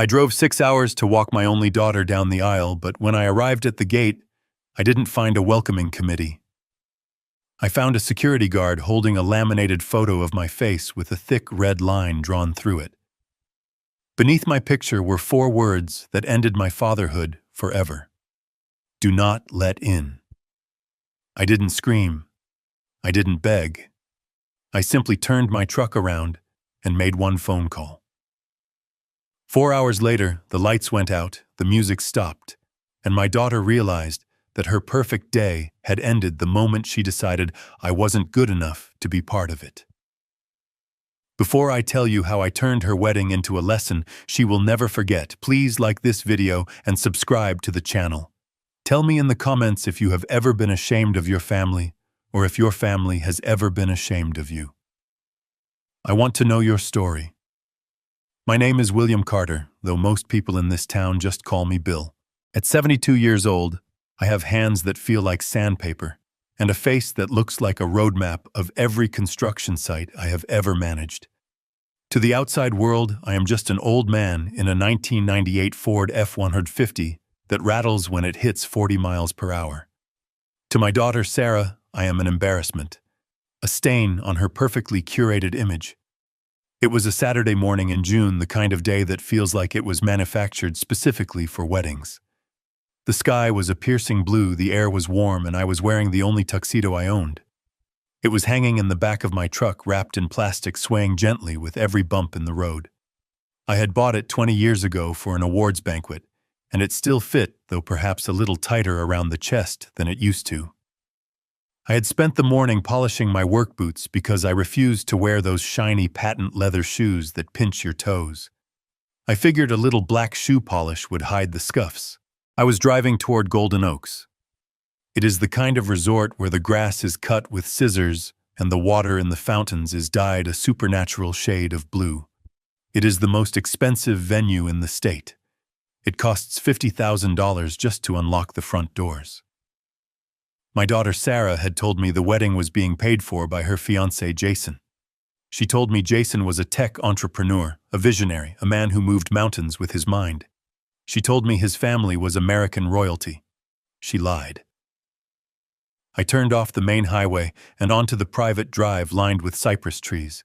I drove 6 hours to walk my only daughter down the aisle, but when I arrived at the gate, I didn't find a welcoming committee. I found a security guard holding a laminated photo of my face with a thick red line drawn through it. Beneath my picture were 4 words that ended my fatherhood forever. Do not let in. I didn't scream. I didn't beg. I simply turned my truck around and made one phone call. 4 hours later, the lights went out, the music stopped, and my daughter realized that her perfect day had ended the moment she decided I wasn't good enough to be part of it. Before I tell you how I turned her wedding into a lesson she will never forget, please like this video and subscribe to the channel. Tell me in the comments if you have ever been ashamed of your family, or if your family has ever been ashamed of you. I want to know your story. My name is William Carter, though most people in this town just call me Bill. At 72 years old, I have hands that feel like sandpaper, and a face that looks like a roadmap of every construction site I have ever managed. To the outside world, I am just an old man in a 1998 Ford F-150 that rattles when it hits 40 miles per hour. To my daughter Sarah, I am an embarrassment, a stain on her perfectly curated image. It was a Saturday morning in June, the kind of day that feels like it was manufactured specifically for weddings. The sky was a piercing blue, the air was warm, and I was wearing the only tuxedo I owned. It was hanging in the back of my truck, wrapped in plastic, swaying gently with every bump in the road. I had bought it 20 years ago for an awards banquet, and it still fit, though perhaps a little tighter around the chest than it used to. I had spent the morning polishing my work boots because I refused to wear those shiny patent leather shoes that pinch your toes. I figured a little black shoe polish would hide the scuffs. I was driving toward Golden Oaks. It is the kind of resort where the grass is cut with scissors and the water in the fountains is dyed a supernatural shade of blue. It is the most expensive venue in the state. It costs $50,000 just to unlock the front doors. My daughter Sarah had told me the wedding was being paid for by her fiancé Jason. She told me Jason was a tech entrepreneur, a visionary, a man who moved mountains with his mind. She told me his family was American royalty. She lied. I turned off the main highway and onto the private drive lined with cypress trees.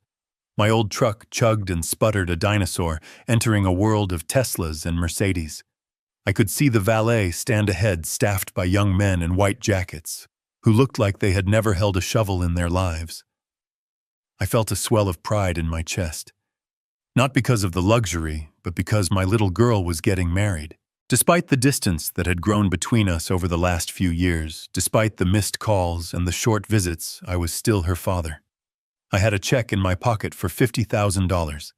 My old truck chugged and sputtered, a dinosaur entering a world of Teslas and Mercedes. I could see the valet stand ahead, staffed by young men in white jackets, who looked like they had never held a shovel in their lives. I felt a swell of pride in my chest. Not because of the luxury, but because my little girl was getting married. Despite the distance that had grown between us over the last few years, despite the missed calls and the short visits, I was still her father. I had a check in my pocket for $50,000.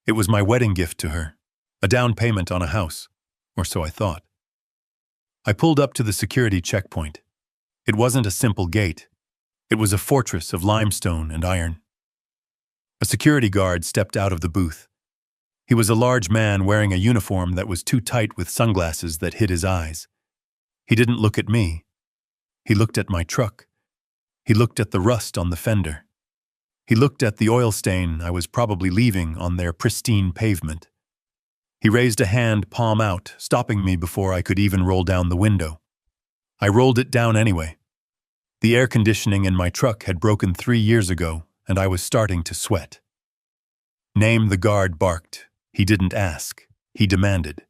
It was my wedding gift to her, a down payment on a house, or so I thought. I pulled up to the security checkpoint. It wasn't a simple gate. It was a fortress of limestone and iron. A security guard stepped out of the booth. He was a large man wearing a uniform that was too tight, with sunglasses that hid his eyes. He didn't look at me. He looked at my truck. He looked at the rust on the fender. He looked at the oil stain I was probably leaving on their pristine pavement. He raised a hand, palm out, stopping me before I could even roll down the window. I rolled it down anyway. The air conditioning in my truck had broken 3 years ago, and I was starting to sweat. Name, the guard barked. He didn't ask. He demanded.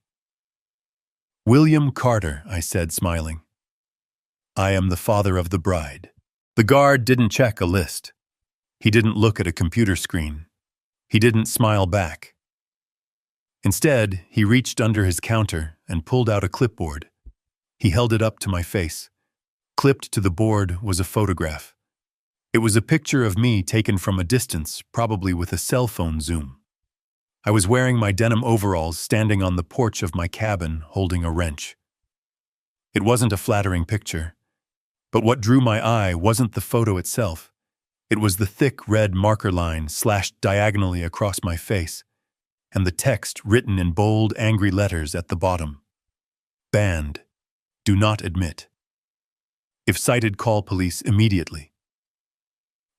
William Carter, I said, smiling. I am the father of the bride. The guard didn't check a list. He didn't look at a computer screen. He didn't smile back. Instead, he reached under his counter and pulled out a clipboard. He held it up to my face. Clipped to the board was a photograph. It was a picture of me taken from a distance, probably with a cell phone zoom. I was wearing my denim overalls, standing on the porch of my cabin, holding a wrench. It wasn't a flattering picture. But what drew my eye wasn't the photo itself. It was the thick red marker line slashed diagonally across my face, and the text written in bold, angry letters at the bottom. Banned. Do not admit. If cited, call police immediately.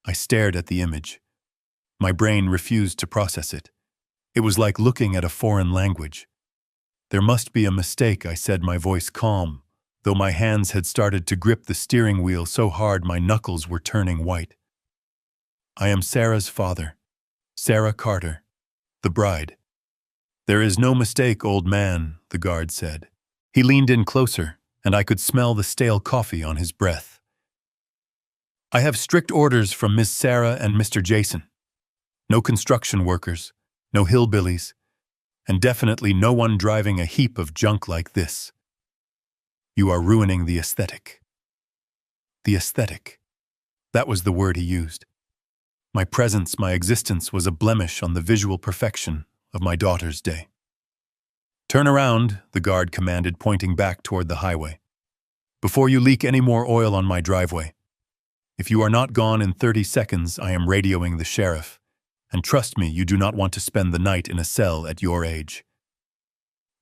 I stared at the image. My brain refused to process it. It was like looking at a foreign language. There must be a mistake, I said, my voice calm, though my hands had started to grip the steering wheel so hard my knuckles were turning white. I am Sarah's father, Sarah Carter, the bride. There is no mistake, old man, the guard said. He leaned in closer, and I could smell the stale coffee on his breath. I have strict orders from Miss Sarah and Mr. Jason. No construction workers, no hillbillies, and definitely no one driving a heap of junk like this. You are ruining the aesthetic. The aesthetic. That was the word he used. My presence, my existence was a blemish on the visual perfection of my daughter's day. Turn around, the guard commanded, pointing back toward the highway. Before you leak any more oil on my driveway. If you are not gone in 30 seconds, I am radioing the sheriff. And trust me, you do not want to spend the night in a cell at your age.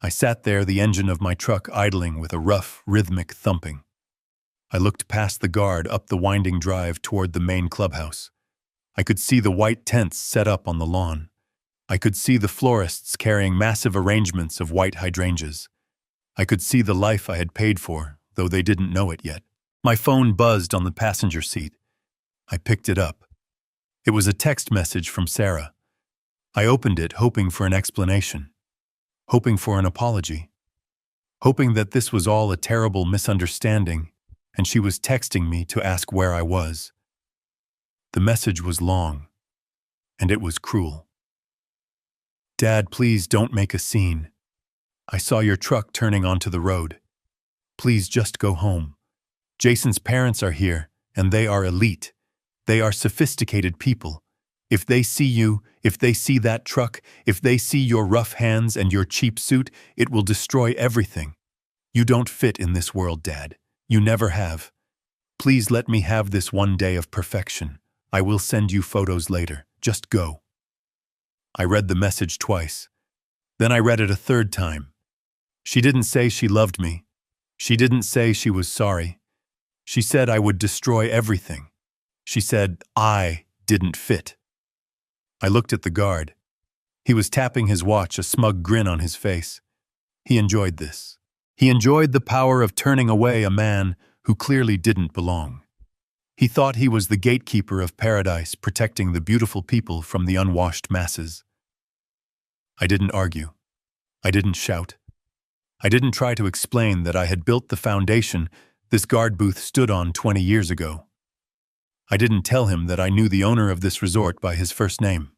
I sat there, the engine of my truck idling with a rough, rhythmic thumping. I looked past the guard up the winding drive toward the main clubhouse. I could see the white tents set up on the lawn. I could see the florists carrying massive arrangements of white hydrangeas. I could see the life I had paid for, though they didn't know it yet. My phone buzzed on the passenger seat. I picked it up. It was a text message from Sarah. I opened it, hoping for an explanation, hoping for an apology, hoping that this was all a terrible misunderstanding, and she was texting me to ask where I was. The message was long, and it was cruel. Dad, please don't make a scene. I saw your truck turning onto the road. Please just go home. Jason's parents are here, and they are elite. They are sophisticated people. If they see you, if they see that truck, if they see your rough hands and your cheap suit, it will destroy everything. You don't fit in this world, Dad. You never have. Please let me have this one day of perfection. I will send you photos later. Just go. I read the message twice. Then I read it a third time. She didn't say she loved me. She didn't say she was sorry. She said I would destroy everything. She said I didn't fit. I looked at the guard. He was tapping his watch, a smug grin on his face. He enjoyed this. He enjoyed the power of turning away a man who clearly didn't belong. He thought he was the gatekeeper of paradise, protecting the beautiful people from the unwashed masses. I didn't argue. I didn't shout. I didn't try to explain that I had built the foundation this guard booth stood on 20 years ago. I didn't tell him that I knew the owner of this resort by his first name.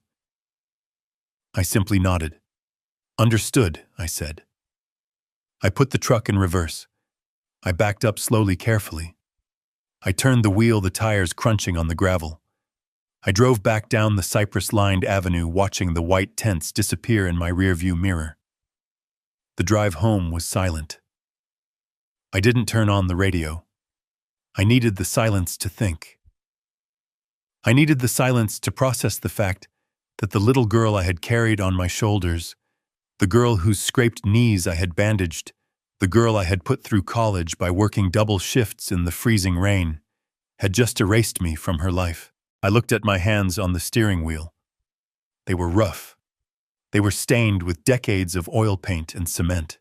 I simply nodded. Understood, I said. I put the truck in reverse. I backed up slowly, carefully. I turned the wheel, the tires crunching on the gravel. I drove back down the cypress-lined avenue, watching the white tents disappear in my rearview mirror. The drive home was silent. I didn't turn on the radio. I needed the silence to think. I needed the silence to process the fact that the little girl I had carried on my shoulders, the girl whose scraped knees I had bandaged, the girl I had put through college by working double shifts in the freezing rain, had just erased me from her life. I looked at my hands on the steering wheel. They were rough. They were stained with decades of oil paint and cement.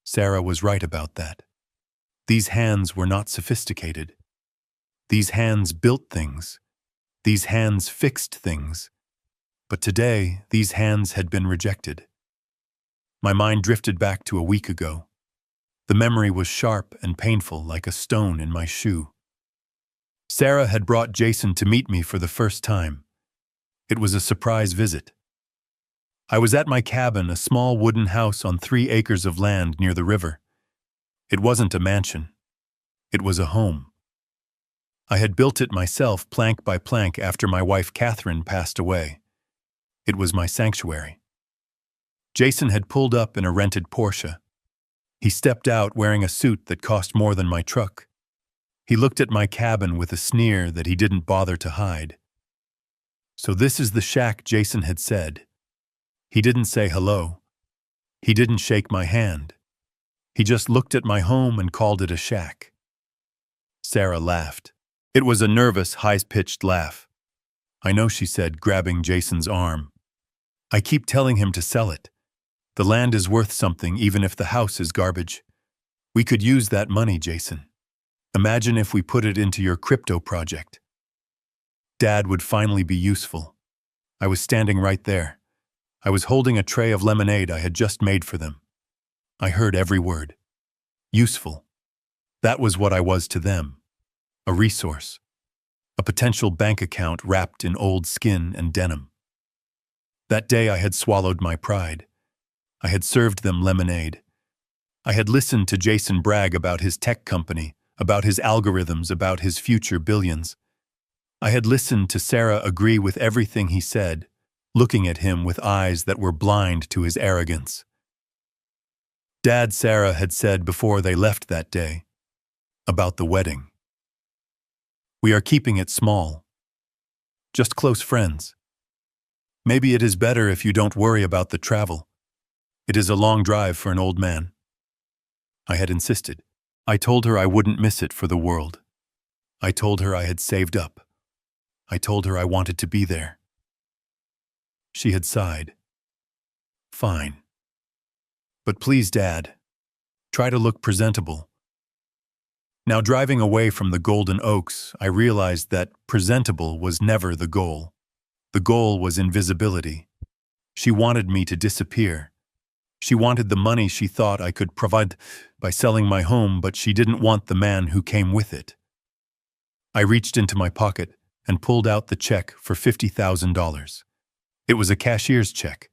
Sarah was right about that. These hands were not sophisticated. These hands built things. These hands fixed things. But today, these hands had been rejected. My mind drifted back to a week ago. The memory was sharp and painful, like a stone in my shoe. Sarah had brought Jason to meet me for the first time. It was a surprise visit. I was at my cabin, a small wooden house on 3 acres of land near the river. It wasn't a mansion. It was a home. I had built it myself, plank by plank, after my wife Catherine passed away. It was my sanctuary. Jason had pulled up in a rented Porsche. He stepped out wearing a suit that cost more than my truck. He looked at my cabin with a sneer that he didn't bother to hide. So this is the shack, Jason had said. He didn't say hello. He didn't shake my hand. He just looked at my home and called it a shack. Sarah laughed. It was a nervous, high-pitched laugh. I know, she said, grabbing Jason's arm. I keep telling him to sell it. The land is worth something even if the house is garbage. We could use that money, Jason. Imagine if we put it into your crypto project. Dad would finally be useful. I was standing right there. I was holding a tray of lemonade I had just made for them. I heard every word. Useful. That was what I was to them. A resource. A potential bank account wrapped in old skin and denim. That day I had swallowed my pride. I had served them lemonade. I had listened to Jason brag about his tech company, about his algorithms, about his future billions. I had listened to Sarah agree with everything he said, looking at him with eyes that were blind to his arrogance. Dad, Sarah had said before they left that day, about the wedding. We are keeping it small. Just close friends. Maybe it is better if you don't worry about the travel. It is a long drive for an old man. I had insisted. I told her I wouldn't miss it for the world. I told her I had saved up. I told her I wanted to be there. She had sighed. Fine. But please, Dad, try to look presentable. Now, driving away from the Golden Oaks, I realized that presentable was never the goal. The goal was invisibility. She wanted me to disappear. She wanted the money she thought I could provide by selling my home, but she didn't want the man who came with it. I reached into my pocket and pulled out the check for $50,000. It was a cashier's check,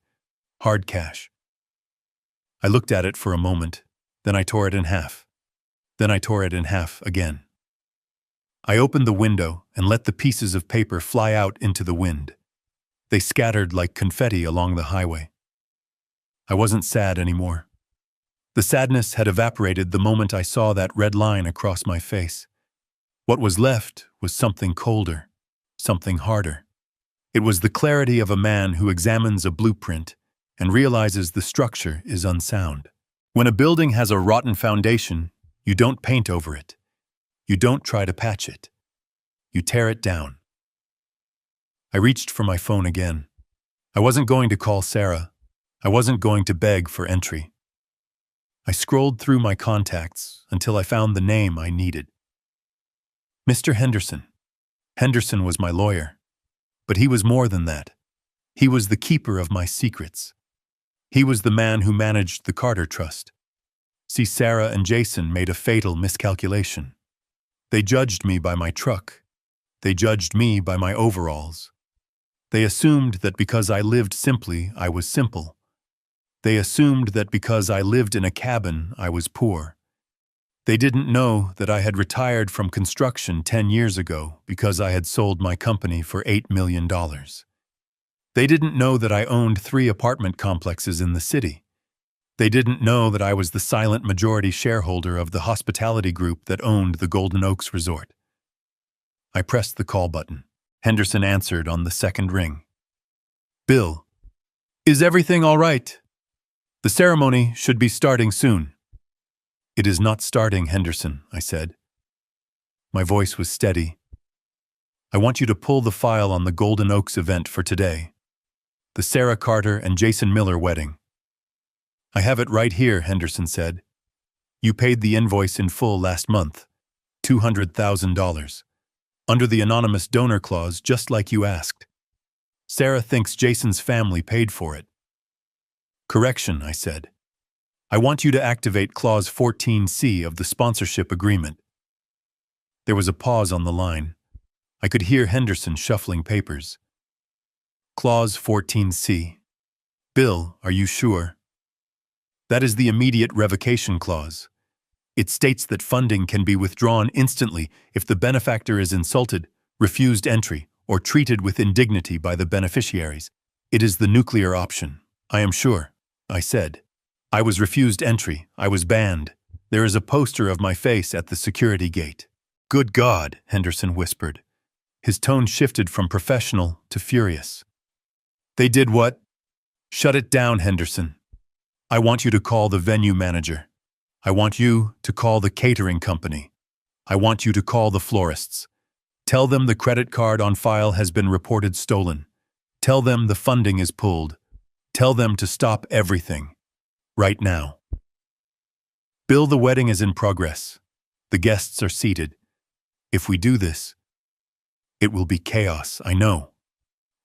hard cash. I looked at it for a moment, then I tore it in half. Then I tore it in half again. I opened the window and let the pieces of paper fly out into the wind. They scattered like confetti along the highway. I wasn't sad anymore. The sadness had evaporated the moment I saw that red line across my face. What was left was something colder, something harder. It was the clarity of a man who examines a blueprint and realizes the structure is unsound. When a building has a rotten foundation, you don't paint over it. You don't try to patch it. You tear it down. I reached for my phone again. I wasn't going to call Sarah. I wasn't going to beg for entry. I scrolled through my contacts until I found the name I needed. Mr. Henderson. Henderson was my lawyer. But he was more than that. He was the keeper of my secrets. He was the man who managed the Carter Trust. See, Sarah and Jason made a fatal miscalculation. They judged me by my truck. They judged me by my overalls. They assumed that because I lived simply, I was simple. They assumed that because I lived in a cabin, I was poor. They didn't know that I had retired from construction 10 years ago because I had sold my company for $8 million. They didn't know that I owned 3 apartment complexes in the city. They didn't know that I was the silent majority shareholder of the hospitality group that owned the Golden Oaks Resort. I pressed the call button. Henderson answered on the second ring. Bill, is everything all right? The ceremony should be starting soon. It is not starting, Henderson, I said. My voice was steady. I want you to pull the file on the Golden Oaks event for today. The Sarah Carter and Jason Miller wedding. I have it right here, Henderson said. You paid the invoice in full last month, $200,000, under the anonymous donor clause just like you asked. Sarah thinks Jason's family paid for it. Correction, I said. I want you to activate Clause 14C of the sponsorship agreement. There was a pause on the line. I could hear Henderson shuffling papers. Clause 14C. Bill, are you sure? That is the immediate revocation clause. It states that funding can be withdrawn instantly if the benefactor is insulted, refused entry, or treated with indignity by the beneficiaries. It is the nuclear option. I am sure, I said. I was refused entry. I was banned. There is a poster of my face at the security gate. Good God, Henderson whispered. His tone shifted from professional to furious. They did what? Shut it down, Henderson. I want you to call the venue manager. I want you to call the catering company. I want you to call the florists. Tell them the credit card on file has been reported stolen. Tell them the funding is pulled. Tell them to stop everything. Right now. Bill, the wedding is in progress. The guests are seated. If we do this, it will be chaos, I know,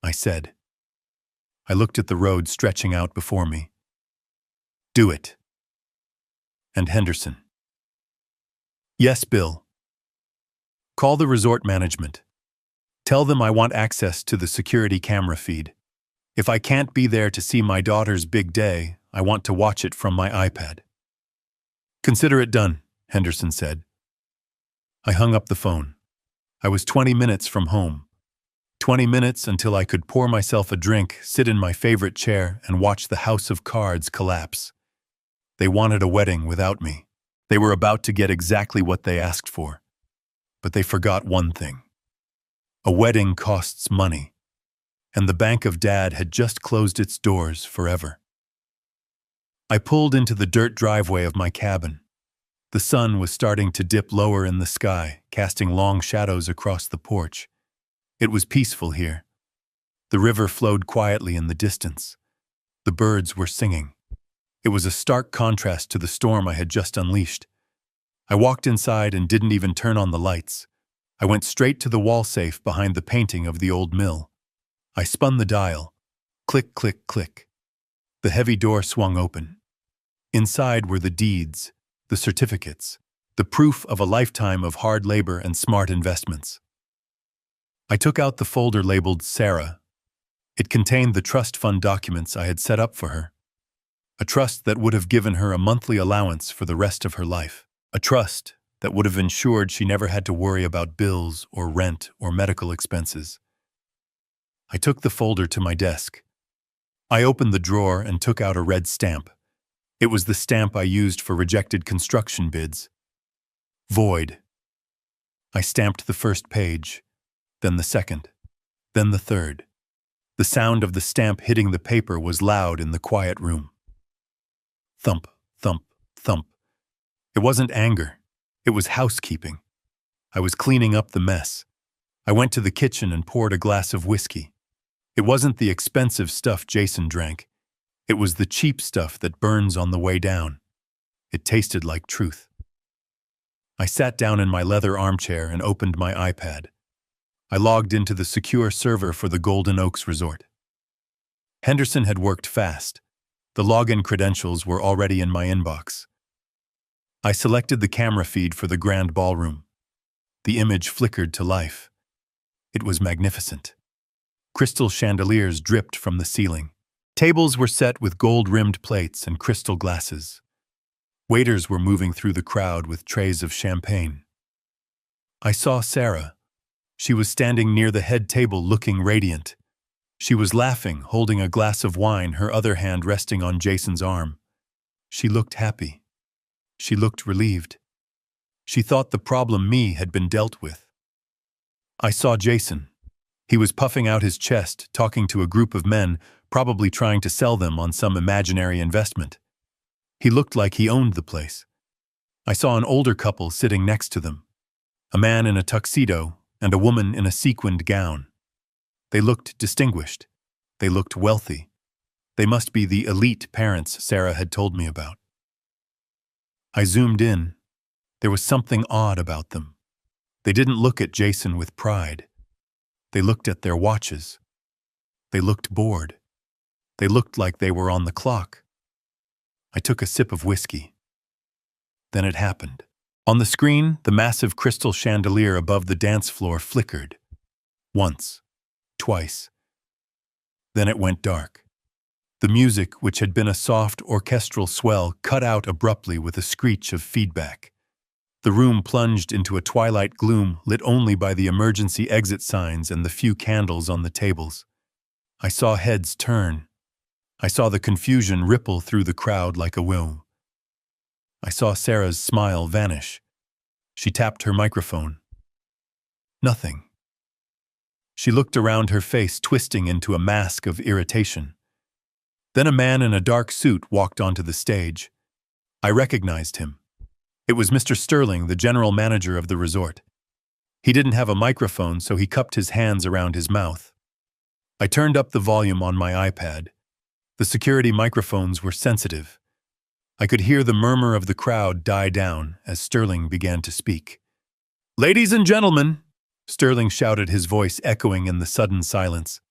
I said. I looked at the road stretching out before me. Do it. And Henderson. Yes, Bill. Call the resort management. Tell them I want access to the security camera feed. If I can't be there to see my daughter's big day, I want to watch it from my iPad. Consider it done, Henderson said. I hung up the phone. I was 20 minutes from home. 20 minutes until I could pour myself a drink, sit in my favorite chair, and watch the house of cards collapse. They wanted a wedding without me. They were about to get exactly what they asked for. But they forgot one thing. A wedding costs money, and the bank of Dad had just closed its doors forever. I pulled into the dirt driveway of my cabin. The sun was starting to dip lower in the sky, casting long shadows across the porch. It was peaceful here. The river flowed quietly in the distance. The birds were singing. It was a stark contrast to the storm I had just unleashed. I walked inside and didn't even turn on the lights. I went straight to the wall safe behind the painting of the old mill. I spun the dial. Click, click, click. The heavy door swung open. Inside were the deeds, the certificates, the proof of a lifetime of hard labor and smart investments. I took out the folder labeled Sarah. It contained the trust fund documents I had set up for her. A trust that would have given her a monthly allowance for the rest of her life. A trust that would have ensured she never had to worry about bills or rent or medical expenses. I took the folder to my desk. I opened the drawer and took out a red stamp. It was the stamp I used for rejected construction bids. Void. I stamped the first page, then the second, then the third. The sound of the stamp hitting the paper was loud in the quiet room. Thump, thump, thump. It wasn't anger. It was housekeeping. I was cleaning up the mess. I went to the kitchen and poured a glass of whiskey. It wasn't the expensive stuff Jason drank. It was the cheap stuff that burns on the way down. It tasted like truth. I sat down in my leather armchair and opened my iPad. I logged into the secure server for the Golden Oaks Resort. Henderson had worked fast. The login credentials were already in my inbox. I selected the camera feed for the grand ballroom. The image flickered to life. It was magnificent. Crystal chandeliers dripped from the ceiling. Tables were set with gold-rimmed plates and crystal glasses. Waiters were moving through the crowd with trays of champagne. I saw Sarah. She was standing near the head table looking radiant. She was laughing, holding a glass of wine, her other hand resting on Jason's arm. She looked happy. She looked relieved. She thought the problem me had been dealt with. I saw Jason. He was puffing out his chest, talking to a group of men, probably trying to sell them on some imaginary investment. He looked like he owned the place. I saw an older couple sitting next to them. A man in a tuxedo and a woman in a sequined gown. They looked distinguished. They looked wealthy. They must be the elite parents Sarah had told me about. I zoomed in. There was something odd about them. They didn't look at Jason with pride. They looked at their watches. They looked bored. They looked like they were on the clock. I took a sip of whiskey. Then it happened. On the screen, the massive crystal chandelier above the dance floor flickered. Once. Twice. Then it went dark. The music, which had been a soft orchestral swell, cut out abruptly with a screech of feedback. The room plunged into a twilight gloom lit only by the emergency exit signs and the few candles on the tables. I saw heads turn. I saw the confusion ripple through the crowd like a wave. I saw Sarah's smile vanish. She tapped her microphone. Nothing. She looked around, her face twisting into a mask of irritation. Then a man in a dark suit walked onto the stage. I recognized him. It was Mr. Sterling, the general manager of the resort. He didn't have a microphone, so he cupped his hands around his mouth. I turned up the volume on my iPad. The security microphones were sensitive. I could hear the murmur of the crowd die down as Sterling began to speak. "Ladies and gentlemen," Sterling shouted, his voice echoing in the sudden silence.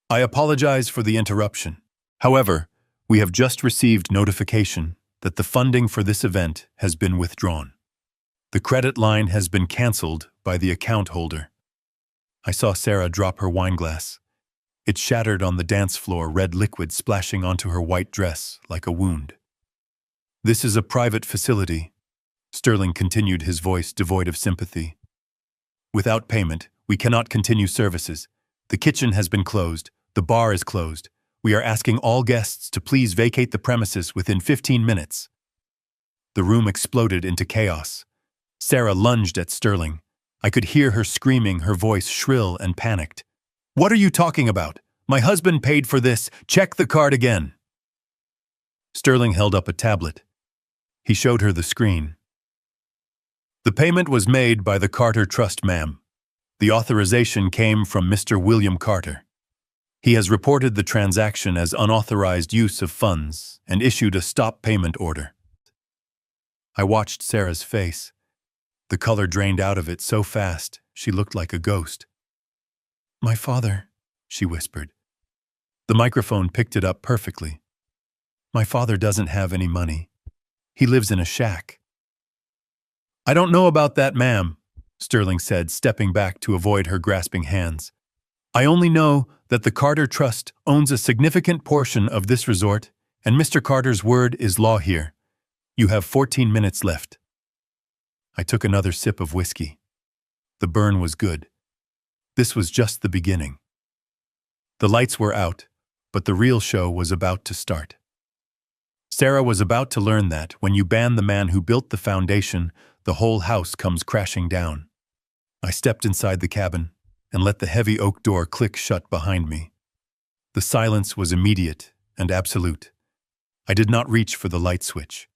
"I apologize for the interruption. However, we have just received notification that the funding for this event has been withdrawn. The credit line has been canceled by the account holder." I saw Sarah drop her wineglass. It shattered on the dance floor, red liquid splashing onto her white dress like a wound. "This is a private facility," Sterling continued, his voice devoid of sympathy. "Without payment, we cannot continue services. The kitchen has been closed. The bar is closed. We are asking all guests to please vacate the premises within 15 minutes. The room exploded into chaos. Sarah lunged at Sterling. I could hear her screaming, her voice shrill and panicked. "What are you talking about? My husband paid for this. Check the card again." Sterling held up a tablet. He showed her the screen. "The payment was made by the Carter Trust, ma'am. The authorization came from Mr. William Carter. He has reported the transaction as unauthorized use of funds and issued a stop payment order." I watched Sarah's face. The color drained out of it so fast, she looked like a ghost. "My father," she whispered. The microphone picked it up perfectly. "My father doesn't have any money. He lives in a shack." "I don't know about that, ma'am," Sterling said, stepping back to avoid her grasping hands. "I only know that the Carter Trust owns a significant portion of this resort, and Mr. Carter's word is law here. You have 14 minutes left." I took another sip of whiskey. The burn was good. This was just the beginning. The lights were out, but the real show was about to start. Sarah was about to learn that when you ban the man who built the foundation, the whole house comes crashing down. I stepped inside the cabin and let the heavy oak door click shut behind me. The silence was immediate and absolute. I did not reach for the light switch.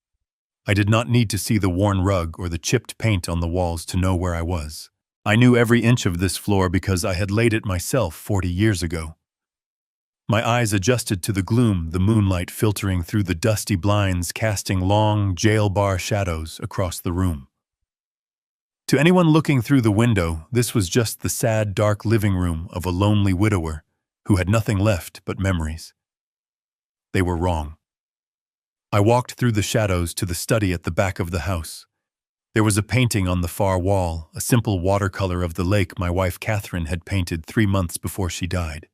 I did not need to see the worn rug or the chipped paint on the walls to know where I was. I knew every inch of this floor because I had laid it myself 40 years ago. My eyes adjusted to the gloom, the moonlight filtering through the dusty blinds, casting long, jail bar shadows across the room. To anyone looking through the window, this was just the sad, dark living room of a lonely widower who had nothing left but memories. They were wrong. I walked through the shadows to the study at the back of the house. There was a painting on the far wall, a simple watercolor of the lake my wife Catherine had painted 3 months before she died.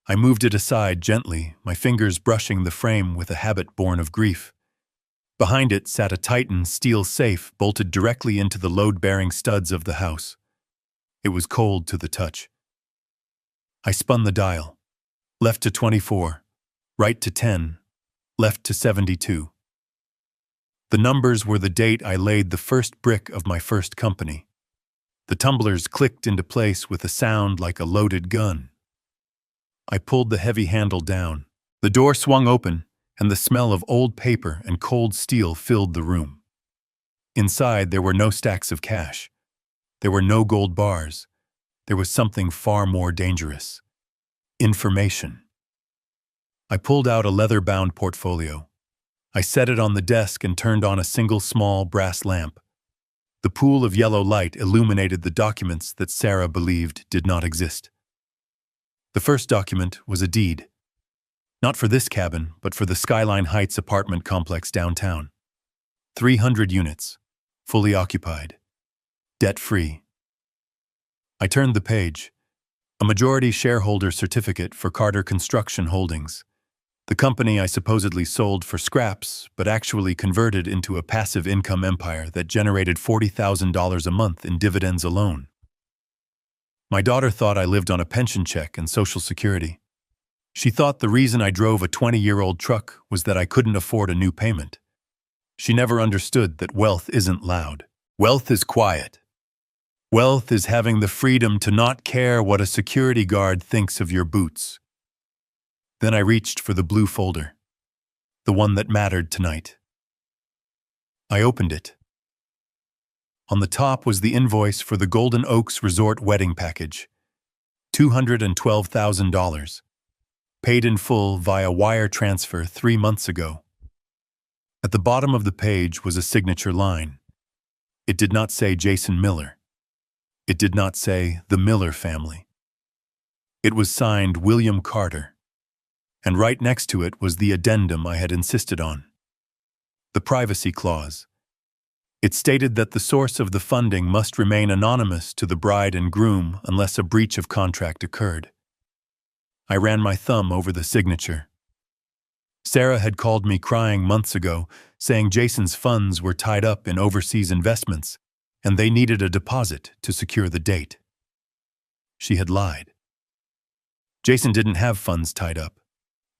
I moved it aside gently, my fingers brushing the frame with a habit born of grief. Behind it sat a Titan steel safe bolted directly into the load-bearing studs of the house. It was cold to the touch. I spun the dial. Left to 24, right to 10, left to 72. The numbers were the date I laid the first brick of my first company. The tumblers clicked into place with a sound like a loaded gun. I pulled the heavy handle down. The door swung open, and the smell of old paper and cold steel filled the room. Inside, there were no stacks of cash. There were no gold bars. There was something far more dangerous. Information. I pulled out a leather-bound portfolio. I set it on the desk and turned on a single small brass lamp. The pool of yellow light illuminated the documents that Sarah believed did not exist. The first document was a deed. Not for this cabin, but for the Skyline Heights apartment complex downtown. 300 units, fully occupied, debt-free. I turned the page. A majority shareholder certificate for Carter Construction Holdings. The company I supposedly sold for scraps, but actually converted into a passive income empire that generated $40,000 a month in dividends alone. My daughter thought I lived on a pension check and Social Security. She thought the reason I drove a 20-year-old truck was that I couldn't afford a new payment. She never understood that wealth isn't loud. Wealth is quiet. Wealth is having the freedom to not care what a security guard thinks of your boots. Then I reached for the blue folder, the one that mattered tonight. I opened it. On the top was the invoice for the Golden Oaks Resort wedding package, $212,000, paid in full via wire transfer 3 months ago. At the bottom of the page was a signature line. It did not say Jason Miller. It did not say the Miller family. It was signed William Carter, and right next to it was the addendum I had insisted on. The privacy clause. It stated that the source of the funding must remain anonymous to the bride and groom unless a breach of contract occurred. I ran my thumb over the signature. Sarah had called me crying months ago, saying Jason's funds were tied up in overseas investments, and they needed a deposit to secure the date. She had lied. Jason didn't have funds tied up.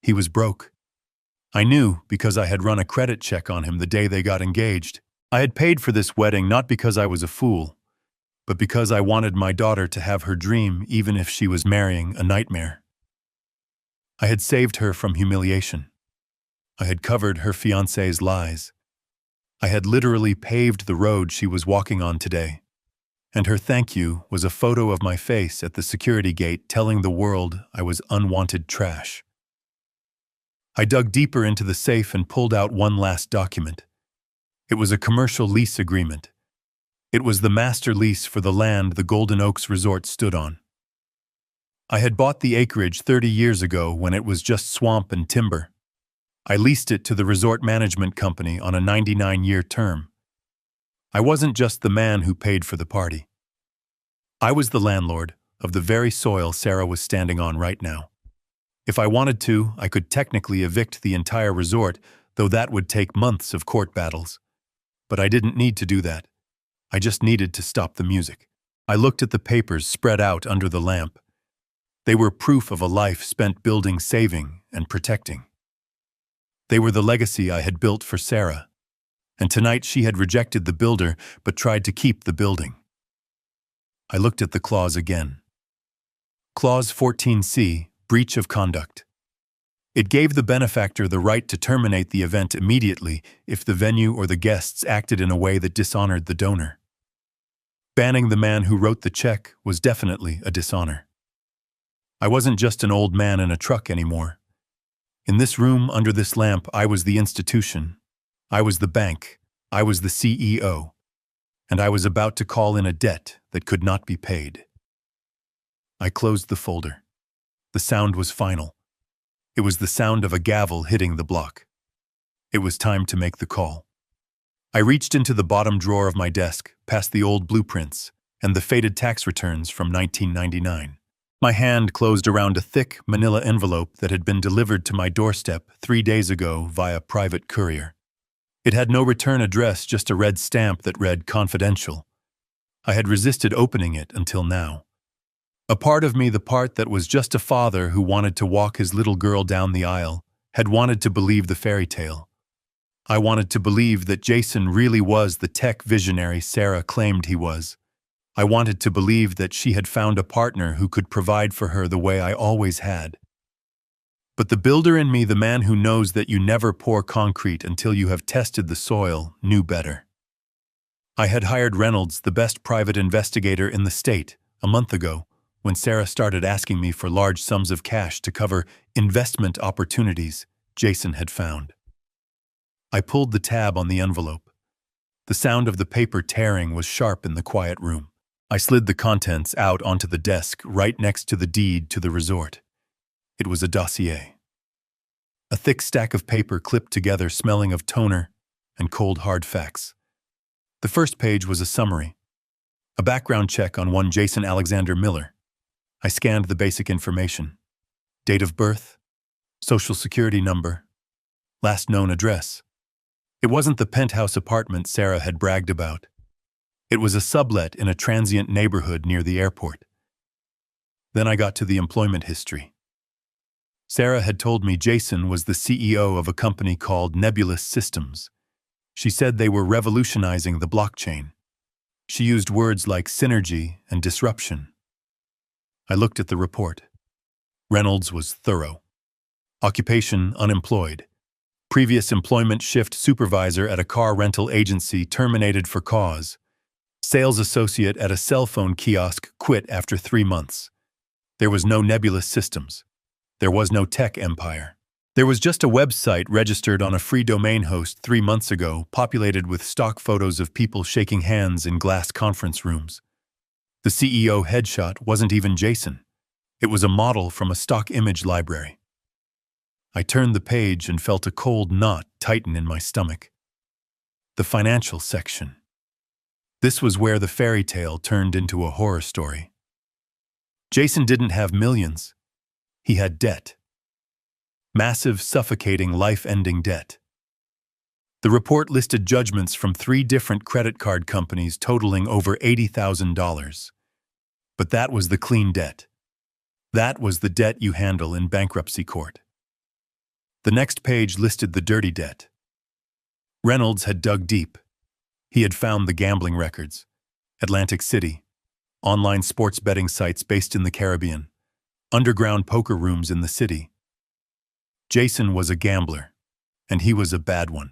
He was broke. I knew because I had run a credit check on him the day they got engaged. I had paid for this wedding not because I was a fool, but because I wanted my daughter to have her dream even if she was marrying a nightmare. I had saved her from humiliation. I had covered her fiancé's lies. I had literally paved the road she was walking on today. And her thank you was a photo of my face at the security gate telling the world I was unwanted trash. I dug deeper into the safe and pulled out one last document. It was a commercial lease agreement. It was the master lease for the land the Golden Oaks Resort stood on. I had bought the acreage 30 years ago when it was just swamp and timber. I leased it to the resort management company on a 99-year term. I wasn't just the man who paid for the party. I was the landlord of the very soil Sarah was standing on right now. If I wanted to, I could technically evict the entire resort, though that would take months of court battles. But I didn't need to do that. I just needed to stop the music. I looked at the papers spread out under the lamp. They were proof of a life spent building, saving, and protecting. They were the legacy I had built for Sarah, and tonight she had rejected the builder but tried to keep the building. I looked at the clause again. Clause 14C, breach of conduct. It gave the benefactor the right to terminate the event immediately if the venue or the guests acted in a way that dishonored the donor. Banning the man who wrote the check was definitely a dishonor. I wasn't just an old man in a truck anymore. In this room under this lamp, I was the institution. I was the bank. I was the CEO. And I was about to call in a debt that could not be paid. I closed the folder. The sound was final. It was the sound of a gavel hitting the block. It was time to make the call. I reached into the bottom drawer of my desk, past the old blueprints and the faded tax returns from 1999. My hand closed around a thick manila envelope that had been delivered to my doorstep 3 days ago via private courier. It had no return address, just a red stamp that read confidential. I had resisted opening it until now. A part of me, the part that was just a father who wanted to walk his little girl down the aisle, had wanted to believe the fairy tale. I wanted to believe that Jason really was the tech visionary Sarah claimed he was. I wanted to believe that she had found a partner who could provide for her the way I always had. But the builder in me, the man who knows that you never pour concrete until you have tested the soil, knew better. I had hired Reynolds, the best private investigator in the state, a month ago, when Sarah started asking me for large sums of cash to cover investment opportunities Jason had found. I pulled the tab on the envelope. The sound of the paper tearing was sharp in the quiet room. I slid the contents out onto the desk right next to the deed to the resort. It was a dossier. A thick stack of paper clipped together, smelling of toner and cold hard facts. The first page was a summary. A background check on one Jason Alexander Miller. I scanned the basic information. Date of birth, social security number, last known address. It wasn't the penthouse apartment Sarah had bragged about. It was a sublet in a transient neighborhood near the airport. Then I got to the employment history. Sarah had told me Jason was the CEO of a company called Nebulous Systems. She said they were revolutionizing the blockchain. She used words like synergy and disruption. I looked at the report. Reynolds was thorough. Occupation, unemployed. Previous employment, shift supervisor at a car rental agency, terminated for cause. Sales associate at a cell phone kiosk, quit after 3 months. There was no Nebulous Systems. There was no tech empire. There was just a website registered on a free domain host 3 months ago, populated with stock photos of people shaking hands in glass conference rooms. The CEO headshot wasn't even Jason. It was a model from a stock image library. I turned the page and felt a cold knot tighten in my stomach. The financial section. This was where the fairy tale turned into a horror story. Jason didn't have millions. He had debt. Massive, suffocating, life-ending debt. The report listed judgments from 3 different credit card companies totaling over $80,000. But that was the clean debt. That was the debt you handle in bankruptcy court. The next page listed the dirty debt. Reynolds had dug deep. He had found the gambling records. Atlantic City. Online sports betting sites based in the Caribbean. Underground poker rooms in the city. Jason was a gambler, and he was a bad one.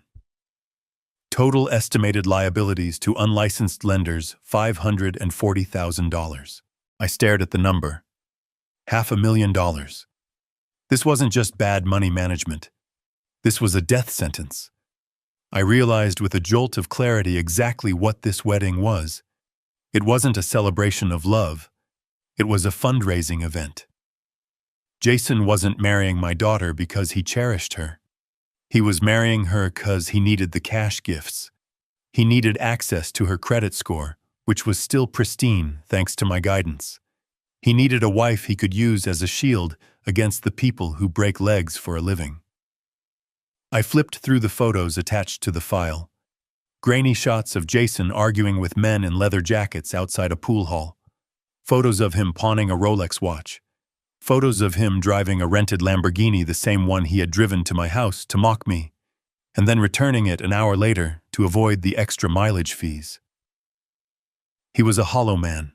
Total estimated liabilities to unlicensed lenders, $540,000. I stared at the number. $500,000. This wasn't just bad money management. This was a death sentence. I realized with a jolt of clarity exactly what this wedding was. It wasn't a celebration of love. It was a fundraising event. Jason wasn't marrying my daughter because he cherished her. He was marrying her because he needed the cash gifts. He needed access to her credit score, which was still pristine thanks to my guidance. He needed a wife he could use as a shield against the people who break legs for a living. I flipped through the photos attached to the file. Grainy shots of Jason arguing with men in leather jackets outside a pool hall. Photos of him pawning a Rolex watch. Photos of him driving a rented Lamborghini, the same one he had driven to my house to mock me, and then returning it an hour later to avoid the extra mileage fees. He was a hollow man.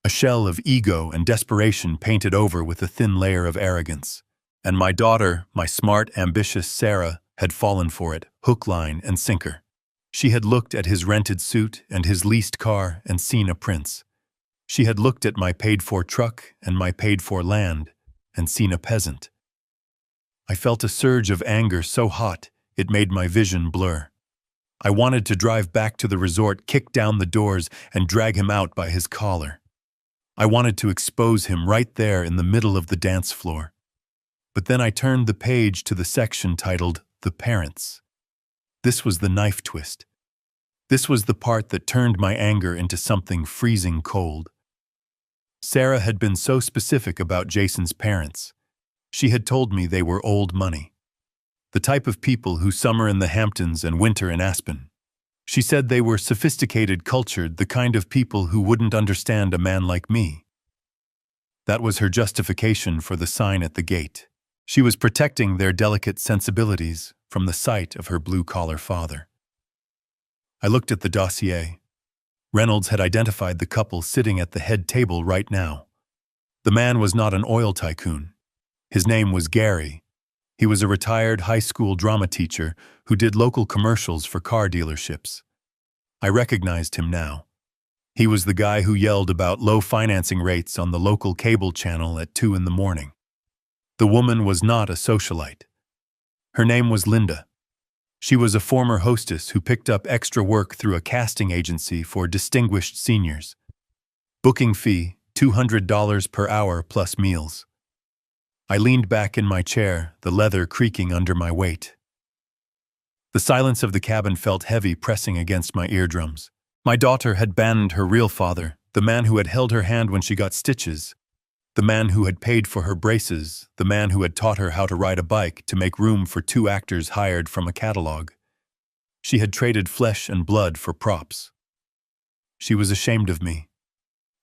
A shell of ego and desperation painted over with a thin layer of arrogance. And my daughter, my smart, ambitious Sarah, had fallen for it, hook, line, and sinker. She had looked at his rented suit and his leased car and seen a prince. She had looked at my paid-for truck and my paid-for land and seen a peasant. I felt a surge of anger so hot it made my vision blur. I wanted to drive back to the resort, kick down the doors, and drag him out by his collar. I wanted to expose him right there in the middle of the dance floor. But then I turned the page to the section titled The Parents. This was the knife twist. This was the part that turned my anger into something freezing cold. Sarah had been so specific about Jason's parents. She had told me they were old money. The type of people who summer in the Hamptons and winter in Aspen. She said they were sophisticated, cultured, the kind of people who wouldn't understand a man like me. That was her justification for the sign at the gate. She was protecting their delicate sensibilities from the sight of her blue-collar father. I looked at the dossier. Reynolds had identified the couple sitting at the head table right now. The man was not an oil tycoon. His name was Gary. He was a retired high school drama teacher who did local commercials for car dealerships. I recognized him now. He was the guy who yelled about low financing rates on the local cable channel at 2 in the morning. The woman was not a socialite. Her name was Linda. She was a former hostess who picked up extra work through a casting agency for distinguished seniors. Booking fee, $200 per hour plus meals. I leaned back in my chair, the leather creaking under my weight. The silence of the cabin felt heavy, pressing against my eardrums. My daughter had abandoned her real father, the man who had held her hand when she got stitches, the man who had paid for her braces, the man who had taught her how to ride a bike to make room for 2 actors hired from a catalog. She had traded flesh and blood for props. She was ashamed of me.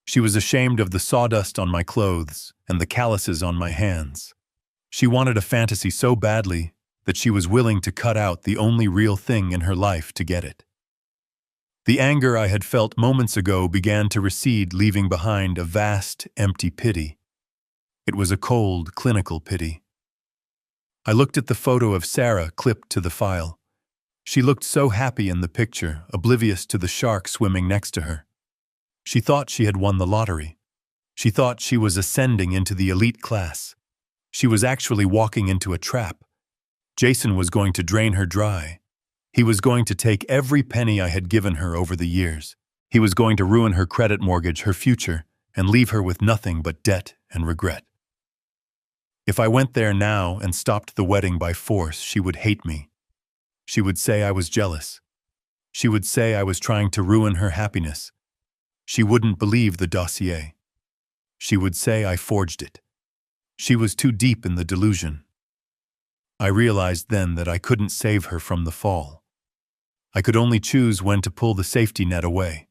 She was ashamed of the sawdust on my clothes and the calluses on my hands. She wanted a fantasy so badly that she was willing to cut out the only real thing in her life to get it. The anger I had felt moments ago began to recede, leaving behind a vast, empty pity. It was a cold, clinical pity. I looked at the photo of Sarah clipped to the file. She looked so happy in the picture, oblivious to the shark swimming next to her. She thought she had won the lottery. She thought she was ascending into the elite class. She was actually walking into a trap, Jason was going to drain her dry. He was going to take every penny I had given her over the years. He was going to ruin her credit mortgage, her future, and leave her with nothing but debt and regret. If I went there now and stopped the wedding by force, she would hate me. She would say I was jealous. She would say I was trying to ruin her happiness. She wouldn't believe the dossier. She would say I forged it. She was too deep in the delusion. I realized then that I couldn't save her from the fall. I could only choose when to pull the safety net away.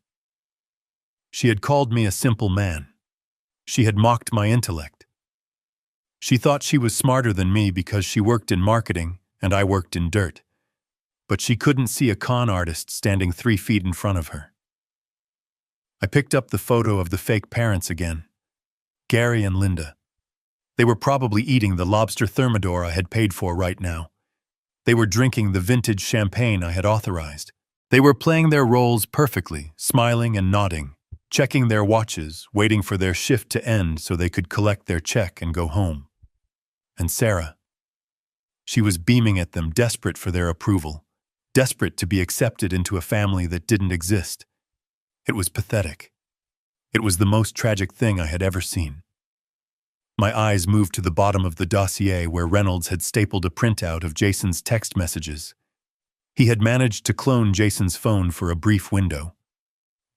She had called me a simple man. She had mocked my intellect. She thought she was smarter than me because she worked in marketing and I worked in dirt. But she couldn't see a con artist standing 3 feet in front of her. I picked up the photo of the fake parents again, Gary and Linda. They were probably eating the lobster thermidor I had paid for right now. They were drinking the vintage champagne I had authorized. They were playing their roles perfectly, smiling and nodding, checking their watches, waiting for their shift to end so they could collect their check and go home. And Sarah. She was beaming at them, desperate for their approval, desperate to be accepted into a family that didn't exist. It was pathetic. It was the most tragic thing I had ever seen. My eyes moved to the bottom of the dossier where Reynolds had stapled a printout of Jason's text messages. He had managed to clone Jason's phone for a brief window.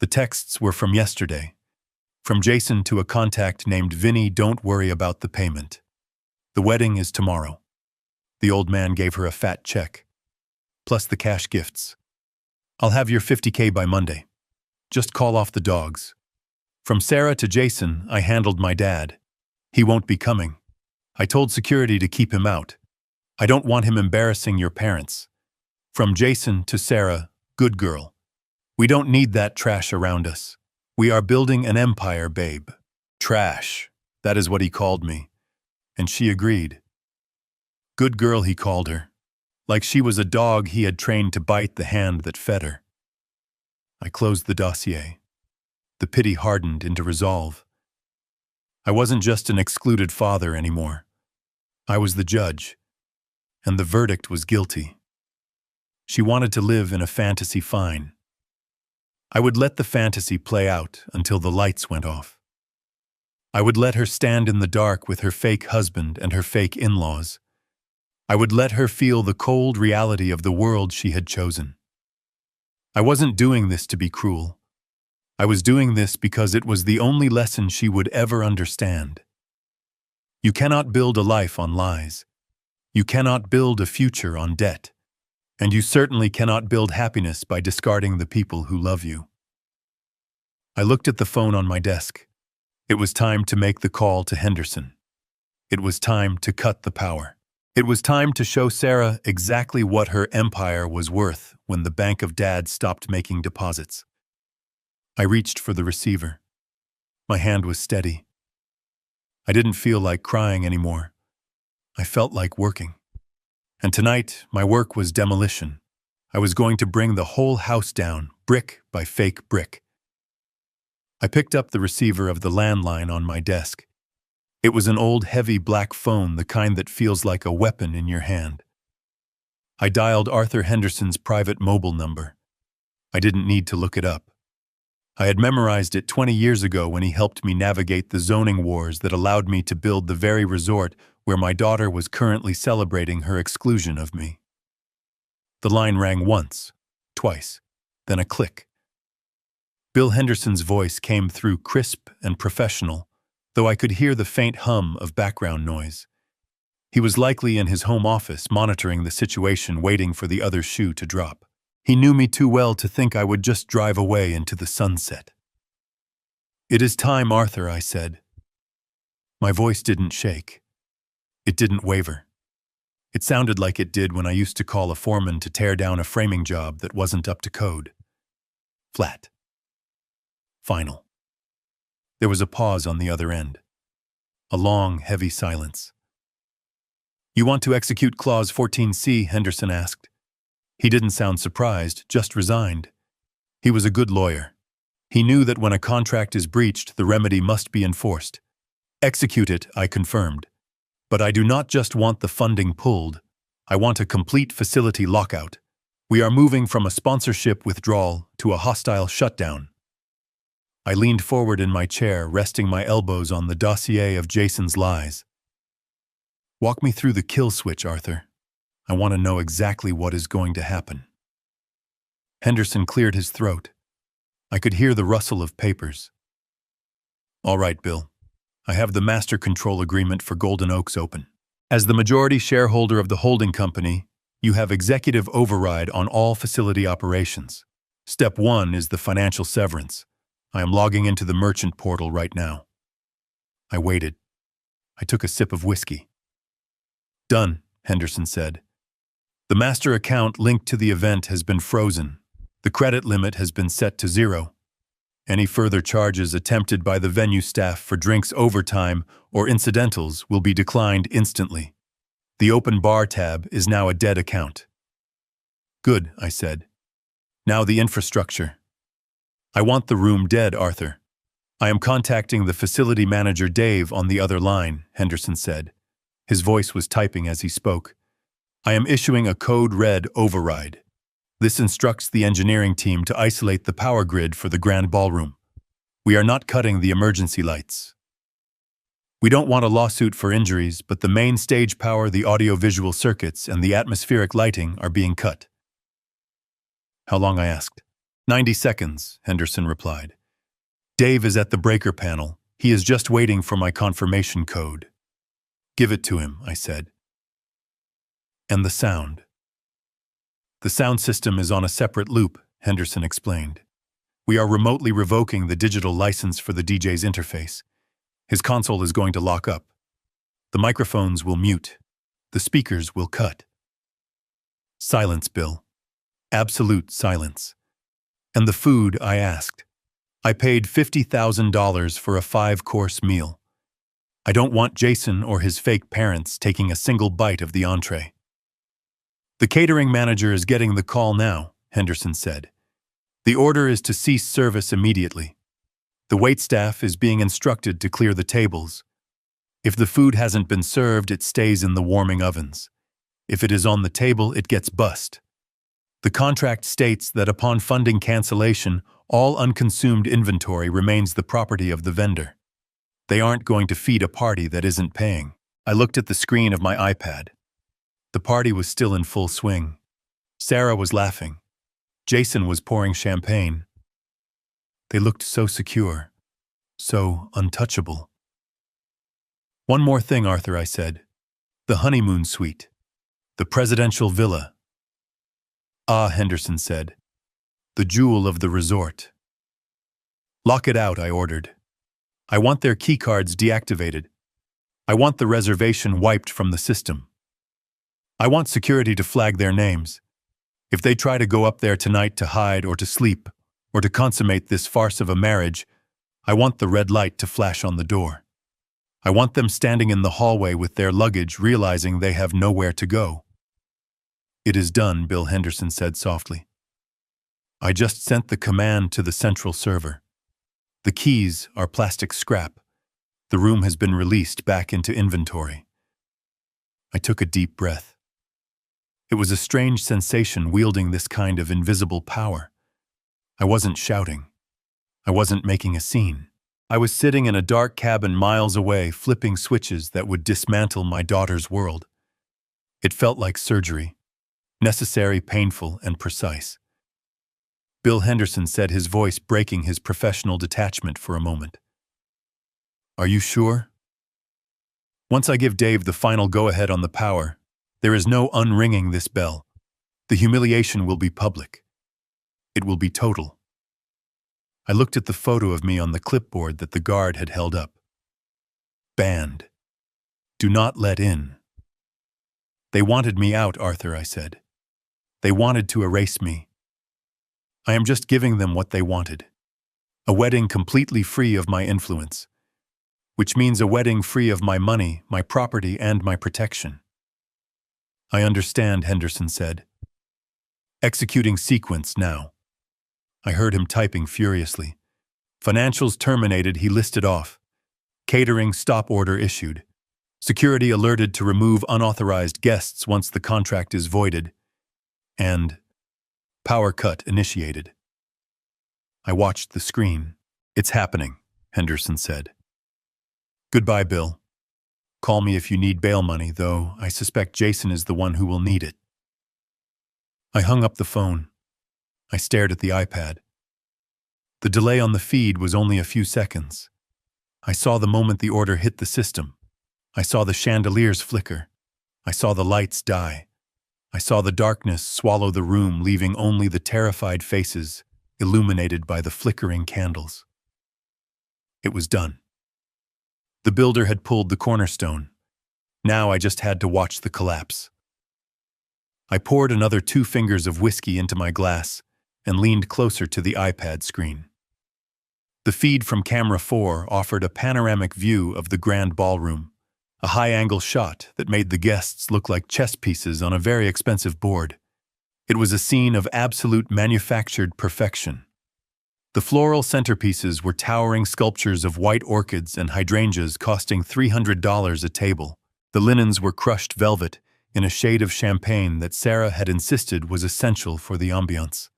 The texts were from yesterday. From Jason to a contact named Vinny, "Don't worry about the payment. The wedding is tomorrow." The old man gave her a fat check, plus the cash gifts. "I'll have your $50K by Monday. Just call off the dogs." From Sarah to Jason, I handled my dad. "He won't be coming. I told security to keep him out. I don't want him embarrassing your parents." From Jason to Sarah, "Good girl. We don't need that trash around us. We are building an empire, babe." Trash. That is what he called me. And she agreed. Good girl, he called her. Like she was a dog he had trained to bite the hand that fed her. I closed the dossier. The pity hardened into resolve. I wasn't just an excluded father anymore. I was the judge, and the verdict was guilty. She wanted to live in a fantasy, fine. I would let the fantasy play out until the lights went off. I would let her stand in the dark with her fake husband and her fake in-laws. I would let her feel the cold reality of the world she had chosen. I wasn't doing this to be cruel. I was doing this because it was the only lesson she would ever understand. You cannot build a life on lies. You cannot build a future on debt. And you certainly cannot build happiness by discarding the people who love you. I looked at the phone on my desk. It was time to make the call to Henderson. It was time to cut the power. It was time to show Sarah exactly what her empire was worth when the Bank of Dad stopped making deposits. I reached for the receiver. My hand was steady. I didn't feel like crying anymore. I felt like working. And tonight, my work was demolition. I was going to bring the whole house down, brick by fake brick. I picked up the receiver of the landline on my desk. It was an old, heavy black phone, the kind that feels like a weapon in your hand. I dialed Arthur Henderson's private mobile number. I didn't need to look it up. I had memorized it 20 years ago when he helped me navigate the zoning wars that allowed me to build the very resort where my daughter was currently celebrating her exclusion of me. The line rang once, twice, then a click. Bill Henderson's voice came through crisp and professional, though I could hear the faint hum of background noise. He was likely in his home office monitoring the situation, waiting for the other shoe to drop. He knew me too well to think I would just drive away into the sunset. "It is time, Arthur," I said. My voice didn't shake. It didn't waver. It sounded like it did when I used to call a foreman to tear down a framing job that wasn't up to code. Flat. Final. There was a pause on the other end. A long, heavy silence. "You want to execute Clause 14C?" Henderson asked. He didn't sound surprised, just resigned. He was a good lawyer. He knew that when a contract is breached, the remedy must be enforced. "Execute it," I confirmed. "But I do not just want the funding pulled. I want a complete facility lockout. We are moving from a sponsorship withdrawal to a hostile shutdown. I leaned forward in my chair, resting my elbows on the dossier of Jason's lies. Walk me through the kill switch, Arthur. I want to know exactly what is going to happen. Henderson cleared his throat. I could hear the rustle of papers. All right, Bill. I have the master control agreement for Golden Oaks open. As the majority shareholder of the holding company, you have executive override on all facility operations. Step 1 is the financial severance. I am logging into the merchant portal right now. I waited. I took a sip of whiskey. Done, Henderson said. The master account linked to the event has been frozen. The credit limit has been set to 0. Any further charges attempted by the venue staff for drinks overtime or incidentals will be declined instantly. The open bar tab is now a dead account. Good, I said. Now the infrastructure. I want the room dead, Arthur. I am contacting the facility manager Dave on the other line, Henderson said. His voice was typing as he spoke. I am issuing a code red override. This instructs the engineering team to isolate the power grid for the grand ballroom. We are not cutting the emergency lights. We don't want a lawsuit for injuries, but the main stage power, the audio-visual circuits, and the atmospheric lighting are being cut. How long, I asked. 90 seconds, Henderson replied. Dave is at the breaker panel. He is just waiting for my confirmation code. Give it to him, I said. And the sound. The sound system is on a separate loop, Henderson explained. We are remotely revoking the digital license for the DJ's interface. His console is going to lock up. The microphones will mute. The speakers will cut. Silence, Bill. Absolute silence. And the food, I asked. I paid $50,000 for a 5-course meal. I don't want Jason or his fake parents taking a single bite of the entree. The catering manager is getting the call now, Henderson said. The order is to cease service immediately. The waitstaff is being instructed to clear the tables. If the food hasn't been served, it stays in the warming ovens. If it is on the table, it gets bussed. The contract states that upon funding cancellation, all unconsumed inventory remains the property of the vendor. They aren't going to feed a party that isn't paying. I looked at the screen of my iPad. The party was still in full swing. Sarah was laughing. Jason was pouring champagne. They looked so secure, so untouchable. One more thing, Arthur, I said. The honeymoon suite. The presidential villa. Ah, Henderson said. The jewel of the resort. Lock it out, I ordered. I want their keycards deactivated. I want the reservation wiped from the system. I want security to flag their names. If they try to go up there tonight to hide or to sleep, or to consummate this farce of a marriage, I want the red light to flash on the door. I want them standing in the hallway with their luggage, realizing they have nowhere to go. It is done, Bill Henderson said softly. I just sent the command to the central server. The keys are plastic scrap. The room has been released back into inventory. I took a deep breath. It was a strange sensation wielding this kind of invisible power. I wasn't shouting. I wasn't making a scene. I was sitting in a dark cabin miles away, flipping switches that would dismantle my daughter's world. It felt like surgery. Necessary, painful, and precise. Bill Henderson said, his voice breaking his professional detachment for a moment. Are you sure? Once I give Dave the final go-ahead on the power, there is no unringing this bell. The humiliation will be public. It will be total. I looked at the photo of me on the clipboard that the guard had held up. Banned. Do not let in. They wanted me out, Arthur, I said. They wanted to erase me. I am just giving them what they wanted. A wedding completely free of my influence. Which means a wedding free of my money, my property, and my protection. I understand, Henderson said. Executing sequence now. I heard him typing furiously. Financials terminated, he listed off. Catering stop order issued. Security alerted to remove unauthorized guests once the contract is voided, and power cut initiated. I watched the screen. It's happening, Henderson said. Goodbye, Bill. Call me if you need bail money, though I suspect Jason is the one who will need it. I hung up the phone. I stared at the iPad. The delay on the feed was only a few seconds. I saw the moment the order hit the system. I saw the chandeliers flicker. I saw the lights die. I saw the darkness swallow the room, leaving only the terrified faces illuminated by the flickering candles. It was done. The builder had pulled the cornerstone. Now I just had to watch the collapse. I poured another 2 fingers of whiskey into my glass and leaned closer to the iPad screen. The feed from camera 4 offered a panoramic view of the grand ballroom, a high-angle shot that made the guests look like chess pieces on a very expensive board. It was a scene of absolute manufactured perfection. The floral centerpieces were towering sculptures of white orchids and hydrangeas costing $300 a table. The linens were crushed velvet in a shade of champagne that Sarah had insisted was essential for the ambiance.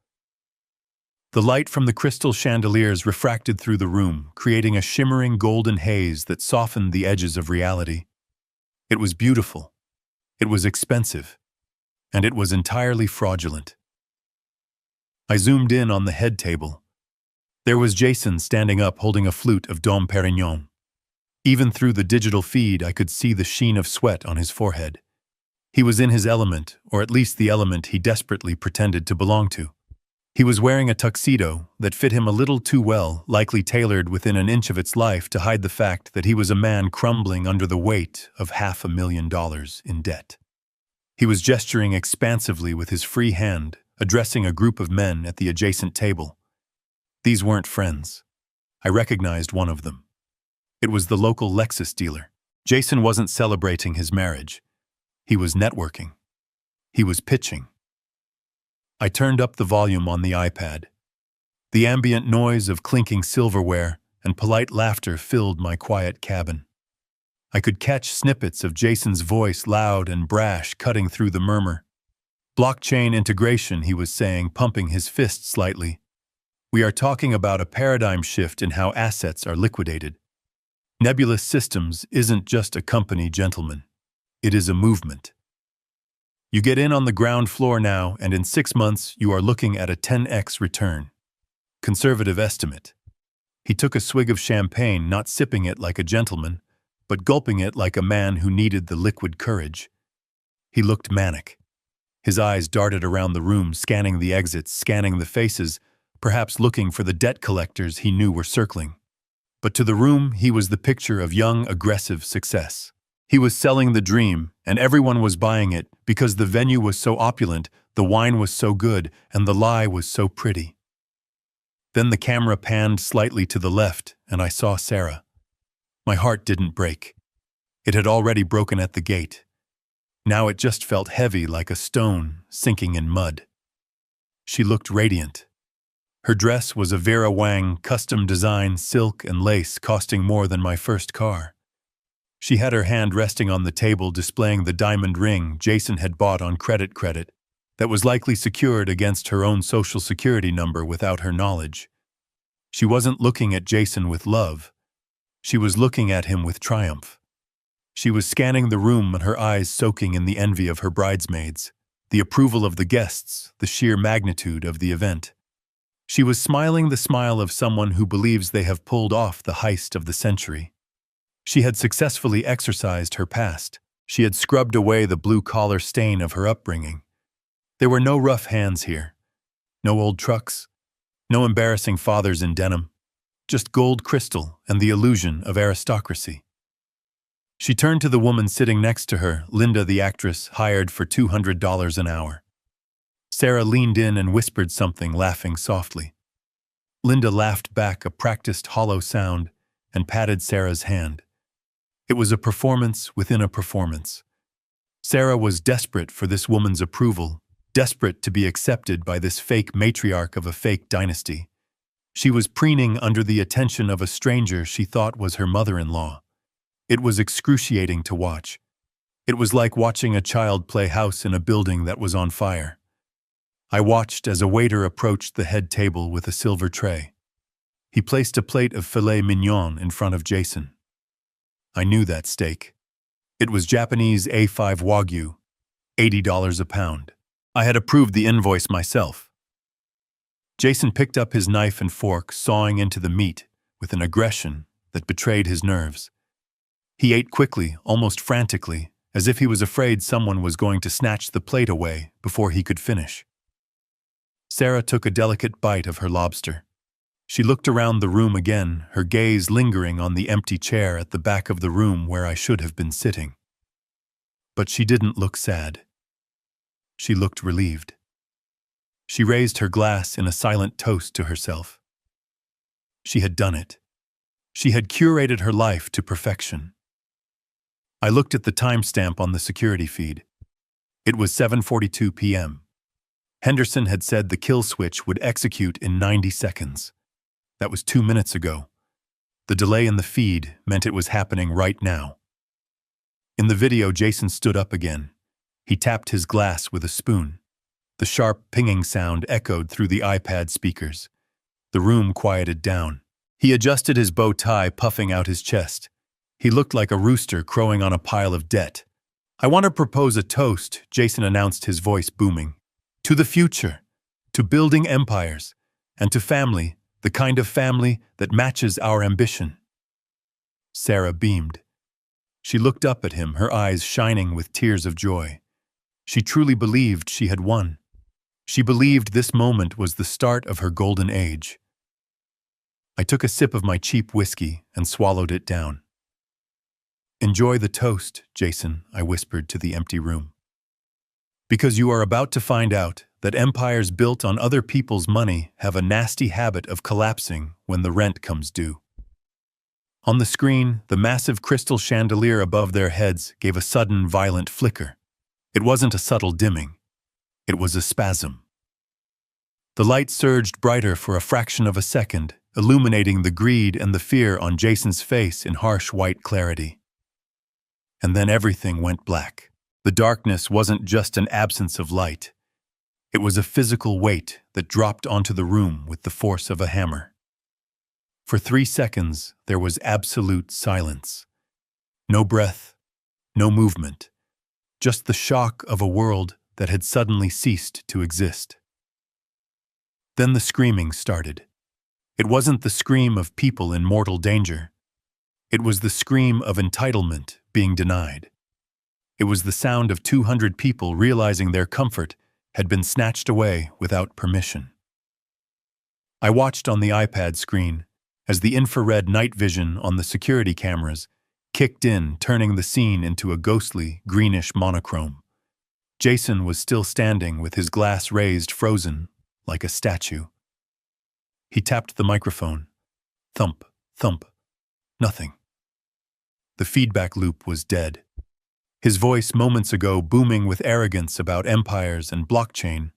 The light from the crystal chandeliers refracted through the room, creating a shimmering golden haze that softened the edges of reality. It was beautiful. It was expensive. And it was entirely fraudulent. I zoomed in on the head table. There was Jason standing up holding a flute of Dom Perignon. Even through the digital feed, I could see the sheen of sweat on his forehead. He was in his element, or at least the element he desperately pretended to belong to. He was wearing a tuxedo that fit him a little too well, likely tailored within an inch of its life to hide the fact that he was a man crumbling under the weight of $500,000 in debt. He was gesturing expansively with his free hand, addressing a group of men at the adjacent table. These weren't friends. I recognized one of them. It was the local Lexus dealer. Jason wasn't celebrating his marriage. He was networking. He was pitching. I turned up the volume on the iPad. The ambient noise of clinking silverware and polite laughter filled my quiet cabin. I could catch snippets of Jason's voice, loud and brash, cutting through the murmur. Blockchain integration, he was saying, pumping his fist slightly. We are talking about a paradigm shift in how assets are liquidated. Nebulous Systems isn't just a company, gentlemen. It is a movement. You get in on the ground floor now, and in 6 months you are looking at a 10x return. Conservative estimate. He took a swig of champagne, not sipping it like a gentleman, but gulping it like a man who needed the liquid courage. He looked manic. His eyes darted around the room, scanning the exits, scanning the faces, perhaps looking for the debt collectors he knew were circling. But to the room, he was the picture of young, aggressive success. He was selling the dream, and everyone was buying it because the venue was so opulent, the wine was so good, and the lie was so pretty. Then the camera panned slightly to the left, and I saw Sarah. My heart didn't break. It had already broken at the gate. Now it just felt heavy like a stone sinking in mud. She looked radiant. Her dress was a Vera Wang custom-designed silk and lace costing more than my first car. She had her hand resting on the table displaying the diamond ring Jason had bought on credit that was likely secured against her own social security number without her knowledge. She wasn't looking at Jason with love. She was looking at him with triumph. She was scanning the room and her eyes soaking in the envy of her bridesmaids, the approval of the guests, the sheer magnitude of the event. She was smiling the smile of someone who believes they have pulled off the heist of the century. She had successfully exorcised her past. She had scrubbed away the blue-collar stain of her upbringing. There were no rough hands here. No old trucks. No embarrassing fathers in denim. Just gold crystal and the illusion of aristocracy. She turned to the woman sitting next to her, Linda the actress, hired for $200 an hour. Sarah leaned in and whispered something, laughing softly. Linda laughed back, a practiced hollow sound, and patted Sarah's hand. It was a performance within a performance. Sarah was desperate for this woman's approval, desperate to be accepted by this fake matriarch of a fake dynasty. She was preening under the attention of a stranger she thought was her mother-in-law. It was excruciating to watch. It was like watching a child play house in a building that was on fire. I watched as a waiter approached the head table with a silver tray. He placed a plate of filet mignon in front of Jason. I knew that steak. It was Japanese A5 Wagyu, $80 a pound. I had approved the invoice myself. Jason picked up his knife and fork, sawing into the meat with an aggression that betrayed his nerves. He ate quickly, almost frantically, as if he was afraid someone was going to snatch the plate away before he could finish. Sarah took a delicate bite of her lobster. She looked around the room again, her gaze lingering on the empty chair at the back of the room where I should have been sitting. But she didn't look sad. She looked relieved. She raised her glass in a silent toast to herself. She had done it. She had curated her life to perfection. I looked at the timestamp on the security feed. It was 7:42 p.m. Henderson had said the kill switch would execute in 90 seconds. That was 2 minutes ago. The delay in the feed meant it was happening right now. In the video, Jason stood up again. He tapped his glass with a spoon. The sharp pinging sound echoed through the iPad speakers. The room quieted down. He adjusted his bow tie, puffing out his chest. He looked like a rooster crowing on a pile of debt. "I want to propose a toast," Jason announced, his voice booming. "To the future, to building empires, and to family, the kind of family that matches our ambition." Sarah beamed. She looked up at him, her eyes shining with tears of joy. She truly believed she had won. She believed this moment was the start of her golden age. I took a sip of my cheap whiskey and swallowed it down. "Enjoy the toast, Jason," I whispered to the empty room. "Because you are about to find out that empires built on other people's money have a nasty habit of collapsing when the rent comes due." On the screen, the massive crystal chandelier above their heads gave a sudden, violent flicker. It wasn't a subtle dimming. It was a spasm. The light surged brighter for a fraction of a second, illuminating the greed and the fear on Jason's face in harsh white clarity. And then everything went black. The darkness wasn't just an absence of light. It was a physical weight that dropped onto the room with the force of a hammer. For 3 seconds, there was absolute silence. No breath, no movement, just the shock of a world that had suddenly ceased to exist. Then the screaming started. It wasn't the scream of people in mortal danger. It was the scream of entitlement being denied. It was the sound of 200 people realizing their comfort had been snatched away without permission. I watched on the iPad screen as the infrared night vision on the security cameras kicked in, turning the scene into a ghostly, greenish monochrome. Jason was still standing with his glass raised, frozen, like a statue. He tapped the microphone. Thump, thump. Nothing. The feedback loop was dead. His voice, moments ago booming with arrogance about empires and blockchain,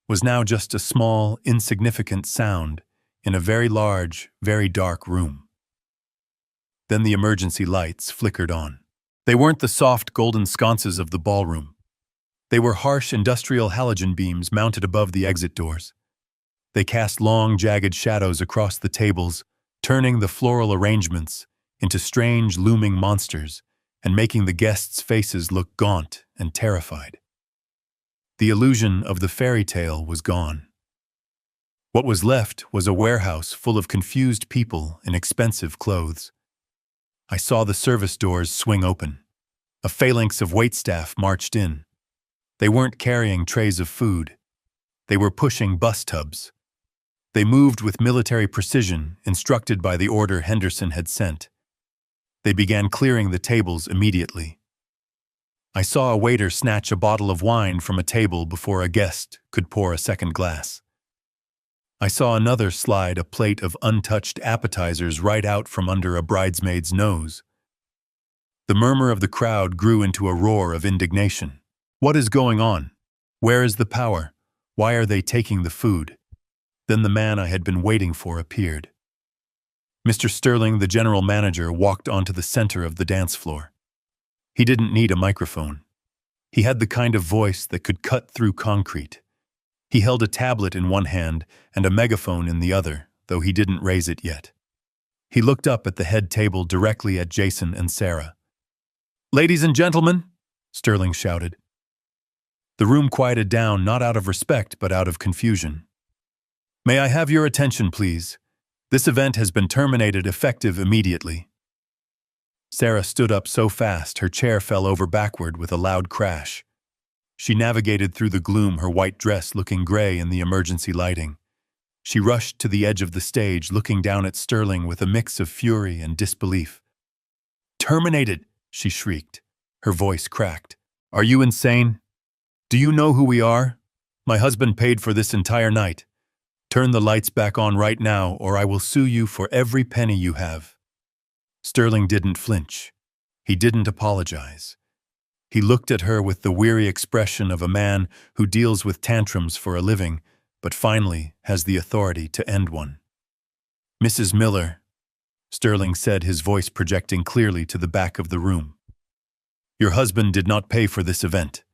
was now just a small, insignificant sound in a very large, very dark room. Then the emergency lights flickered on. They weren't the soft golden sconces of the ballroom. They were harsh industrial halogen beams mounted above the exit doors. They cast long, jagged shadows across the tables, turning the floral arrangements into strange, looming monsters and making the guests' faces look gaunt and terrified. The illusion of the fairy tale was gone. What was left was a warehouse full of confused people in expensive clothes. I saw the service doors swing open. A phalanx of waitstaff marched in. They weren't carrying trays of food. They were pushing bus tubs. They moved with military precision, instructed by the order Henderson had sent. They began clearing the tables immediately. I saw a waiter snatch a bottle of wine from a table before a guest could pour a second glass. I saw another slide a plate of untouched appetizers right out from under a bridesmaid's nose. The murmur of the crowd grew into a roar of indignation. What is going on? Where is the power? Why are they taking the food? Then the man I had been waiting for appeared. Mr. Sterling, the general manager, walked onto the center of the dance floor. He didn't need a microphone. He had the kind of voice that could cut through concrete. He held a tablet in one hand and a megaphone in the other, though he didn't raise it yet. He looked up at the head table directly at Jason and Sarah. "Ladies and gentlemen," Sterling shouted. The room quieted down, not out of respect, but out of confusion. "May I have your attention, please? This event has been terminated effective immediately." Sarah stood up so fast her chair fell over backward with a loud crash. She navigated through the gloom, her white dress looking gray in the emergency lighting. She rushed to the edge of the stage, looking down at Sterling with a mix of fury and disbelief. "Terminated!" she shrieked. Her voice cracked. "Are you insane? Do you know who we are? My husband paid for this entire night. Turn the lights back on right now, or I will sue you for every penny you have." Sterling didn't flinch. He didn't apologize. He looked at her with the weary expression of a man who deals with tantrums for a living, but finally has the authority to end one. "Mrs. Miller," Sterling said, his voice projecting clearly to the back of the room. "Your husband did not pay for this event.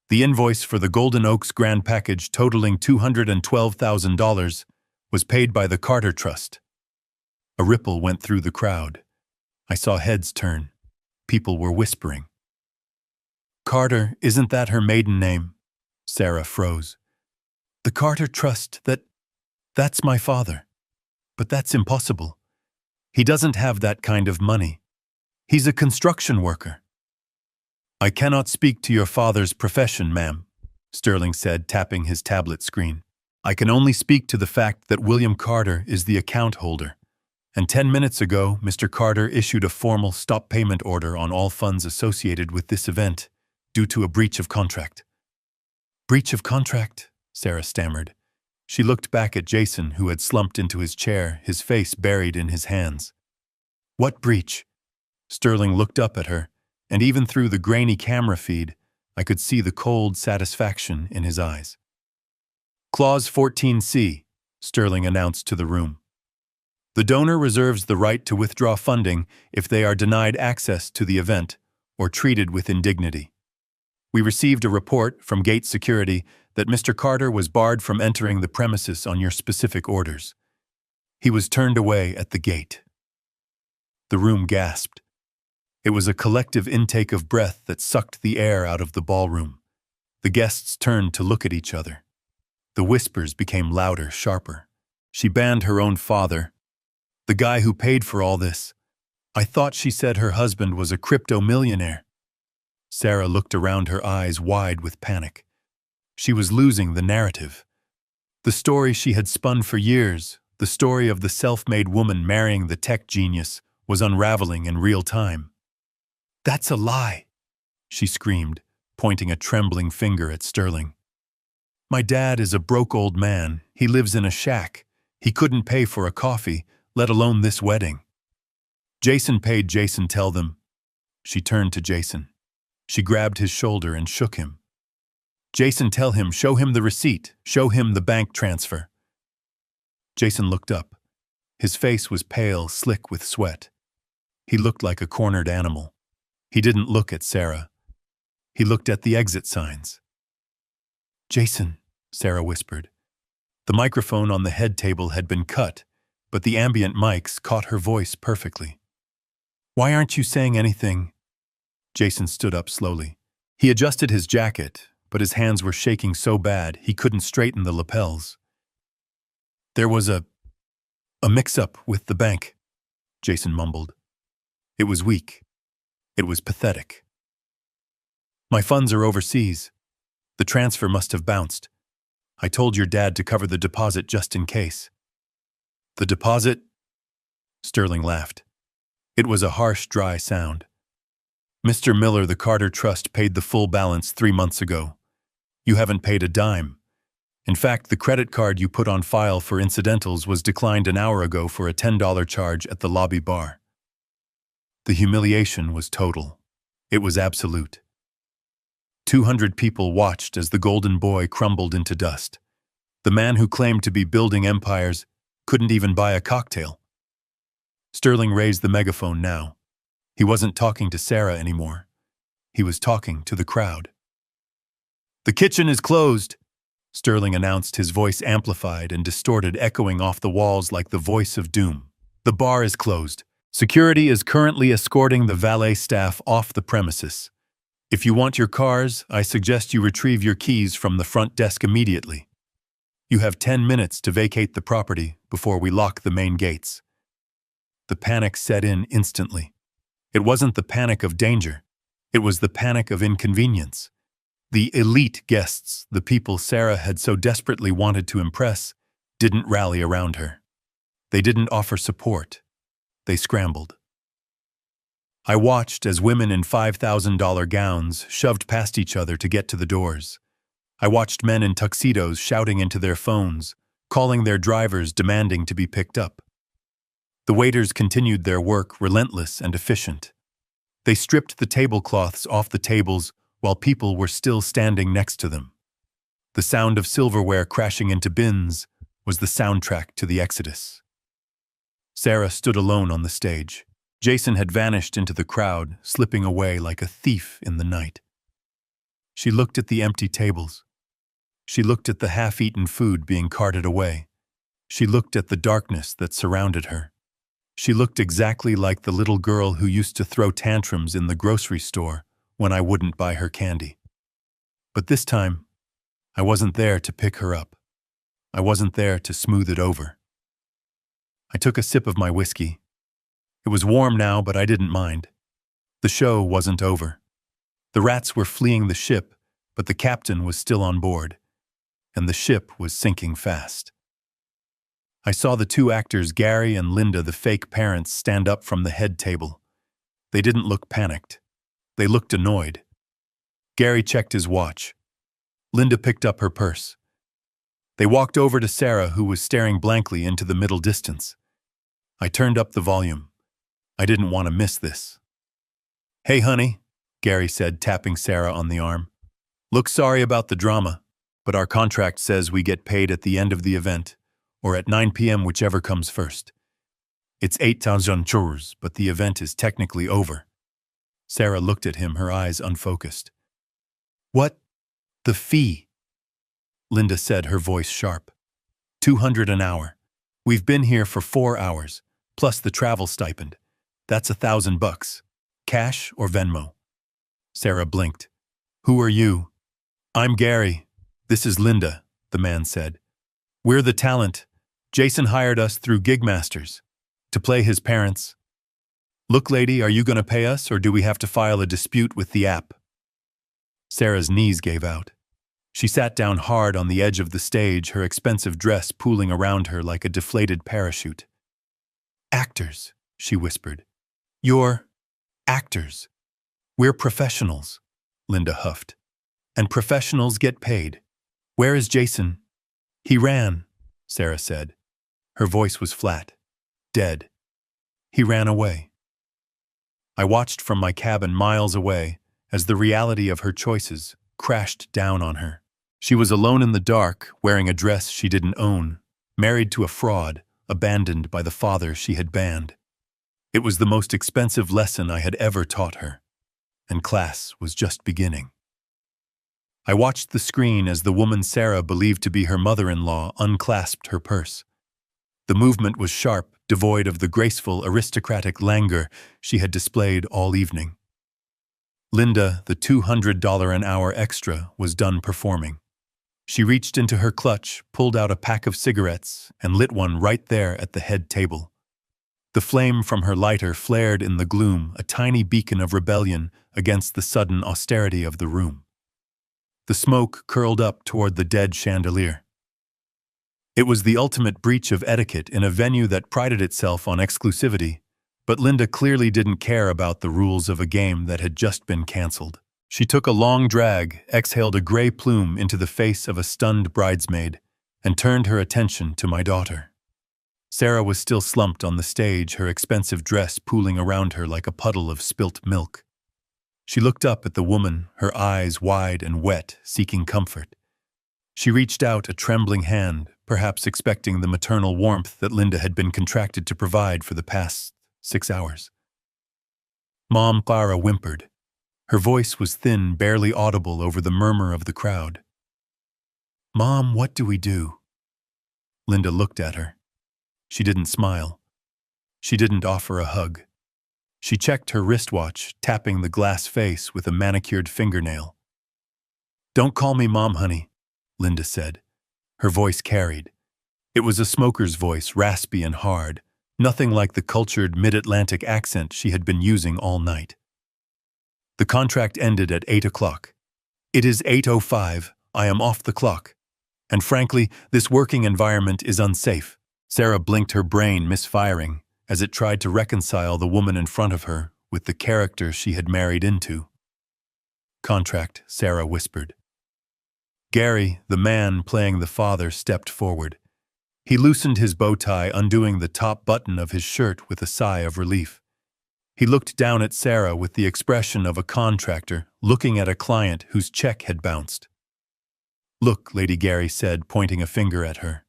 The invoice for the Golden Oaks Grand Package totaling $212,000 was paid by the Carter Trust." A ripple went through the crowd. I saw heads turn. People were whispering. "Carter, isn't that her maiden name?" Sarah froze. "The Carter Trust, that's my father. But that's impossible. He doesn't have that kind of money. He's a construction worker." "I cannot speak to your father's profession, ma'am," Sterling said, tapping his tablet screen. "I can only speak to the fact that William Carter is the account holder. And 10 minutes ago, Mr. Carter issued a formal stop payment order on all funds associated with this event, due to a breach of contract." "Breach of contract?" Sarah stammered. She looked back at Jason, who had slumped into his chair, his face buried in his hands. "What breach?" Sterling looked up at her, and even through the grainy camera feed, I could see the cold satisfaction in his eyes. "Clause 14C, Sterling announced to the room. "The donor reserves the right to withdraw funding if they are denied access to the event or treated with indignity. We received a report from Gate Security that Mr. Carter was barred from entering the premises on your specific orders. He was turned away at the gate." The room gasped. It was a collective intake of breath that sucked the air out of the ballroom. The guests turned to look at each other. The whispers became louder, sharper. "She banned her own father. The guy who paid for all this. I thought she said her husband was a crypto millionaire." Sarah looked around, her eyes wide with panic. She was losing the narrative. The story she had spun for years, the story of the self-made woman marrying the tech genius, was unraveling in real time. "That's a lie," she screamed, pointing a trembling finger at Sterling. "My dad is a broke old man. He lives in a shack. He couldn't pay for a coffee, let alone this wedding. Jason paid. Jason, tell them." She turned to Jason. She grabbed his shoulder and shook him. "Jason, tell him, show him the receipt, show him the bank transfer." Jason looked up. His face was pale, slick with sweat. He looked like a cornered animal. He didn't look at Sarah. He looked at the exit signs. "Jason," Sarah whispered. The microphone on the head table had been cut, but the ambient mics caught her voice perfectly. "Why aren't you saying anything?" Jason stood up slowly. He adjusted his jacket, but his hands were shaking so bad he couldn't straighten the lapels. "There was a mix-up with the bank," Jason mumbled. "It was weak. It was pathetic. My funds are overseas. The transfer must have bounced. I told your dad to cover the deposit just in case." "The deposit?" Sterling laughed. It was a harsh, dry sound. "Mr. Miller, the Carter Trust paid the full balance 3 months ago. You haven't paid a dime. In fact, the credit card you put on file for incidentals was declined an hour ago for a $10 charge at the lobby bar." The humiliation was total. It was absolute. 200 people watched as the golden boy crumbled into dust. The man who claimed to be building empires couldn't even buy a cocktail. Sterling raised the megaphone now. He wasn't talking to Sarah anymore. He was talking to the crowd. "The kitchen is closed," Sterling announced, his voice amplified and distorted, echoing off the walls like the voice of doom. "The bar is closed. Security is currently escorting the valet staff off the premises. If you want your cars, I suggest you retrieve your keys from the front desk immediately. You have 10 minutes to vacate the property before we lock the main gates." The panic set in instantly. It wasn't the panic of danger. It was the panic of inconvenience. The elite guests, the people Sarah had so desperately wanted to impress, didn't rally around her. They didn't offer support. They scrambled. I watched as women in $5,000 gowns shoved past each other to get to the doors. I watched men in tuxedos shouting into their phones, calling their drivers, demanding to be picked up. The waiters continued their work, relentless and efficient. They stripped the tablecloths off the tables while people were still standing next to them. The sound of silverware crashing into bins was the soundtrack to the exodus. Sarah stood alone on the stage. Jason had vanished into the crowd, slipping away like a thief in the night. She looked at the empty tables. She looked at the half-eaten food being carted away. She looked at the darkness that surrounded her. She looked exactly like the little girl who used to throw tantrums in the grocery store when I wouldn't buy her candy. But this time, I wasn't there to pick her up. I wasn't there to smooth it over. I took a sip of my whiskey. It was warm now, but I didn't mind. The show wasn't over. The rats were fleeing the ship, but the captain was still on board, and the ship was sinking fast. I saw the two actors, Gary and Linda, the fake parents, stand up from the head table. They didn't look panicked. They looked annoyed. Gary checked his watch. Linda picked up her purse. They walked over to Sarah, who was staring blankly into the middle distance. I turned up the volume. I didn't want to miss this. "Hey, honey," Gary said, tapping Sarah on the arm. "Look, sorry about the drama, but our contract says we get paid at the end of the event, or at 9 p.m., whichever comes first. It's 8,000 churros, but the event is technically over." Sarah looked at him, her eyes unfocused. "What? The fee?" Linda said, her voice sharp. $200 an hour. We've been here for 4 hours, plus the travel stipend. That's $1,000. Cash or Venmo?" Sarah blinked. "Who are you?" "I'm Gary. This is Linda," the man said. "We're the talent. Jason hired us through Gigmasters to play his parents. Look, lady, are you going to pay us, or do we have to file a dispute with the app?" Sarah's knees gave out. She sat down hard on the edge of the stage, her expensive dress pooling around her like a deflated parachute. "Actors," she whispered. "You're actors. We're professionals," Linda huffed. "And professionals get paid. Where is Jason?" "He ran," Sarah said. Her voice was flat, dead. "He ran away." I watched from my cabin miles away as the reality of her choices crashed down on her. She was alone in the dark, wearing a dress she didn't own, married to a fraud, abandoned by the father she had banned. It was the most expensive lesson I had ever taught her, and class was just beginning. I watched the screen as the woman Sarah believed to be her mother-in-law unclasped her purse. The movement was sharp, devoid of the graceful, aristocratic languor she had displayed all evening. Linda, the $200 an hour extra, was done performing. She reached into her clutch, pulled out a pack of cigarettes, and lit one right there at the head table. The flame from her lighter flared in the gloom, a tiny beacon of rebellion against the sudden austerity of the room. The smoke curled up toward the dead chandelier. It was the ultimate breach of etiquette in a venue that prided itself on exclusivity, but Linda clearly didn't care about the rules of a game that had just been canceled. She took a long drag, exhaled a gray plume into the face of a stunned bridesmaid, and turned her attention to my daughter. Sarah was still slumped on the stage, her expensive dress pooling around her like a puddle of spilt milk. She looked up at the woman, her eyes wide and wet, seeking comfort. She reached out a trembling hand, perhaps expecting the maternal warmth that Linda had been contracted to provide for the past 6 hours. Mom Clara whimpered. Her voice was thin, barely audible over the murmur of the crowd. Mom, what do we do? Linda looked at her. She didn't smile. She didn't offer a hug. She checked her wristwatch, tapping the glass face with a manicured fingernail. Don't call me Mom, honey, Linda said. Her voice carried. It was a smoker's voice, raspy and hard, nothing like the cultured mid-Atlantic accent she had been using all night. The contract ended at 8 o'clock. It is 8:05. I am off the clock. And frankly, this working environment is unsafe. Sarah blinked, her brain misfiring, as it tried to reconcile the woman in front of her with the character she had married into. Contract, Sarah whispered. Gary, the man playing the father, stepped forward. He loosened his bow tie, undoing the top button of his shirt with a sigh of relief. He looked down at Sarah with the expression of a contractor looking at a client whose check had bounced. Look, Lady Gary said, pointing a finger at her.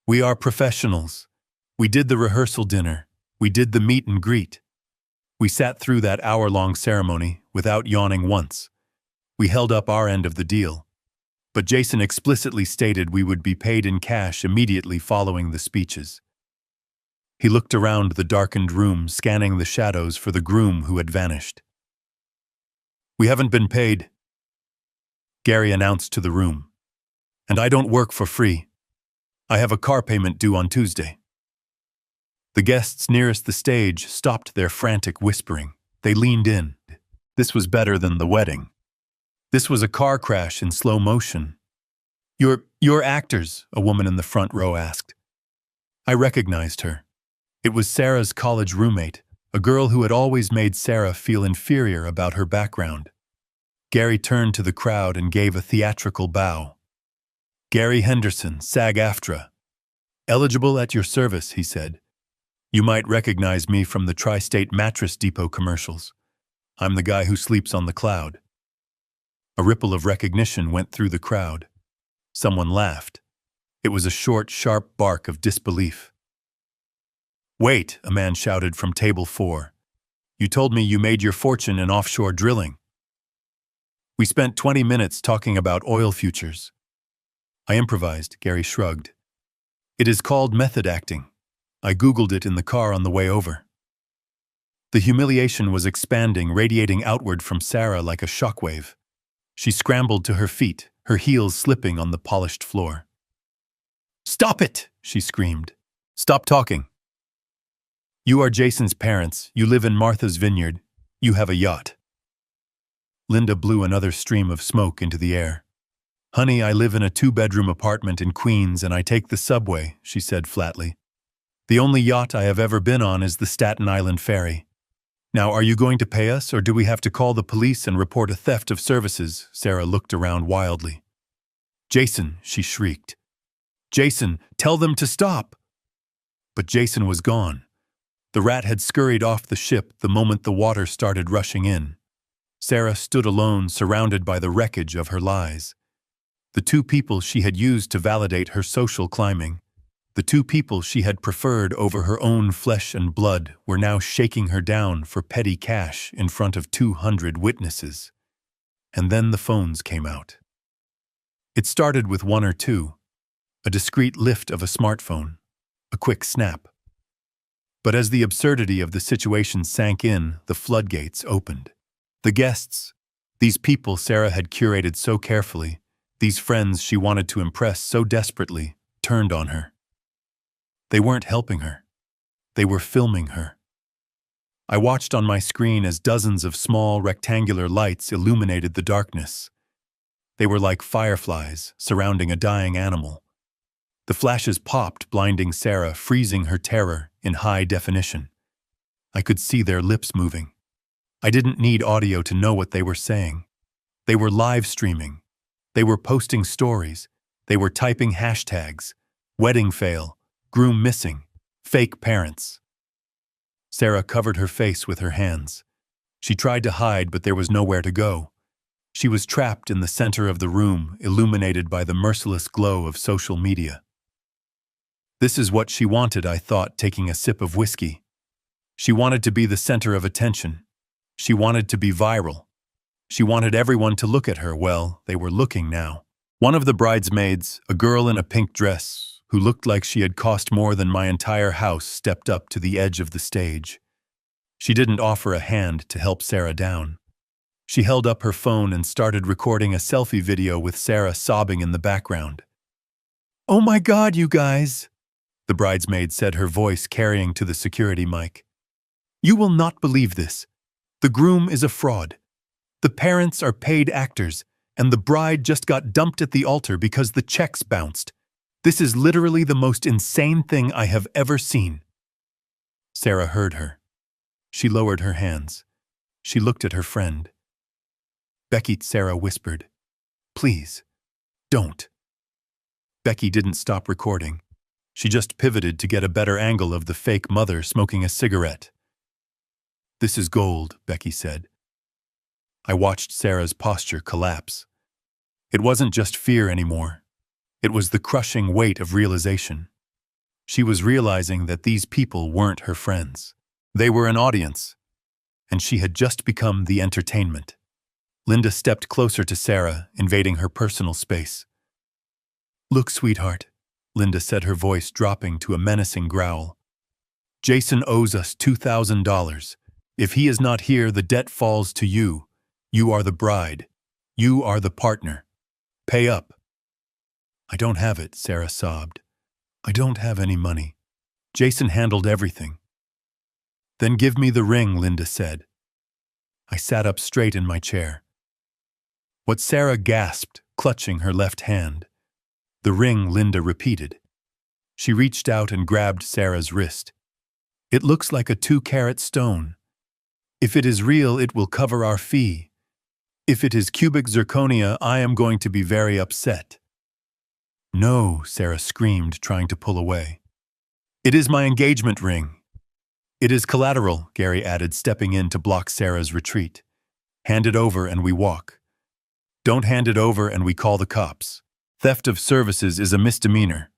We are professionals. We did the rehearsal dinner. We did the meet and greet. We sat through that hour-long ceremony without yawning once. We held up our end of the deal. But Jason explicitly stated we would be paid in cash immediately following the speeches. He looked around the darkened room, scanning the shadows for the groom who had vanished. We haven't been paid, Gary announced to the room. And I don't work for free. I have a car payment due on Tuesday. The guests nearest the stage stopped their frantic whispering. They leaned in. This was better than the wedding. This was a car crash in slow motion. You're actors, a woman in the front row asked. I recognized her. It was Sarah's college roommate, a girl who had always made Sarah feel inferior about her background. Gary turned to the crowd and gave a theatrical bow. Gary Henderson, SAG-AFTRA. Eligible at your service, he said. You might recognize me from the Tri-State Mattress Depot commercials. I'm the guy who sleeps on the cloud. A ripple of recognition went through the crowd. Someone laughed. It was a short, sharp bark of disbelief. Wait, a man shouted from table 4. You told me you made your fortune in offshore drilling. We spent 20 minutes talking about oil futures. I improvised, Gary shrugged. It is called method acting. I Googled it in the car on the way over. The humiliation was expanding, radiating outward from Sarah like a shockwave. She scrambled to her feet, her heels slipping on the polished floor. Stop it, she screamed. Stop talking. You are Jason's parents. You live in Martha's Vineyard. You have a yacht. Linda blew another stream of smoke into the air. Honey, I live in a 2-bedroom apartment in Queens and I take the subway, she said flatly. The only yacht I have ever been on is the Staten Island ferry. Now, are you going to pay us or do we have to call the police and report a theft of services? Sarah looked around wildly. Jason, she shrieked. Jason, tell them to stop. But Jason was gone. The rat had scurried off the ship the moment the water started rushing in. Sarah stood alone, surrounded by the wreckage of her lies. The 2 people she had used to validate her social climbing, the 2 people she had preferred over her own flesh and blood, were now shaking her down for petty cash in front of 200 witnesses. And then the phones came out. It started with 1 or 2, a discreet lift of a smartphone, a quick snap. But as the absurdity of the situation sank in, the floodgates opened. The guests, these people Sarah had curated so carefully, these friends she wanted to impress so desperately, turned on her. They weren't helping her. They were filming her. I watched on my screen as dozens of small, rectangular lights illuminated the darkness. They were like fireflies surrounding a dying animal. The flashes popped, blinding Sarah, freezing her terror in high definition. I could see their lips moving. I didn't need audio to know what they were saying. They were live streaming. They were posting stories. They were typing hashtags. Wedding fail. Groom missing. Fake parents. Sarah covered her face with her hands. She tried to hide, but there was nowhere to go. She was trapped in the center of the room, illuminated by the merciless glow of social media. This is what she wanted, I thought, taking a sip of whiskey. She wanted to be the center of attention. She wanted to be viral. She wanted everyone to look at her. Well, they were looking now. One of the bridesmaids, a girl in a pink dress, who looked like she had cost more than my entire house, stepped up to the edge of the stage. She didn't offer a hand to help Sarah down. She held up her phone and started recording a selfie video with Sarah sobbing in the background. "Oh my God, you guys," the bridesmaid said, her voice carrying to the security mic. "You will not believe this. The groom is a fraud. The parents are paid actors, and the bride just got dumped at the altar because the checks bounced. This is literally the most insane thing I have ever seen." Sarah heard her. She lowered her hands. She looked at her friend. "Becky," Sarah whispered. "Please, don't." Becky didn't stop recording. She just pivoted to get a better angle of the fake mother smoking a cigarette. "This is gold," Becky said. I watched Sarah's posture collapse. It wasn't just fear anymore. It was the crushing weight of realization. She was realizing that these people weren't her friends. They were an audience, and she had just become the entertainment. Linda stepped closer to Sarah, invading her personal space. "Look, sweetheart," Linda said, her voice dropping to a menacing growl. "Jason owes us $2,000. If he is not here, the debt falls to you. You are the bride. You are the partner. Pay up." "I don't have it," Sarah sobbed. "I don't have any money. Jason handled everything." "Then give me the ring," Linda said. I sat up straight in my chair. What Sarah gasped, clutching her left hand. "The ring," Linda repeated. She reached out and grabbed Sarah's wrist. "It looks like a 2-carat stone. If it is real, it will cover our fee. If it is cubic zirconia, I am going to be very upset." "No," Sarah screamed, trying to pull away. "It is my engagement ring." "It is collateral," Gary added, stepping in to block Sarah's retreat. "Hand it over and we walk. Don't hand it over and we call the cops. Theft of services is a misdemeanor,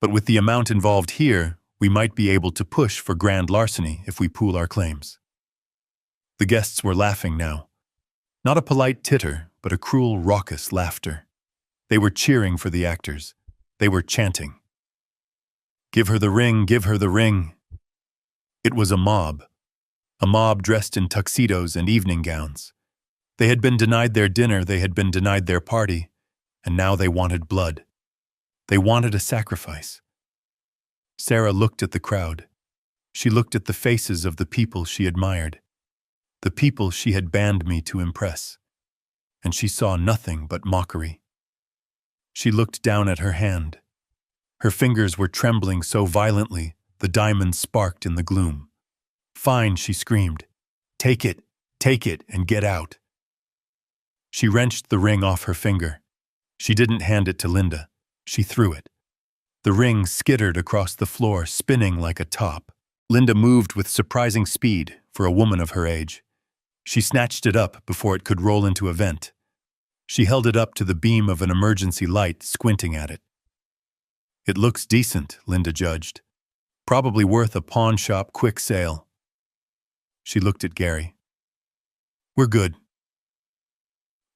but with the amount involved here, we might be able to push for grand larceny if we pool our claims." The guests were laughing now. Not a polite titter, but a cruel, raucous laughter. They were cheering for the actors. They were chanting, "Give her the ring, give her the ring." It was a mob dressed in tuxedos and evening gowns. They had been denied their dinner, they had been denied their party, and now they wanted blood. They wanted a sacrifice. Sarah looked at the crowd. She looked at the faces of the people she admired, the people she had banned me to impress, and she saw nothing but mockery. She looked down at her hand. Her fingers were trembling so violently, the diamonds sparked in the gloom. "Fine," she screamed. Take it, and get out." She wrenched the ring off her finger. She didn't hand it to Linda. She threw it. The ring skittered across the floor, spinning like a top. Linda moved with surprising speed for a woman of her age. She snatched it up before it could roll into a vent. She held it up to the beam of an emergency light, squinting at it. "It looks decent," Linda judged. "Probably worth a pawn shop quick sale." She looked at Gary. "We're good."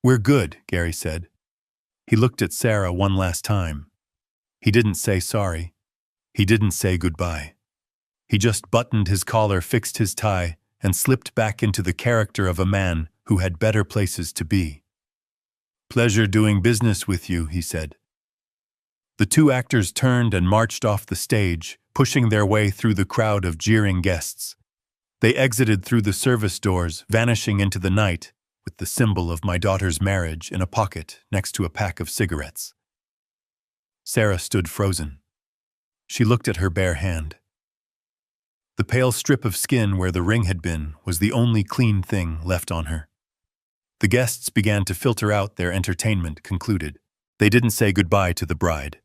"We're good," Gary said. He looked at Sarah one last time. He didn't say sorry. He didn't say goodbye. He just buttoned his collar, fixed his tie, and slipped back into the character of a man who had better places to be. "Pleasure doing business with you," he said. The two actors turned and marched off the stage, pushing their way through the crowd of jeering guests. They exited through the service doors, vanishing into the night, with the symbol of my daughter's marriage in a pocket next to a pack of cigarettes. Sarah stood frozen. She looked at her bare hand. The pale strip of skin where the ring had been was the only clean thing left on her. The guests began to filter out. Their entertainment concluded. They didn't say goodbye to the bride.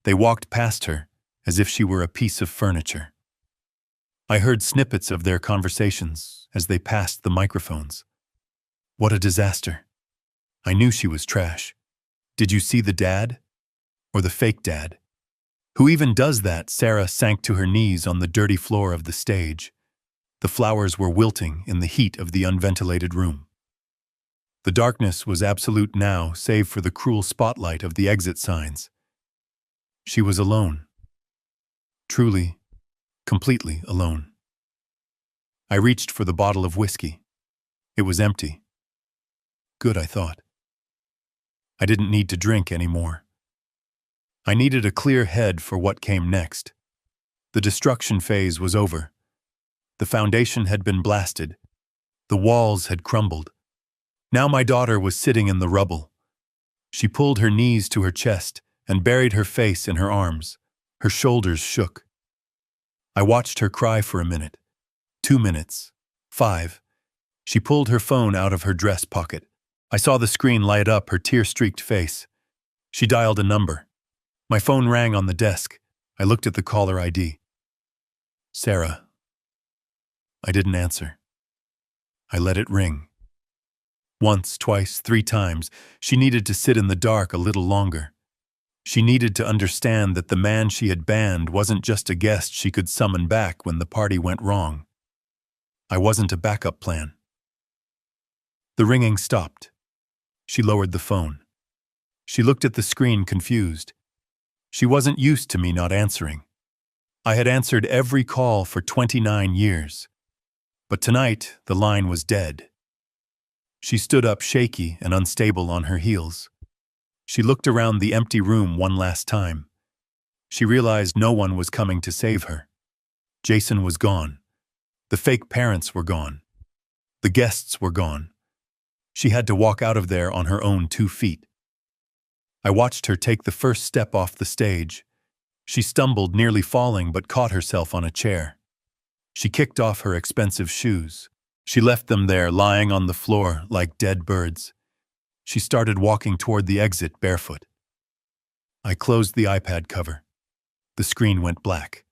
They walked past her as if she were a piece of furniture. I heard snippets of their conversations as they passed the microphones. What a disaster. I knew she was trash. Did you see the dad? Or the fake dad? Who even does that? Sarah sank to her knees on the dirty floor of the stage. The flowers were wilting in the heat of the unventilated room. The darkness was absolute now, save for the cruel spotlight of the exit signs. She was alone. Truly, completely alone. I reached for the bottle of whiskey. It was empty. Good, I thought. I didn't need to drink anymore. I needed a clear head for what came next. The destruction phase was over. The foundation had been blasted. The walls had crumbled. Now my daughter was sitting in the rubble. She pulled her knees to her chest and buried her face in her arms. Her shoulders shook. I watched her cry for a minute, 2 minutes, 5. She pulled her phone out of her dress pocket. I saw the screen light up her tear-streaked face. She dialed a number. My phone rang on the desk. I looked at the caller ID. Sarah. I didn't answer. I let it ring. Once, twice, 3 times, she needed to sit in the dark a little longer. She needed to understand that the man she had banned wasn't just a guest she could summon back when the party went wrong. I wasn't a backup plan. The ringing stopped. She lowered the phone. She looked at the screen confused. She wasn't used to me not answering. I had answered every call for 29 years. But tonight, the line was dead. She stood up shaky and unstable on her heels. She looked around the empty room one last time. She realized no one was coming to save her. Jason was gone. The fake parents were gone. The guests were gone. She had to walk out of there on her own 2 feet. I watched her take the first step off the stage. She stumbled, nearly falling, but caught herself on a chair. She kicked off her expensive shoes. She left them there, lying on the floor like dead birds. She started walking toward the exit barefoot. I closed the iPad cover. The screen went black.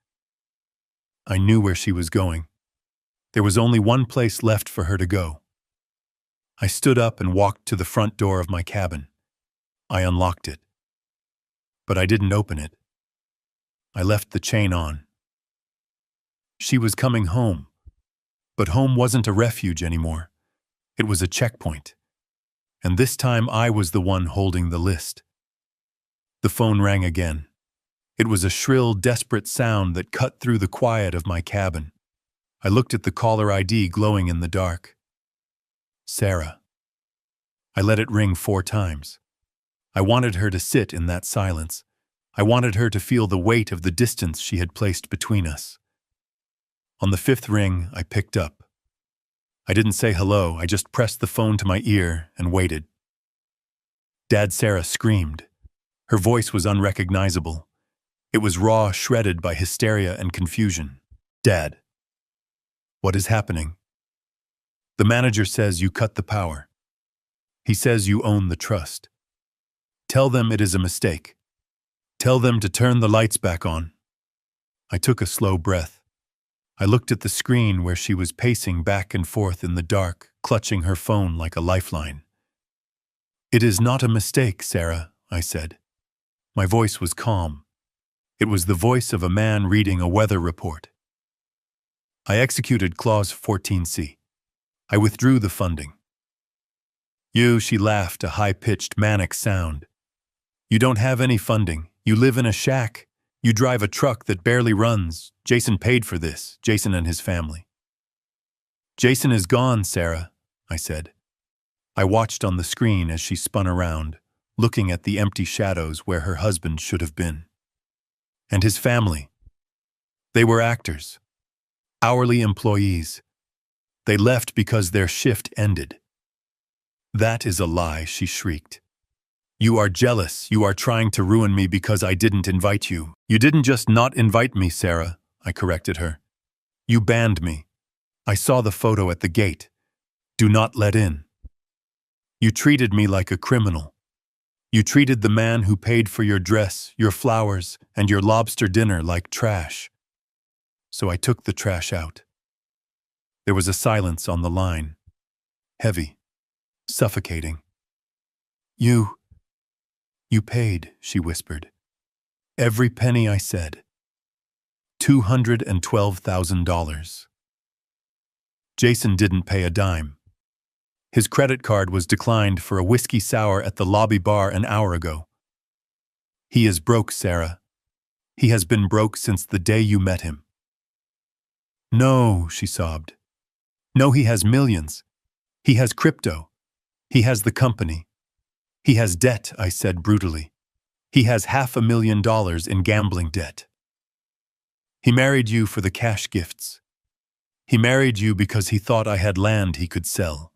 I knew where she was going. There was only one place left for her to go. I stood up and walked to the front door of my cabin. I unlocked it. But I didn't open it. I left the chain on. She was coming home. But home wasn't a refuge anymore. It was a checkpoint. And this time I was the one holding the list. The phone rang again. It was a shrill, desperate sound that cut through the quiet of my cabin. I looked at the caller ID glowing in the dark. Sarah. I let it ring 4 times. I wanted her to sit in that silence. I wanted her to feel the weight of the distance she had placed between us. On the 5th ring, I picked up. I didn't say hello, I just pressed the phone to my ear and waited. Dad Sarah screamed. Her voice was unrecognizable. It was raw, shredded by hysteria and confusion. Dad. What is happening? The manager says you cut the power. He says you own the trust. Tell them it is a mistake. Tell them to turn the lights back on. I took a slow breath. I looked at the screen where she was pacing back and forth in the dark, clutching her phone like a lifeline. It is not a mistake, Sarah, I said. My voice was calm. It was the voice of a man reading a weather report. I executed Clause 14C. I withdrew the funding. She laughed, a high-pitched, manic sound. You don't have any funding. You live in a shack. You drive a truck that barely runs. Jason paid for this, Jason and his family. Jason is gone, Sarah, I said. I watched on the screen as she spun around, looking at the empty shadows where her husband should have been. And his family. They were actors. Hourly employees. They left because their shift ended. That is a lie, she shrieked. You are jealous. You are trying to ruin me because I didn't invite you. You didn't just not invite me, Sarah, I corrected her. You banned me. I saw the photo at the gate. Do not let in. You treated me like a criminal. You treated the man who paid for your dress, your flowers, and your lobster dinner like trash. So I took the trash out. There was a silence on the line. Heavy. Suffocating. You paid, she whispered. Every penny I said. $212,000. Jason didn't pay a dime. His credit card was declined for a whiskey sour at the lobby bar an hour ago. He is broke, Sarah. He has been broke since the day you met him. No, she sobbed. No, he has millions. He has crypto. He has the company. He has debt, I said brutally. He has $500,000 in gambling debt. He married you for the cash gifts. He married you because he thought I had land he could sell.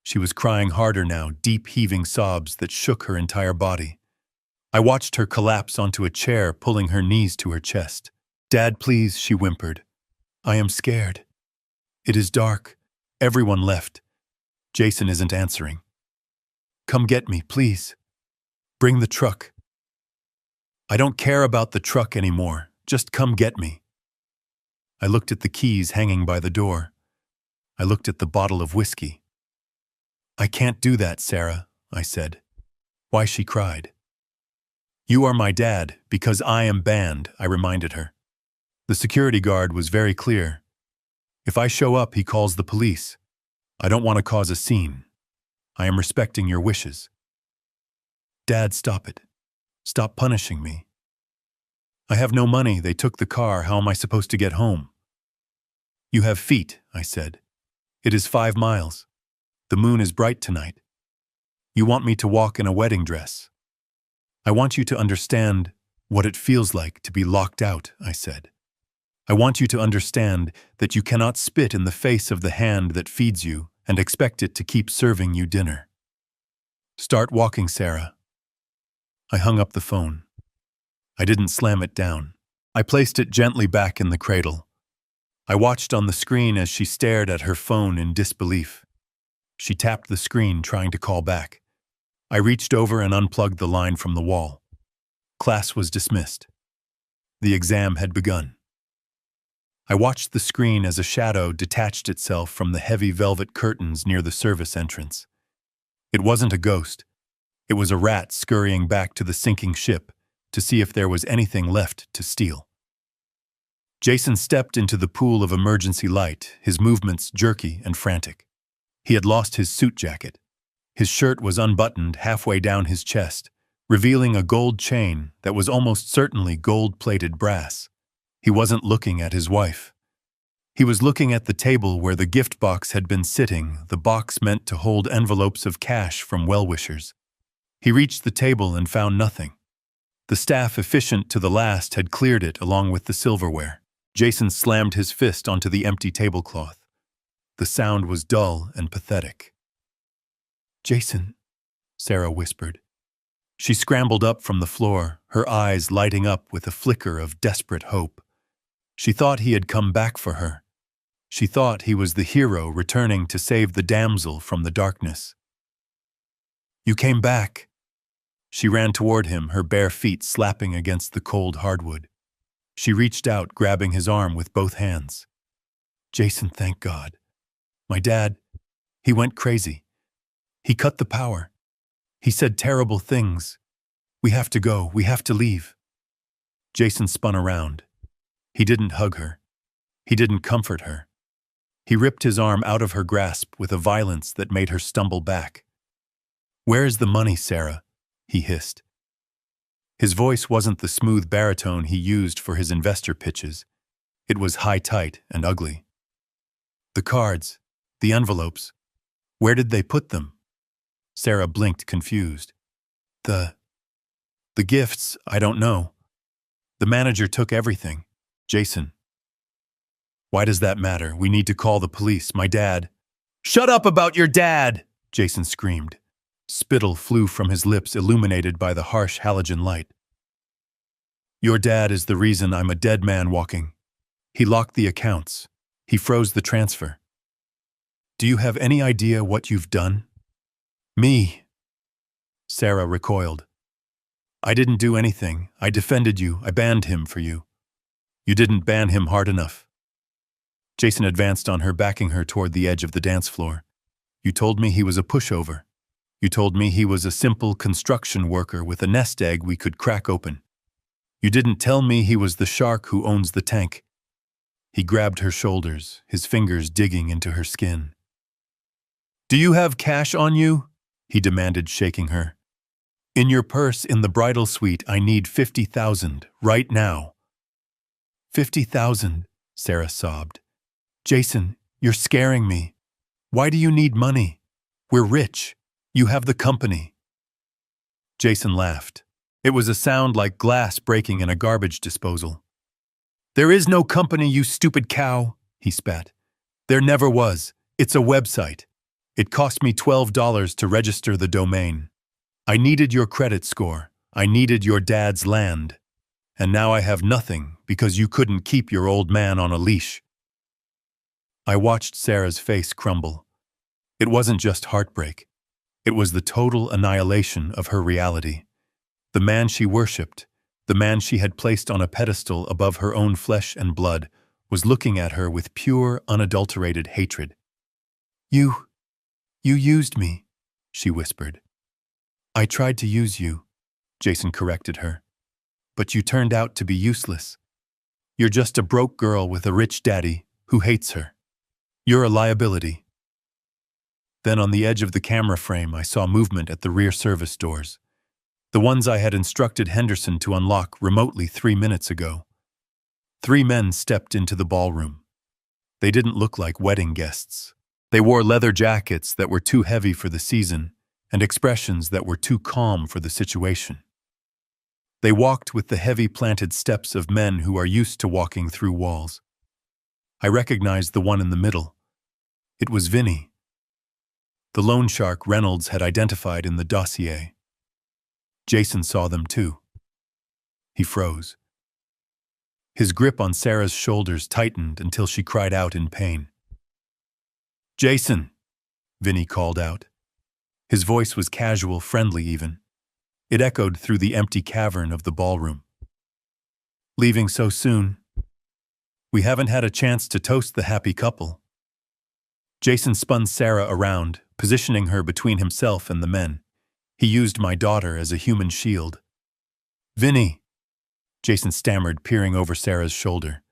She was crying harder now, deep heaving sobs that shook her entire body. I watched her collapse onto a chair, pulling her knees to her chest. Dad, please, she whimpered. I am scared. It is dark. Everyone left. Jason isn't answering. Come get me, please. Bring the truck. I don't care about the truck anymore. Just come get me. I looked at the keys hanging by the door. I looked at the bottle of whiskey. I can't do that, Sarah, I said. Why, she cried. You are my dad, because I am banned, I reminded her. The security guard was very clear. If I show up, he calls the police. I don't want to cause a scene. I am respecting your wishes. Dad, stop it. Stop punishing me. I have no money. They took the car. How am I supposed to get home? You have feet, I said. It is 5 miles. The moon is bright tonight. You want me to walk in a wedding dress. I want you to understand what it feels like to be locked out, I said. I want you to understand that you cannot spit in the face of the hand that feeds you and expect it to keep serving you dinner. Start walking, Sarah. I hung up the phone. I didn't slam it down. I placed it gently back in the cradle. I watched on the screen as she stared at her phone in disbelief. She tapped the screen, trying to call back. I reached over and unplugged the line from the wall. Class was dismissed. The exam had begun. I watched the screen as a shadow detached itself from the heavy velvet curtains near the service entrance. It wasn't a ghost. It was a rat scurrying back to the sinking ship to see if there was anything left to steal. Jason stepped into the pool of emergency light, his movements jerky and frantic. He had lost his suit jacket. His shirt was unbuttoned halfway down his chest, revealing a gold chain that was almost certainly gold-plated brass. He wasn't looking at his wife. He was looking at the table where the gift box had been sitting, the box meant to hold envelopes of cash from well-wishers. He reached the table and found nothing. The staff, efficient to the last, had cleared it along with the silverware. Jason slammed his fist onto the empty tablecloth. The sound was dull and pathetic. Jason, Sarah whispered. She scrambled up from the floor, her eyes lighting up with a flicker of desperate hope. She thought he had come back for her. She thought he was the hero returning to save the damsel from the darkness. You came back. She ran toward him, her bare feet slapping against the cold hardwood. She reached out, grabbing his arm with both hands. Jason, thank God. My dad, he went crazy. He cut the power. He said terrible things. We have to go. We have to leave. Jason spun around. He didn't hug her. He didn't comfort her. He ripped his arm out of her grasp with a violence that made her stumble back. Where is the money, Sarah? He hissed. His voice wasn't the smooth baritone he used for his investor pitches. It was high-tight and ugly. The cards, the envelopes, where did they put them? Sarah blinked, confused. The gifts, I don't know. The manager took everything. Jason. Why does that matter? We need to call the police. My dad. Shut up about your dad! Jason screamed. Spittle flew from his lips, illuminated by the harsh halogen light. Your dad is the reason I'm a dead man walking. He locked the accounts. He froze the transfer. Do you have any idea what you've done? Me. Sarah recoiled. I didn't do anything. I defended you. I banned him for you. You didn't ban him hard enough. Jason advanced on her, backing her toward the edge of the dance floor. You told me he was a pushover. You told me he was a simple construction worker with a nest egg we could crack open. You didn't tell me he was the shark who owns the tank. He grabbed her shoulders, his fingers digging into her skin. "Do you have cash on you?" he demanded, shaking her. "In your purse in the bridal suite, I need 50,000, right now." 50,000, Sarah sobbed. "Jason, you're scaring me. Why do you need money? We're rich. You have the company." Jason laughed. It was a sound like glass breaking in a garbage disposal. "There is no company, you stupid cow," he spat. "There never was. It's a website. It cost me $12 to register the domain. I needed your credit score. I needed your dad's land. And now I have nothing because you couldn't keep your old man on a leash." I watched Sarah's face crumble. It wasn't just heartbreak. It was the total annihilation of her reality. The man she worshipped, the man she had placed on a pedestal above her own flesh and blood, was looking at her with pure, unadulterated hatred. You used me," she whispered. "I tried to use you," Jason corrected her. "But you turned out to be useless. You're just a broke girl with a rich daddy who hates her. You're a liability." Then on the edge of the camera frame, I saw movement at the rear service doors. The ones I had instructed Henderson to unlock remotely 3 minutes ago. 3 men stepped into the ballroom. They didn't look like wedding guests. They wore leather jackets that were too heavy for the season and expressions that were too calm for the situation. They walked with the heavy planted steps of men who are used to walking through walls. I recognized the one in the middle. It was Vinny. The loan shark Reynolds had identified in the dossier. Jason saw them too. He froze. His grip on Sarah's shoulders tightened until she cried out in pain. "Jason," Vinny called out. His voice was casual, friendly even. It echoed through the empty cavern of the ballroom. "Leaving so soon? We haven't had a chance to toast the happy couple." Jason spun Sarah around, positioning her between himself and the men. He used my daughter as a human shield. "Vinny," Jason stammered, peering over Sarah's shoulder.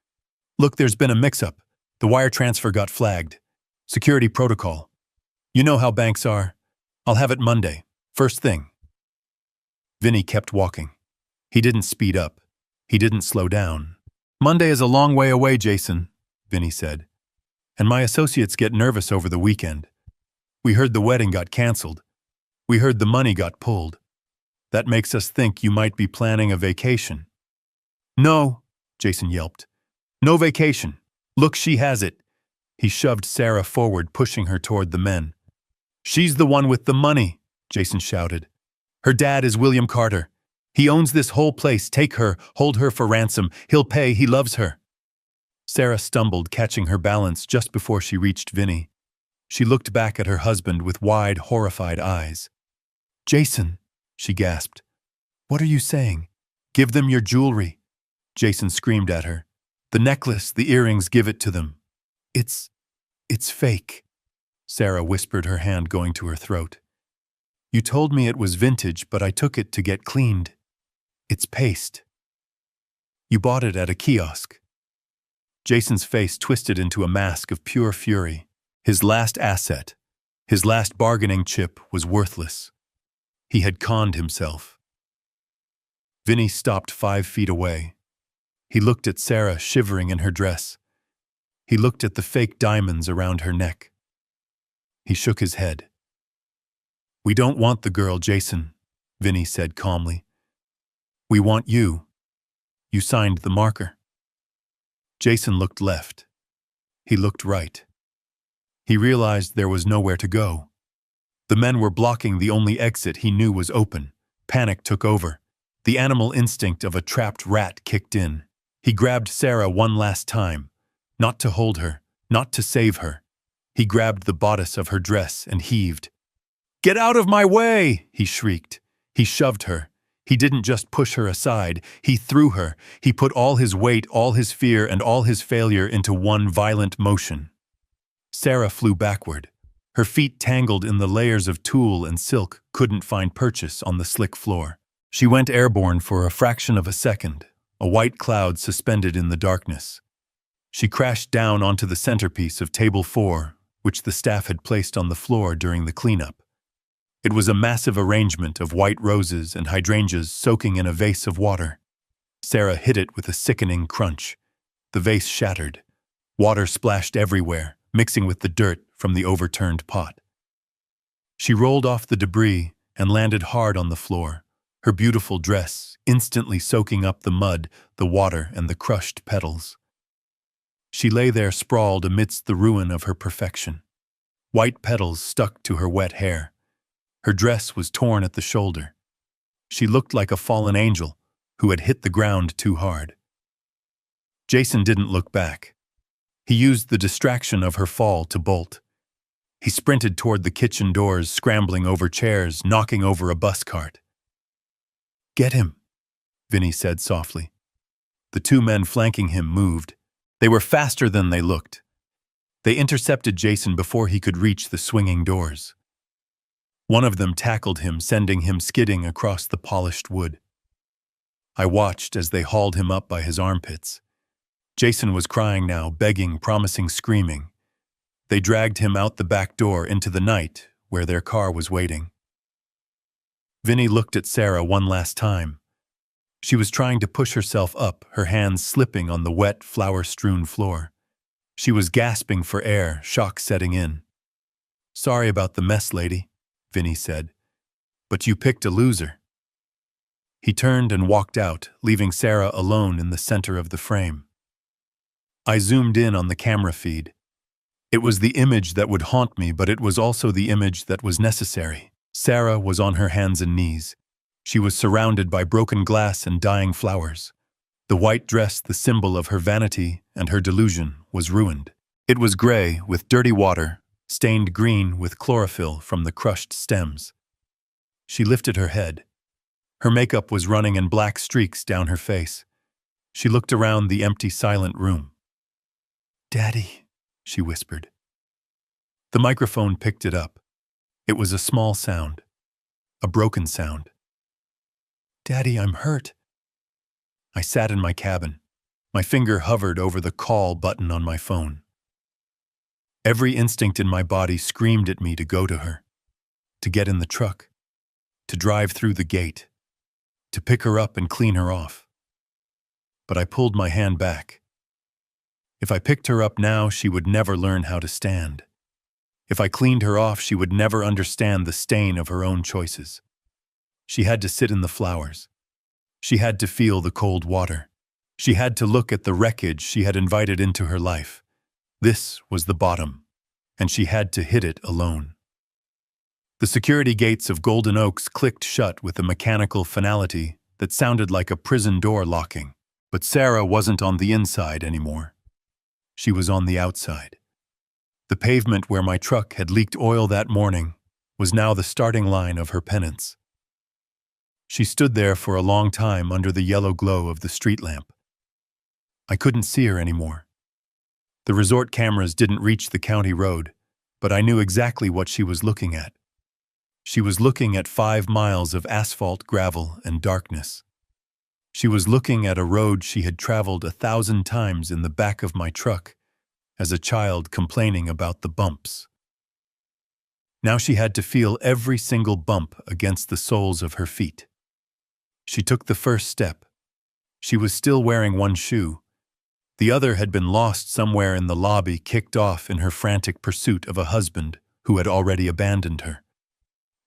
"Look, there's been a mix-up. The wire transfer got flagged. Security protocol. You know how banks are. I'll have it Monday, first thing." Vinny kept walking. He didn't speed up. He didn't slow down. "Monday is a long way away, Jason," Vinny said. "And my associates get nervous over the weekend. We heard the wedding got canceled. We heard the money got pulled. That makes us think you might be planning a vacation." "No," Jason yelped. "No vacation. Look, she has it." He shoved Sarah forward, pushing her toward the men. "She's the one with the money," Jason shouted. "Her dad is William Carter. He owns this whole place. Take her, hold her for ransom. He'll pay, he loves her." Sarah stumbled, catching her balance just before she reached Vinny. She looked back at her husband with wide, horrified eyes. "Jason," she gasped. "What are you saying? Give them your jewelry." Jason screamed at her. "The necklace, the earrings, give it to them." It's fake," Sarah whispered, her hand going to her throat. "You told me it was vintage, but I took it to get cleaned. It's paste. You bought it at a kiosk." Jason's face twisted into a mask of pure fury. His last asset, his last bargaining chip, was worthless. He had conned himself. Vinny stopped 5 feet away. He looked at Sarah shivering in her dress. He looked at the fake diamonds around her neck. He shook his head. "We don't want the girl, Jason," Vinny said calmly. "We want you. You signed the marker." Jason looked left. He looked right. He realized there was nowhere to go. The men were blocking the only exit he knew was open. Panic took over. The animal instinct of a trapped rat kicked in. He grabbed Sarah one last time. Not to hold her, not to save her. He grabbed the bodice of her dress and heaved. "Get out of my way!" he shrieked. He shoved her. He didn't just push her aside. He threw her. He put all his weight, all his fear, and all his failure into one violent motion. Sarah flew backward. Her feet, tangled in the layers of tulle and silk, couldn't find purchase on the slick floor. She went airborne for a fraction of a second, a white cloud suspended in the darkness. She crashed down onto the centerpiece of table 4, which the staff had placed on the floor during the cleanup. It was a massive arrangement of white roses and hydrangeas soaking in a vase of water. Sarah hit it with a sickening crunch. The vase shattered. Water splashed everywhere, mixing with the dirt from the overturned pot. She rolled off the debris and landed hard on the floor, her beautiful dress instantly soaking up the mud, the water, and the crushed petals. She lay there sprawled amidst the ruin of her perfection. White petals stuck to her wet hair. Her dress was torn at the shoulder. She looked like a fallen angel who had hit the ground too hard. Jason didn't look back. He used the distraction of her fall to bolt. He sprinted toward the kitchen doors, scrambling over chairs, knocking over a bus cart. "Get him," Vinny said softly. The two men flanking him moved. They were faster than they looked. They intercepted Jason before he could reach the swinging doors. One of them tackled him, sending him skidding across the polished wood. I watched as they hauled him up by his armpits. Jason was crying now, begging, promising, screaming. They dragged him out the back door into the night, where their car was waiting. Vinny looked at Sarah one last time. She was trying to push herself up, her hands slipping on the wet, flour-strewn floor. She was gasping for air, shock setting in. "Sorry about the mess, lady," Vinny said. "But you picked a loser." He turned and walked out, leaving Sarah alone in the center of the frame. I zoomed in on the camera feed. It was the image that would haunt me, but it was also the image that was necessary. Sarah was on her hands and knees. She was surrounded by broken glass and dying flowers. The white dress, the symbol of her vanity and her delusion, was ruined. It was gray with dirty water, stained green with chlorophyll from the crushed stems. She lifted her head. Her makeup was running in black streaks down her face. She looked around the empty, silent room. "Daddy," she whispered. The microphone picked it up. It was a small sound, a broken sound. "Daddy, I'm hurt." I sat in my cabin. My finger hovered over the call button on my phone. Every instinct in my body screamed at me to go to her, to get in the truck, to drive through the gate, to pick her up and clean her off. But I pulled my hand back. If I picked her up now, she would never learn how to stand. If I cleaned her off, she would never understand the stain of her own choices. She had to sit in the flowers. She had to feel the cold water. She had to look at the wreckage she had invited into her life. This was the bottom, and she had to hit it alone. The security gates of Golden Oaks clicked shut with a mechanical finality that sounded like a prison door locking. But Sarah wasn't on the inside anymore. She was on the outside. The pavement where my truck had leaked oil that morning was now the starting line of her penance. She stood there for a long time under the yellow glow of the street lamp. I couldn't see her anymore. The resort cameras didn't reach the county road, but I knew exactly what she was looking at. She was looking at 5 miles of asphalt, gravel, and darkness. She was looking at a road she had traveled 1,000 times in the back of my truck, as a child complaining about the bumps. Now she had to feel every single bump against the soles of her feet. She took the first step. She was still wearing one shoe. The other had been lost somewhere in the lobby, kicked off in her frantic pursuit of a husband who had already abandoned her.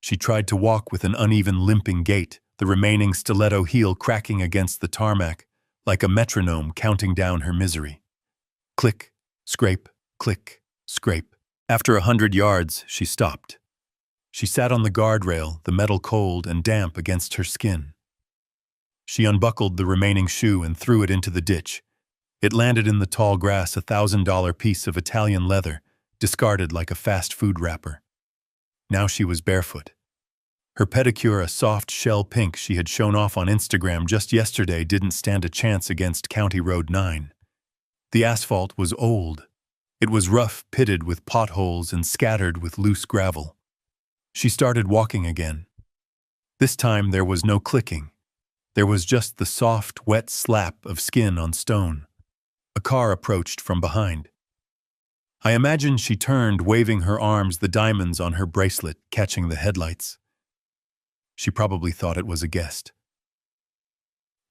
She tried to walk with an uneven, limping gait, the remaining stiletto heel cracking against the tarmac, like a metronome counting down her misery. Click, scrape, click, scrape. After 100 yards, she stopped. She sat on the guardrail, the metal cold and damp against her skin. She unbuckled the remaining shoe and threw it into the ditch. It landed in the tall grass, a $1,000 piece of Italian leather, discarded like a fast food wrapper. Now she was barefoot. Her pedicure, a soft shell pink she had shown off on Instagram just yesterday, didn't stand a chance against County Road 9. The asphalt was old. It was rough, pitted with potholes and scattered with loose gravel. She started walking again. This time there was no clicking. There was just the soft, wet slap of skin on stone. A car approached from behind. I imagined she turned, waving her arms, the diamonds on her bracelet catching the headlights. She probably thought it was a guest.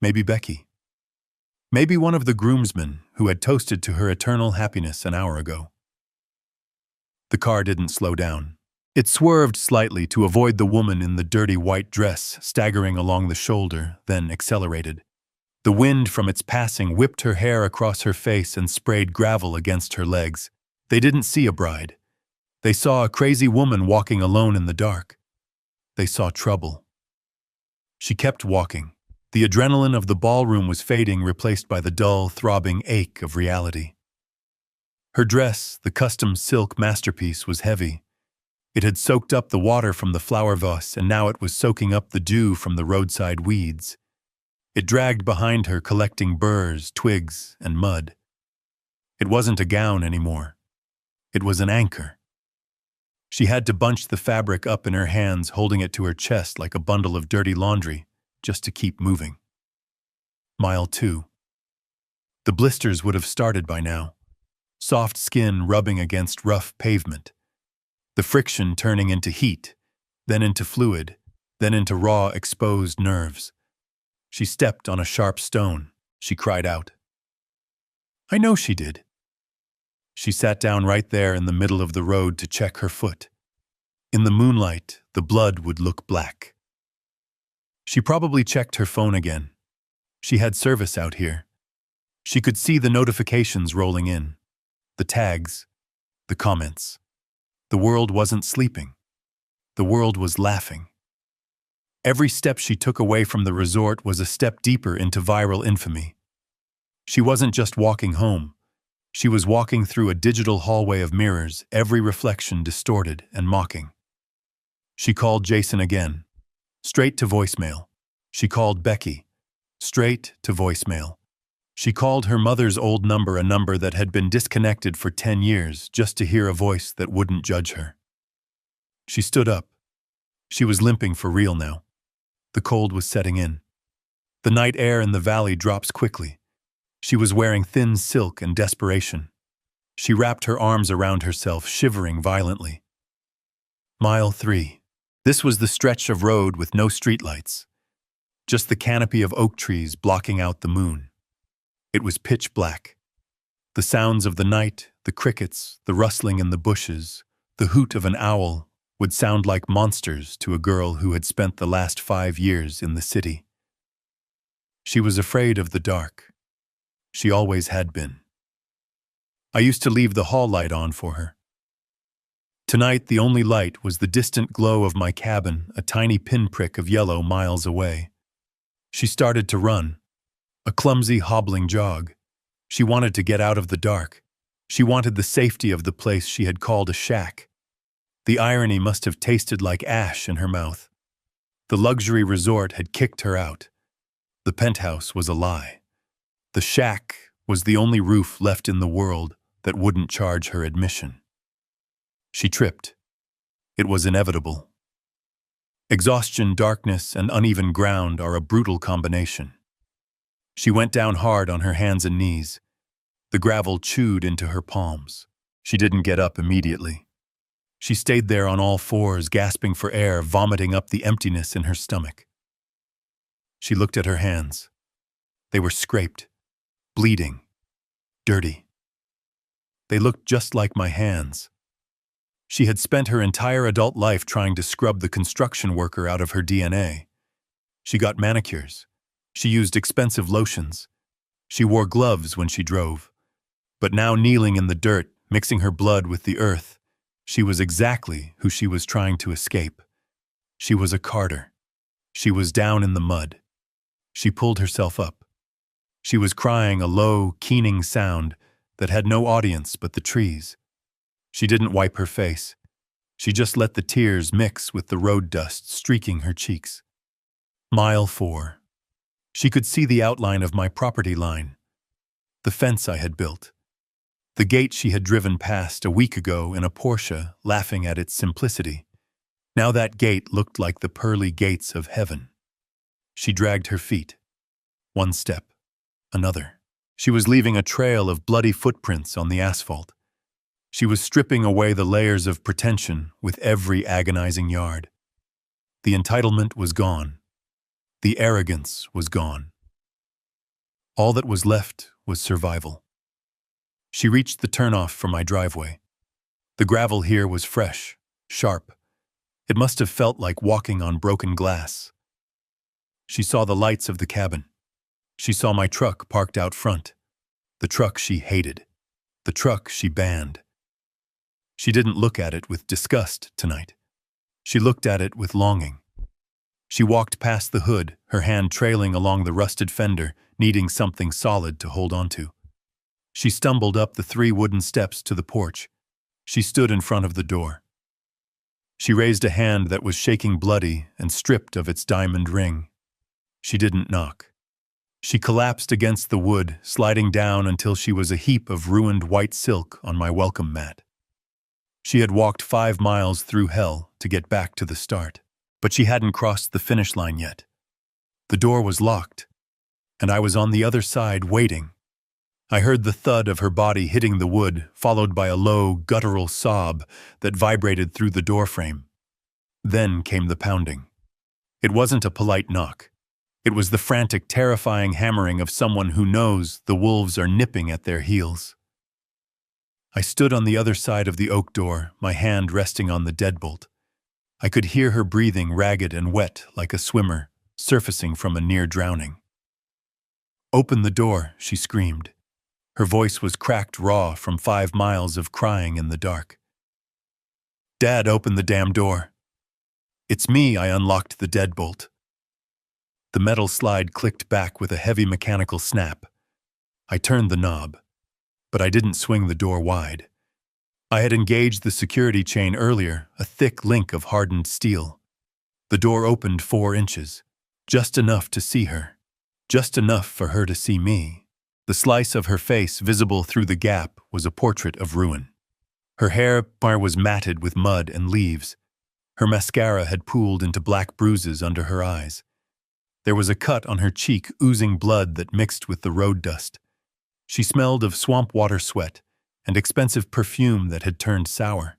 Maybe Becky. Maybe one of the groomsmen who had toasted to her eternal happiness an hour ago. The car didn't slow down. It swerved slightly to avoid the woman in the dirty white dress staggering along the shoulder, then accelerated. The wind from its passing whipped her hair across her face and sprayed gravel against her legs. They didn't see a bride. They saw a crazy woman walking alone in the dark. They saw trouble. She kept walking. The adrenaline of the ballroom was fading, replaced by the dull, throbbing ache of reality. Her dress, the custom silk masterpiece, was heavy. It had soaked up the water from the flower vase, and now it was soaking up the dew from the roadside weeds. It dragged behind her, collecting burrs, twigs, and mud. It wasn't a gown anymore. It was an anchor. She had to bunch the fabric up in her hands, holding it to her chest like a bundle of dirty laundry, just to keep moving. Mile 2. The blisters would have started by now. Soft skin rubbing against rough pavement. The friction turning into heat, then into fluid, then into raw, exposed nerves. She stepped on a sharp stone. She cried out. I know she did. She sat down right there in the middle of the road to check her foot. In the moonlight, the blood would look black. She probably checked her phone again. She had service out here. She could see the notifications rolling in, the tags, the comments. The world wasn't sleeping. The world was laughing. Every step she took away from the resort was a step deeper into viral infamy. She wasn't just walking home. She was walking through a digital hallway of mirrors, every reflection distorted and mocking. She called Jason again. Straight to voicemail. She called Becky. Straight to voicemail. She called her mother's old number, a number that had been disconnected for 10 years, just to hear a voice that wouldn't judge her. She stood up. She was limping for real now. The cold was setting in. The night air in the valley drops quickly. She was wearing thin silk and desperation. She wrapped her arms around herself, shivering violently. Mile 3. This was the stretch of road with no streetlights. Just the canopy of oak trees blocking out the moon. It was pitch black. The sounds of the night, the crickets, the rustling in the bushes, the hoot of an owl would sound like monsters to a girl who had spent the last 5 years in the city. She was afraid of the dark. She always had been. I used to leave the hall light on for her. Tonight, the only light was the distant glow of my cabin, a tiny pinprick of yellow miles away. She started to run. A clumsy, hobbling jog. She wanted to get out of the dark. She wanted the safety of the place she had called a shack. The irony must have tasted like ash in her mouth. The luxury resort had kicked her out. The penthouse was a lie. The shack was the only roof left in the world that wouldn't charge her admission. She tripped. It was inevitable. Exhaustion, darkness, and uneven ground are a brutal combination. She went down hard on her hands and knees. The gravel chewed into her palms. She didn't get up immediately. She stayed there on all fours, gasping for air, vomiting up the emptiness in her stomach. She looked at her hands. They were scraped, bleeding, dirty. They looked just like my hands. She had spent her entire adult life trying to scrub the construction worker out of her DNA. She got manicures. She used expensive lotions. She wore gloves when she drove. But now, kneeling in the dirt, mixing her blood with the earth, she was exactly who she was trying to escape. She was a Carter. She was down in the mud. She pulled herself up. She was crying a low, keening sound that had no audience but the trees. She didn't wipe her face. She just let the tears mix with the road dust streaking her cheeks. Mile 4. She could see the outline of my property line, the fence I had built, the gate she had driven past a week ago in a Porsche, laughing at its simplicity. Now that gate looked like the pearly gates of heaven. She dragged her feet. One step, another. She was leaving a trail of bloody footprints on the asphalt. She was stripping away the layers of pretension with every agonizing yard. The entitlement was gone. The arrogance was gone. All that was left was survival. She reached the turnoff for my driveway. The gravel here was fresh, sharp. It must have felt like walking on broken glass. She saw the lights of the cabin. She saw my truck parked out front. The truck she hated. The truck she banned. She didn't look at it with disgust tonight. She looked at it with longing. She walked past the hood, her hand trailing along the rusted fender, needing something solid to hold onto. She stumbled up the 3 wooden steps to the porch. She stood in front of the door. She raised a hand that was shaking bloody and stripped of its diamond ring. She didn't knock. She collapsed against the wood, sliding down until she was a heap of ruined white silk on my welcome mat. She had walked 5 miles through hell to get back to the start, but she hadn't crossed the finish line yet. The door was locked, and I was on the other side waiting. I heard the thud of her body hitting the wood, followed by a low, guttural sob that vibrated through the doorframe. Then came the pounding. It wasn't a polite knock. It was the frantic, terrifying hammering of someone who knows the wolves are nipping at their heels. I stood on the other side of the oak door, my hand resting on the deadbolt. I could hear her breathing ragged and wet like a swimmer, surfacing from a near drowning. "Open the door," she screamed. Her voice was cracked raw from 5 miles of crying in the dark. "Dad, open the damn door." "It's me," I unlocked the deadbolt. The metal slide clicked back with a heavy mechanical snap. I turned the knob, but I didn't swing the door wide. I had engaged the security chain earlier, a thick link of hardened steel. The door opened 4 inches, just enough to see her, just enough for her to see me. The slice of her face visible through the gap was a portrait of ruin. Her hair was matted with mud and leaves. Her mascara had pooled into black bruises under her eyes. There was a cut on her cheek oozing blood that mixed with the road dust. She smelled of swamp water sweat and expensive perfume that had turned sour.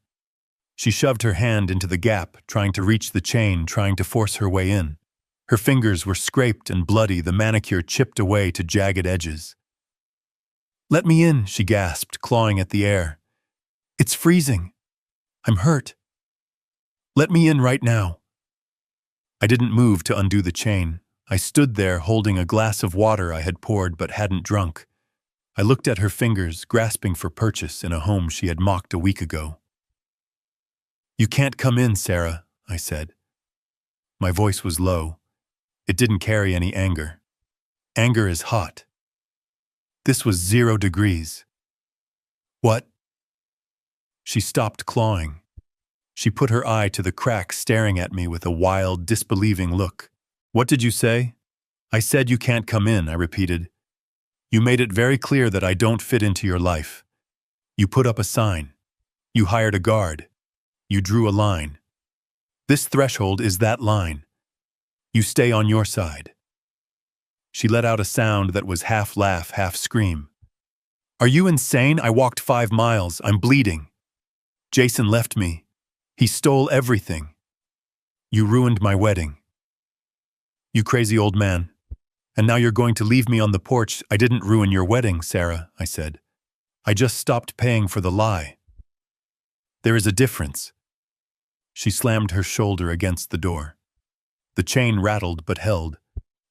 She shoved her hand into the gap, trying to reach the chain, trying to force her way in. Her fingers were scraped and bloody, the manicure chipped away to jagged edges. "Let me in," she gasped, clawing at the air. "It's freezing. I'm hurt. Let me in right now." I didn't move to undo the chain. I stood there holding a glass of water I had poured but hadn't drunk. I looked at her fingers, grasping for purchase in a home she had mocked a week ago. "You can't come in, Sarah," I said. My voice was low. It didn't carry any anger. Anger is hot. This was 0 degrees. "What?" She stopped clawing. She put her eye to the crack, staring at me with a wild, disbelieving look. "What did you say?" "I said you can't come in," I repeated. "You made it very clear that I don't fit into your life. You put up a sign. You hired a guard. You drew a line. This threshold is that line. You stay on your side." She let out a sound that was half laugh, half scream. "Are you insane? I walked 5 miles. I'm bleeding. Jason left me. He stole everything. You ruined my wedding. You crazy old man. And now you're going to leave me on the porch." "I didn't ruin your wedding, Sarah," I said. "I just stopped paying for the lie. There is a difference." She slammed her shoulder against the door. The chain rattled but held.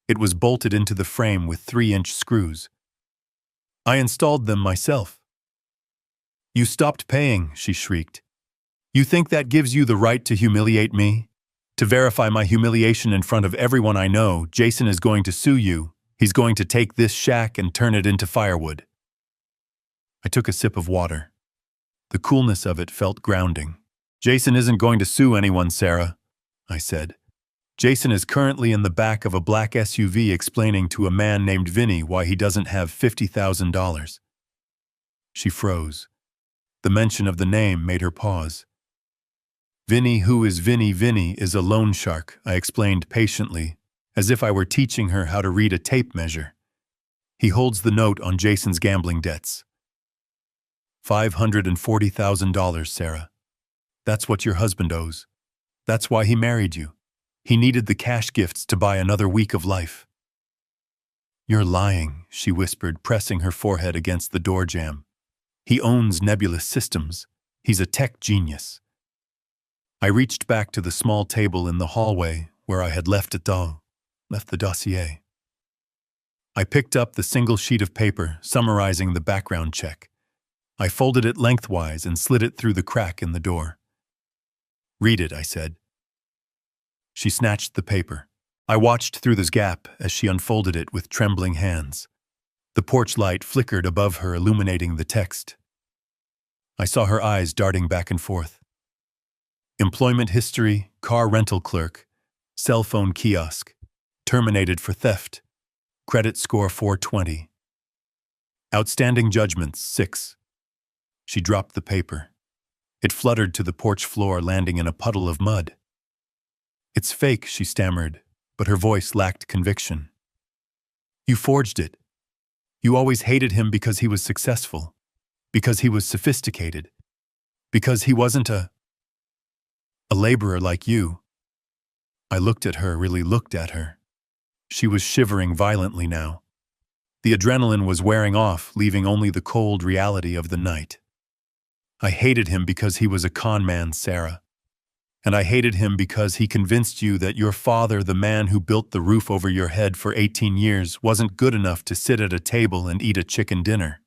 It was bolted into the frame with 3-inch screws. "I installed them myself." "You stopped paying," she shrieked. "You think that gives you the right to humiliate me? To verify my humiliation in front of everyone I know? Jason is going to sue you. He's going to take this shack and turn it into firewood." I took a sip of water. The coolness of it felt grounding. "Jason isn't going to sue anyone, Sarah," I said. "Jason is currently in the back of a black SUV explaining to a man named Vinny why he doesn't have $50,000. She froze. The mention of the name made her pause. "Vinny, who is Vinny? Vinny is a loan shark," I explained patiently, as if I were teaching her how to read a tape measure. He holds the note on Jason's gambling debts. $540,000, Sarah. That's what your husband owes. That's why he married you. He needed the cash gifts to buy another week of life. You're lying, she whispered, pressing her forehead against the door jamb. He owns Nebulous Systems. He's a tech genius. I reached back to the small table in the hallway where I had left the dossier. I picked up the single sheet of paper summarizing the background check. I folded it lengthwise and slid it through the crack in the door. Read it, I said. She snatched the paper. I watched through this gap as she unfolded it with trembling hands. The porch light flickered above her, illuminating the text. I saw her eyes darting back and forth. Employment history, car rental clerk, cell phone kiosk, terminated for theft, credit score 420. Outstanding judgments, 6. She dropped the paper. It fluttered to the porch floor, landing in a puddle of mud. It's fake, she stammered, but her voice lacked conviction. You forged it. You always hated him because he was successful, because he was sophisticated, because he wasn't a laborer like you. I looked at her, really looked at her. She was shivering violently now. The adrenaline was wearing off, leaving only the cold reality of the night. I hated him because he was a con man, Sarah. And I hated him because he convinced you that your father, the man who built the roof over your head for 18 years, wasn't good enough to sit at a table and eat a chicken dinner.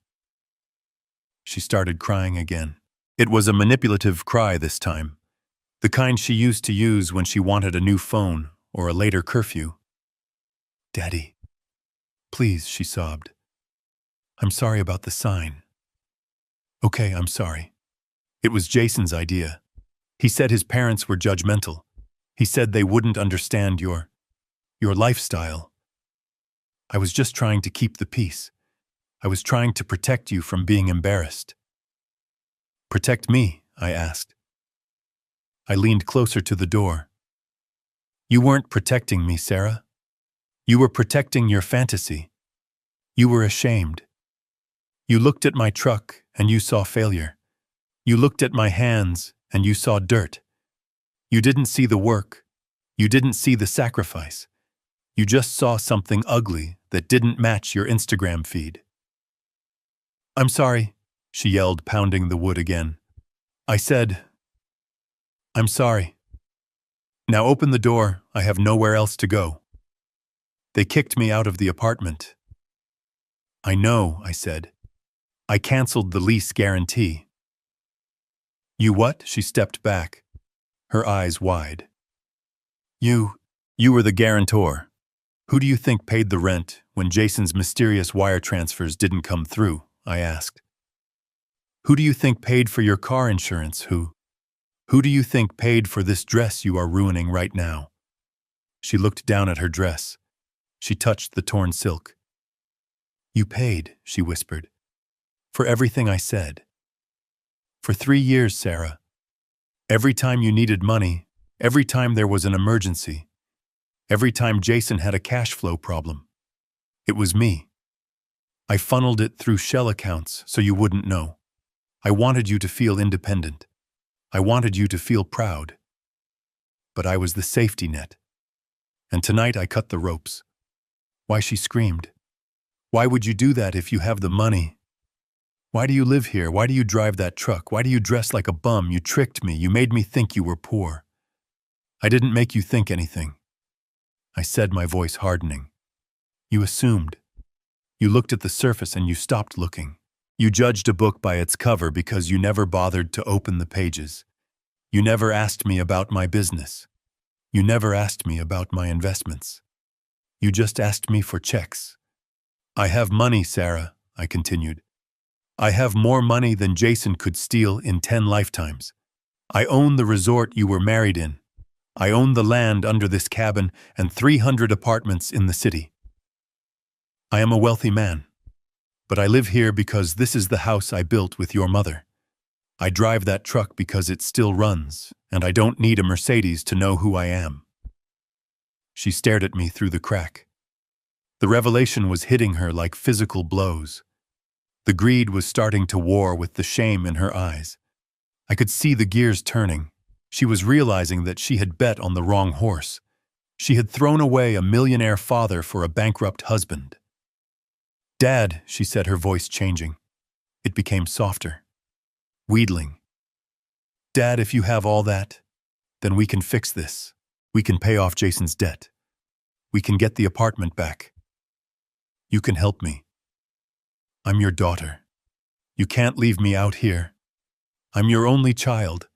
She started crying again. It was a manipulative cry this time, the kind she used to use when she wanted a new phone or a later curfew. Daddy, please, she sobbed. I'm sorry about the sign. Okay, I'm sorry. It was Jason's idea. He said his parents were judgmental. He said they wouldn't understand your lifestyle. I was just trying to keep the peace. I was trying to protect you from being embarrassed. Protect me? I asked. I leaned closer to the door. You weren't protecting me, Sarah. You were protecting your fantasy. You were ashamed. You looked at my truck and you saw failure. You looked at my hands and you saw dirt. You didn't see the work. You didn't see the sacrifice. You just saw something ugly that didn't match your Instagram feed. I'm sorry, she yelled, pounding the wood again. I said, I'm sorry. Now open the door, I have nowhere else to go. They kicked me out of the apartment. I know, I said. I canceled the lease guarantee. You what? She stepped back, her eyes wide. You were the guarantor. Who do you think paid the rent when Jason's mysterious wire transfers didn't come through? I asked. Who do you think paid for your car insurance? Who do you think paid for this dress you are ruining right now? She looked down at her dress. She touched the torn silk. You paid, she whispered, for everything I said. For 3 years, Sarah. Every time you needed money, every time there was an emergency, every time Jason had a cash flow problem. It was me. I funneled it through shell accounts so you wouldn't know. I wanted you to feel independent. I wanted you to feel proud. But I was the safety net. And tonight I cut the ropes. Why, she screamed. Why would you do that if you have the money? Why do you live here? Why do you drive that truck? Why do you dress like a bum? You tricked me. You made me think you were poor. I didn't make you think anything. I said, my voice hardening. You assumed. You looked at the surface and you stopped looking. You judged a book by its cover because you never bothered to open the pages. You never asked me about my business. You never asked me about my investments. You just asked me for checks. I have money, Sarah, I continued. I have more money than Jason could steal in 10 lifetimes. I own the resort you were married in. I own the land under this cabin and 300 apartments in the city. I am a wealthy man, but I live here because this is the house I built with your mother. I drive that truck because it still runs, and I don't need a Mercedes to know who I am. She stared at me through the crack. The revelation was hitting her like physical blows. The greed was starting to war with the shame in her eyes. I could see the gears turning. She was realizing that she had bet on the wrong horse. She had thrown away a millionaire father for a bankrupt husband. "Dad," she said, her voice changing. It became softer, wheedling. "Dad, if you have all that, then we can fix this. We can pay off Jason's debt. We can get the apartment back. You can help me. I'm your daughter. You can't leave me out here. I'm your only child."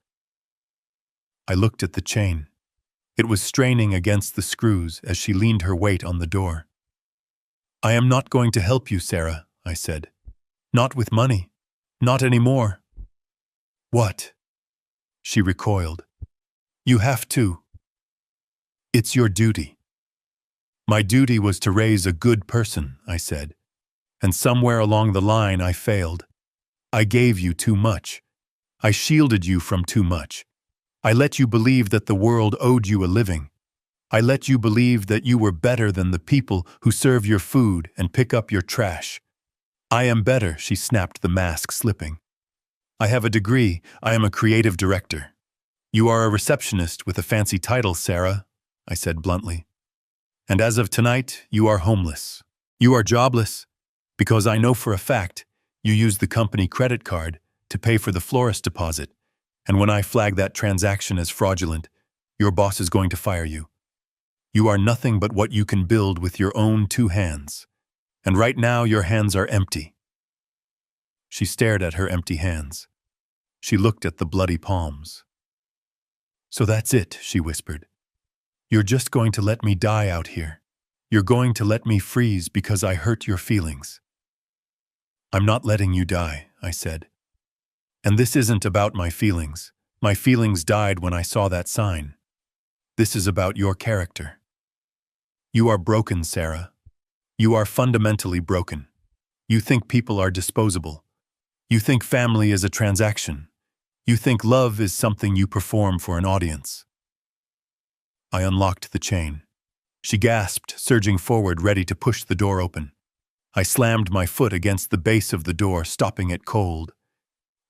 I looked at the chain. It was straining against the screws as she leaned her weight on the door. "I am not going to help you, Sarah," I said. "Not with money. Not anymore." "What?" She recoiled. "You have to. It's your duty." "My duty was to raise a good person," I said. "And somewhere along the line I failed. I gave you too much. I shielded you from too much. I let you believe that the world owed you a living. I let you believe that you were better than the people who serve your food and pick up your trash. I am better," she snapped, the mask slipping. "I have a degree. I am a creative director." "You are a receptionist with a fancy title, Sarah," I said bluntly. "And as of tonight, you are homeless. You are jobless, because I know for a fact you used the company credit card to pay for the florist deposit, and when I flag that transaction as fraudulent, your boss is going to fire you. You are nothing but what you can build with your own 2 hands. And right now your hands are empty." She stared at her empty hands. She looked at the bloody palms. "So that's it," she whispered. "You're just going to let me die out here. You're going to let me freeze because I hurt your feelings." "I'm not letting you die," I said. "And this isn't about my feelings. My feelings died when I saw that sign. This is about your character. You are broken, Sarah. You are fundamentally broken. You think people are disposable. You think family is a transaction. You think love is something you perform for an audience." I unlocked the chain. She gasped, surging forward, ready to push the door open. I slammed my foot against the base of the door, stopping it cold.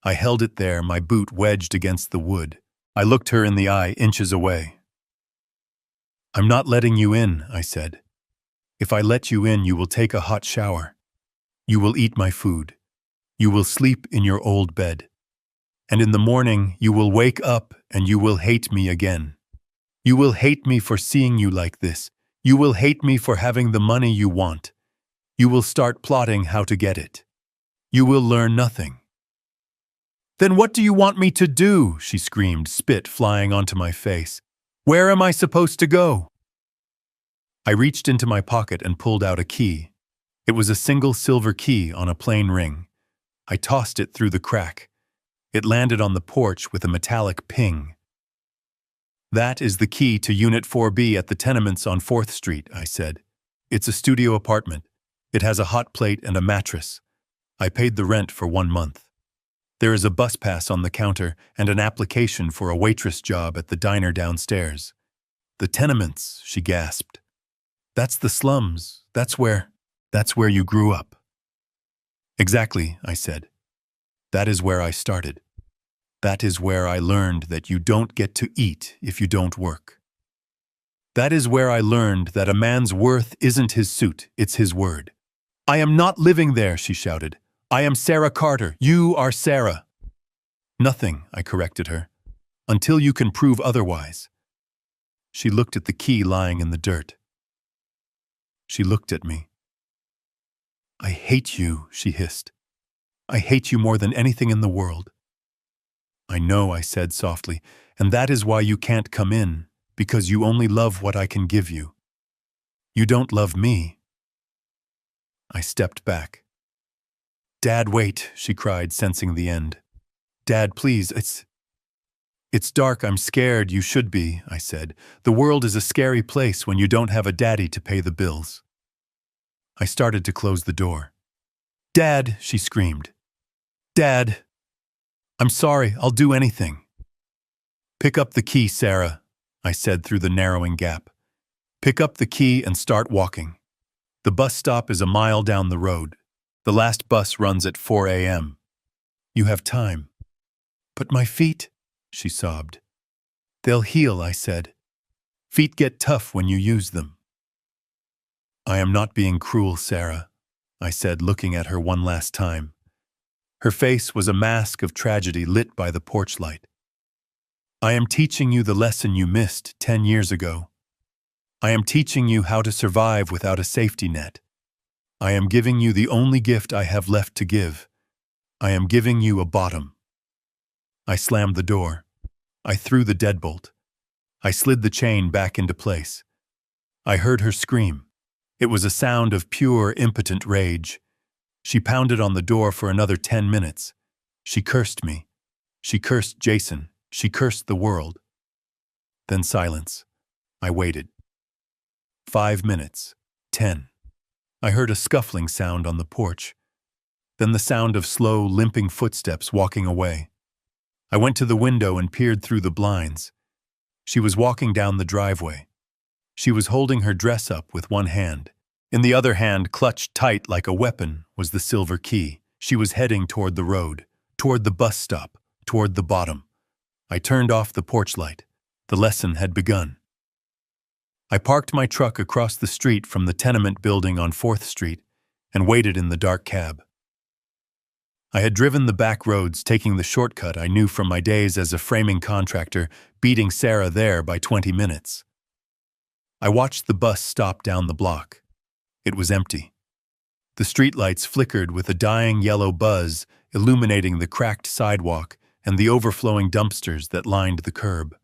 I held it there, my boot wedged against the wood. I looked her in the eye, inches away. "I'm not letting you in," I said. "If I let you in, you will take a hot shower. You will eat my food. You will sleep in your old bed. And in the morning, you will wake up and you will hate me again. You will hate me for seeing you like this. You will hate me for having the money you want. You will start plotting how to get it. You will learn nothing." "Then what do you want me to do?" she screamed, spit flying onto my face. "Where am I supposed to go?" I reached into my pocket and pulled out a key. It was a single silver key on a plain ring. I tossed it through the crack. It landed on the porch with a metallic ping. "That is the key to Unit 4B at the tenements on 4th Street, I said. "It's a studio apartment. It has a hot plate and a mattress. I paid the rent for 1 month. There is a bus pass on the counter and an application for a waitress job at the diner downstairs." "The tenements," she gasped. "That's the slums. That's where you grew up." "Exactly," I said. "That is where I started. That is where I learned that you don't get to eat if you don't work. That is where I learned that a man's worth isn't his suit, it's his word." "I am not living there," she shouted. "I am Sarah Carter. You are Sarah." "Nothing," I corrected her, "until you can prove otherwise." She looked at the key lying in the dirt. She looked at me. "I hate you," she hissed. "I hate you more than anything in the world." "I know," I said softly, "and that is why you can't come in, because you only love what I can give you. You don't love me." I stepped back. "Dad, wait," she cried, sensing the end. "Dad, please, it's dark, I'm scared, you should be," I said. "The world is a scary place when you don't have a daddy to pay the bills." I started to close the door. "Dad," she screamed. "Dad. I'm sorry, I'll do anything." "Pick up the key, Sarah," I said through the narrowing gap. "Pick up the key and start walking. The bus stop is a mile down the road. The last bus runs at 4 a.m. You have time. But my feet, she sobbed. They'll heal, I said. Feet get tough when you use them. I am not being cruel, Sarah, I said, looking at her one last time. Her face was a mask of tragedy lit by the porch light. I am teaching you the lesson you missed 10 years ago. I am teaching you how to survive without a safety net. I am giving you the only gift I have left to give. I am giving you a bottom. I slammed the door. I threw the deadbolt. I slid the chain back into place. I heard her scream. It was a sound of pure, impotent rage. She pounded on the door for another 10 minutes. She cursed me. She cursed Jason. She cursed the world. Then silence. I waited. 5 minutes. 10. I heard a scuffling sound on the porch. Then the sound of slow, limping footsteps walking away. I went to the window and peered through the blinds. She was walking down the driveway. She was holding her dress up with one hand. In the other hand, clutched tight like a weapon, was the silver key. She was heading toward the road, toward the bus stop, toward the bottom. I turned off the porch light. The lesson had begun. I parked my truck across the street from the tenement building on 4th Street and waited in the dark cab. I had driven the back roads, taking the shortcut I knew from my days as a framing contractor, beating Sarah there by 20 minutes. I watched the bus stop down the block. It was empty. The streetlights flickered with a dying yellow buzz, illuminating the cracked sidewalk and the overflowing dumpsters that lined the curb.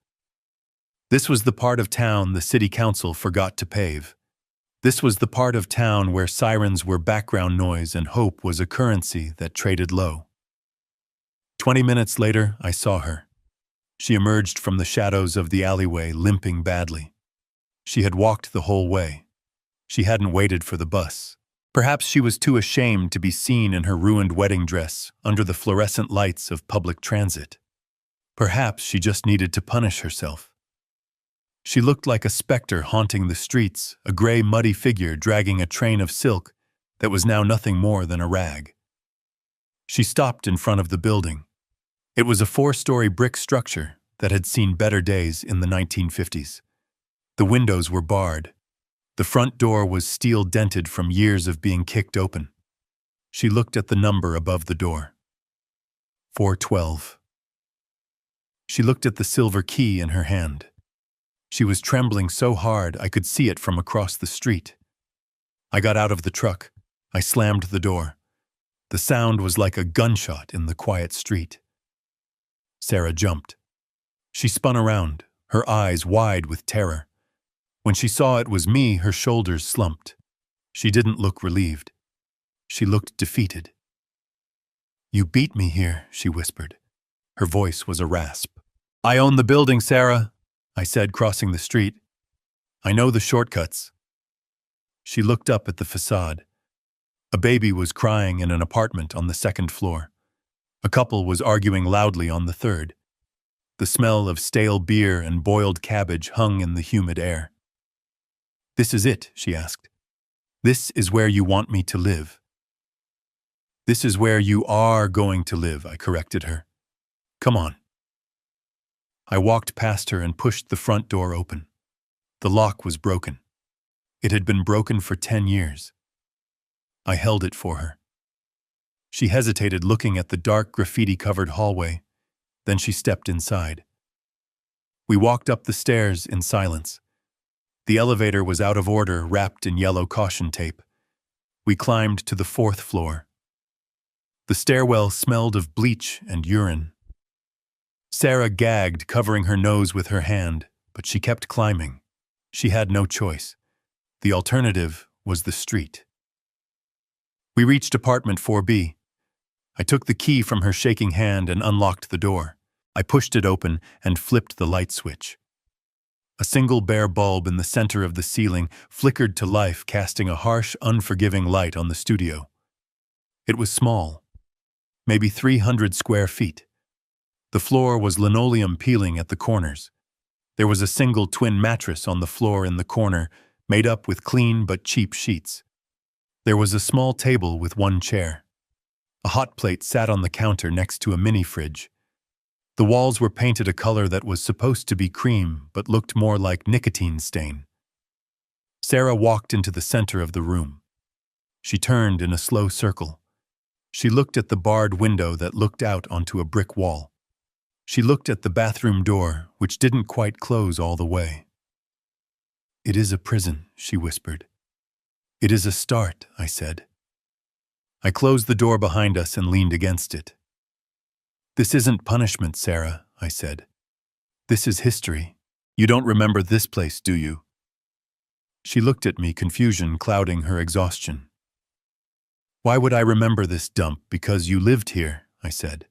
This was the part of town the city council forgot to pave. This was the part of town where sirens were background noise and hope was a currency that traded low. 20 minutes later, I saw her. She emerged from the shadows of the alleyway, limping badly. She had walked the whole way. She hadn't waited for the bus. Perhaps she was too ashamed to be seen in her ruined wedding dress under the fluorescent lights of public transit. Perhaps she just needed to punish herself. She looked like a specter haunting the streets, a gray, muddy figure dragging a train of silk that was now nothing more than a rag. She stopped in front of the building. It was a 4-story brick structure that had seen better days in the 1950s. The windows were barred. The front door was steel-dented from years of being kicked open. She looked at the number above the door. 412. She looked at the silver key in her hand. She was trembling so hard I could see it from across the street. I got out of the truck. I slammed the door. The sound was like a gunshot in the quiet street. Sarah jumped. She spun around, her eyes wide with terror. When she saw it was me, her shoulders slumped. She didn't look relieved. She looked defeated. "You beat me here," she whispered. Her voice was a rasp. "I own the building, Sarah," I said, crossing the street. "I know the shortcuts." She looked up at the facade. A baby was crying in an apartment on the 2nd floor. A couple was arguing loudly on the 3rd. The smell of stale beer and boiled cabbage hung in the humid air. "This is it?" she asked. "This is where you want me to live?" "This is where you are going to live," I corrected her. "Come on." I walked past her and pushed the front door open. The lock was broken. It had been broken for 10 years. I held it for her. She hesitated, looking at the dark, graffiti-covered hallway. Then she stepped inside. We walked up the stairs in silence. The elevator was out of order, wrapped in yellow caution tape. We climbed to the 4th floor. The stairwell smelled of bleach and urine. Sarah gagged, covering her nose with her hand, but she kept climbing. She had no choice. The alternative was the street. We reached apartment 4B. I took the key from her shaking hand and unlocked the door. I pushed it open and flipped the light switch. A single bare bulb in the center of the ceiling flickered to life, casting a harsh, unforgiving light on the studio. It was small, maybe 300 square feet. The floor was linoleum peeling at the corners. There was a single twin mattress on the floor in the corner, made up with clean but cheap sheets. There was a small table with one chair. A hot plate sat on the counter next to a mini fridge. The walls were painted a color that was supposed to be cream but looked more like nicotine stain. Sarah walked into the center of the room. She turned in a slow circle. She looked at the barred window that looked out onto a brick wall. She looked at the bathroom door, which didn't quite close all the way. "It is a prison," she whispered. "It is a start," I said. I closed the door behind us and leaned against it. "This isn't punishment, Sarah," I said. "This is history. You don't remember this place, do you?" She looked at me, confusion clouding her exhaustion. "Why would I remember this dump? Because you lived here," I said.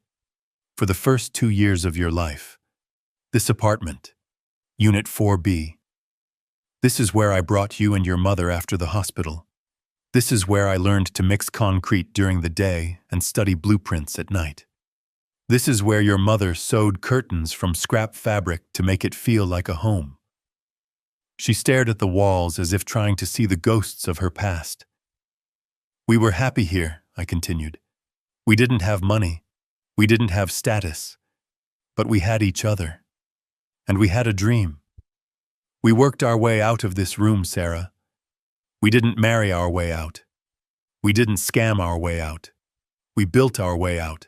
"For the first 2 years of your life. This apartment, Unit 4B. This is where I brought you and your mother after the hospital. This is where I learned to mix concrete during the day and study blueprints at night. This is where your mother sewed curtains from scrap fabric to make it feel like a home." She stared at the walls as if trying to see the ghosts of her past. "We were happy here," I continued. "We didn't have money. We didn't have status. But we had each other. And we had a dream. We worked our way out of this room, Sarah. We didn't marry our way out. We didn't scam our way out. We built our way out."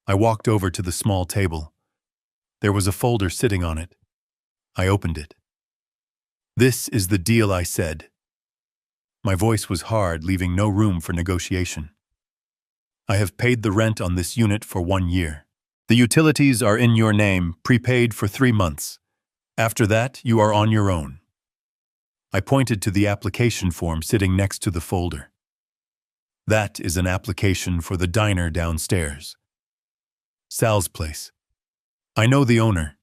I walked over to the small table. There was a folder sitting on it. I opened it. "This is the deal," I said. My voice was hard, leaving no room for negotiation. "I have paid the rent on this unit for 1 year. The utilities are in your name, prepaid for 3 months. After that, you are on your own." I pointed to the application form sitting next to the folder. "That is an application for the diner downstairs. Sal's place. I know the owner.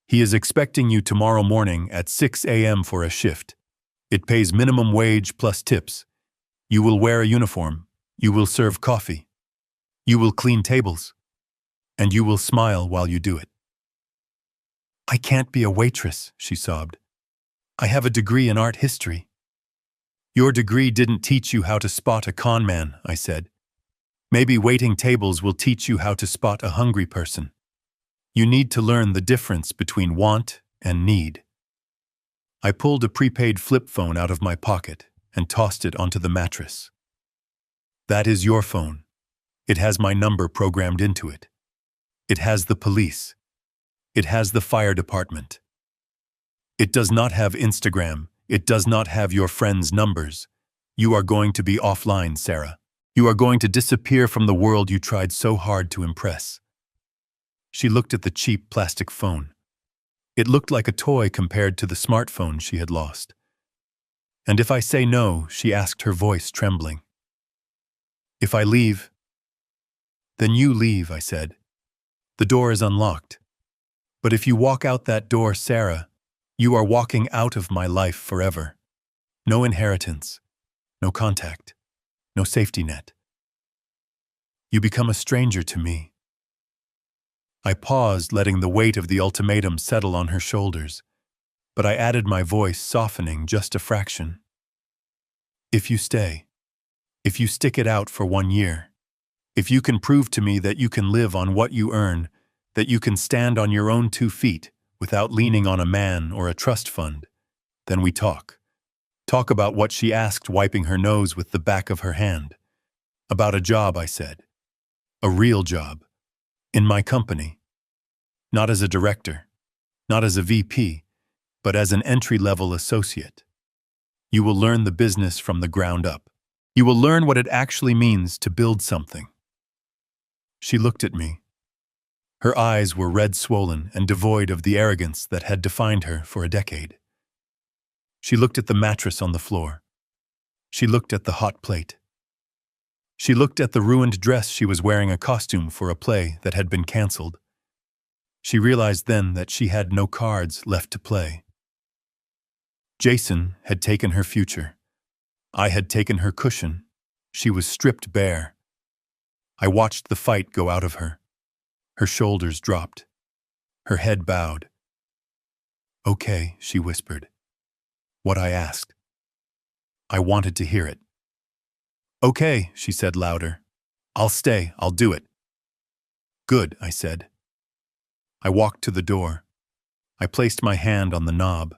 He is expecting you tomorrow morning at 6 a.m. for a shift. It pays minimum wage plus tips. You will wear a uniform. You will serve coffee. You will clean tables. And you will smile while you do it." "I can't be a waitress," she sobbed. "I have a degree in art history." "Your degree didn't teach you how to spot a con man," I said. "Maybe waiting tables will teach you how to spot a hungry person. You need to learn the difference between want and need." I pulled a prepaid flip phone out of my pocket and tossed it onto the mattress. "That is your phone. It has my number programmed into it. It has the police. It has the fire department. It does not have Instagram. It does not have your friends' numbers. You are going to be offline, Sarah. You are going to disappear from the world you tried so hard to impress." She looked at the cheap plastic phone. It looked like a toy compared to the smartphone she had lost. "And if I say no," she asked, her voice trembling. "If I leave?" "Then you leave," I said. "The door is unlocked. But if you walk out that door, Sarah, you are walking out of my life forever. No inheritance, no contact, no safety net. You become a stranger to me." I paused, letting the weight of the ultimatum settle on her shoulders, but I added my voice, softening just a fraction. "If you stay, if you stick it out for 1 year, if you can prove to me that you can live on what you earn, that you can stand on your own 2 feet without leaning on a man or a trust fund, then we talk. Talk about what," she asked, wiping her nose with the back of her hand. "About a job," I said. "A real job. In my company. Not as a director, not as a VP, but as an entry-level associate. You will learn the business from the ground up. You will learn what it actually means to build something." She looked at me. Her eyes were red, swollen, and devoid of the arrogance that had defined her for a decade. She looked at the mattress on the floor. She looked at the hot plate. She looked at the ruined dress she was wearing, a costume for a play that had been canceled. She realized then that she had no cards left to play. Jason had taken her future. I had taken her cushion. She was stripped bare. I watched the fight go out of her. Her shoulders dropped. Her head bowed. "Okay," she whispered. What I asked. I wanted to hear it. Okay, she said louder. I'll stay, I'll do it. Good, I said. I walked to the door. I placed my hand on the knob.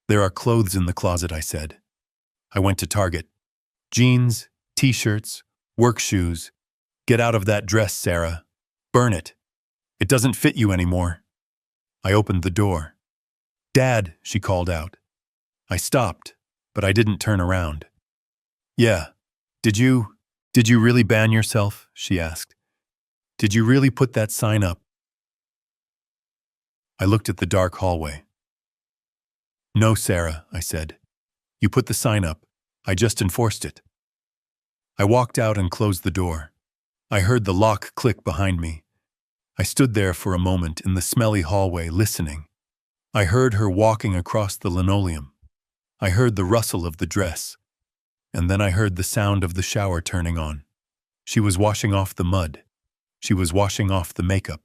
There are clothes in the closet, I said. I went to Target. Jeans, t-shirts, work shoes. Get out of that dress, Sarah. Burn it. It doesn't fit you anymore. I opened the door. Dad, she called out. I stopped, but I didn't turn around. Yeah. Did you really ban yourself? She asked. Did you really put that sign up? I looked at the dark hallway. No, Sarah, I said. You put the sign up. I just enforced it. I walked out and closed the door. I heard the lock click behind me. I stood there for a moment in the smelly hallway listening. I heard her walking across the linoleum. I heard the rustle of the dress. And then I heard the sound of the shower turning on. She was washing off the mud. She was washing off the makeup.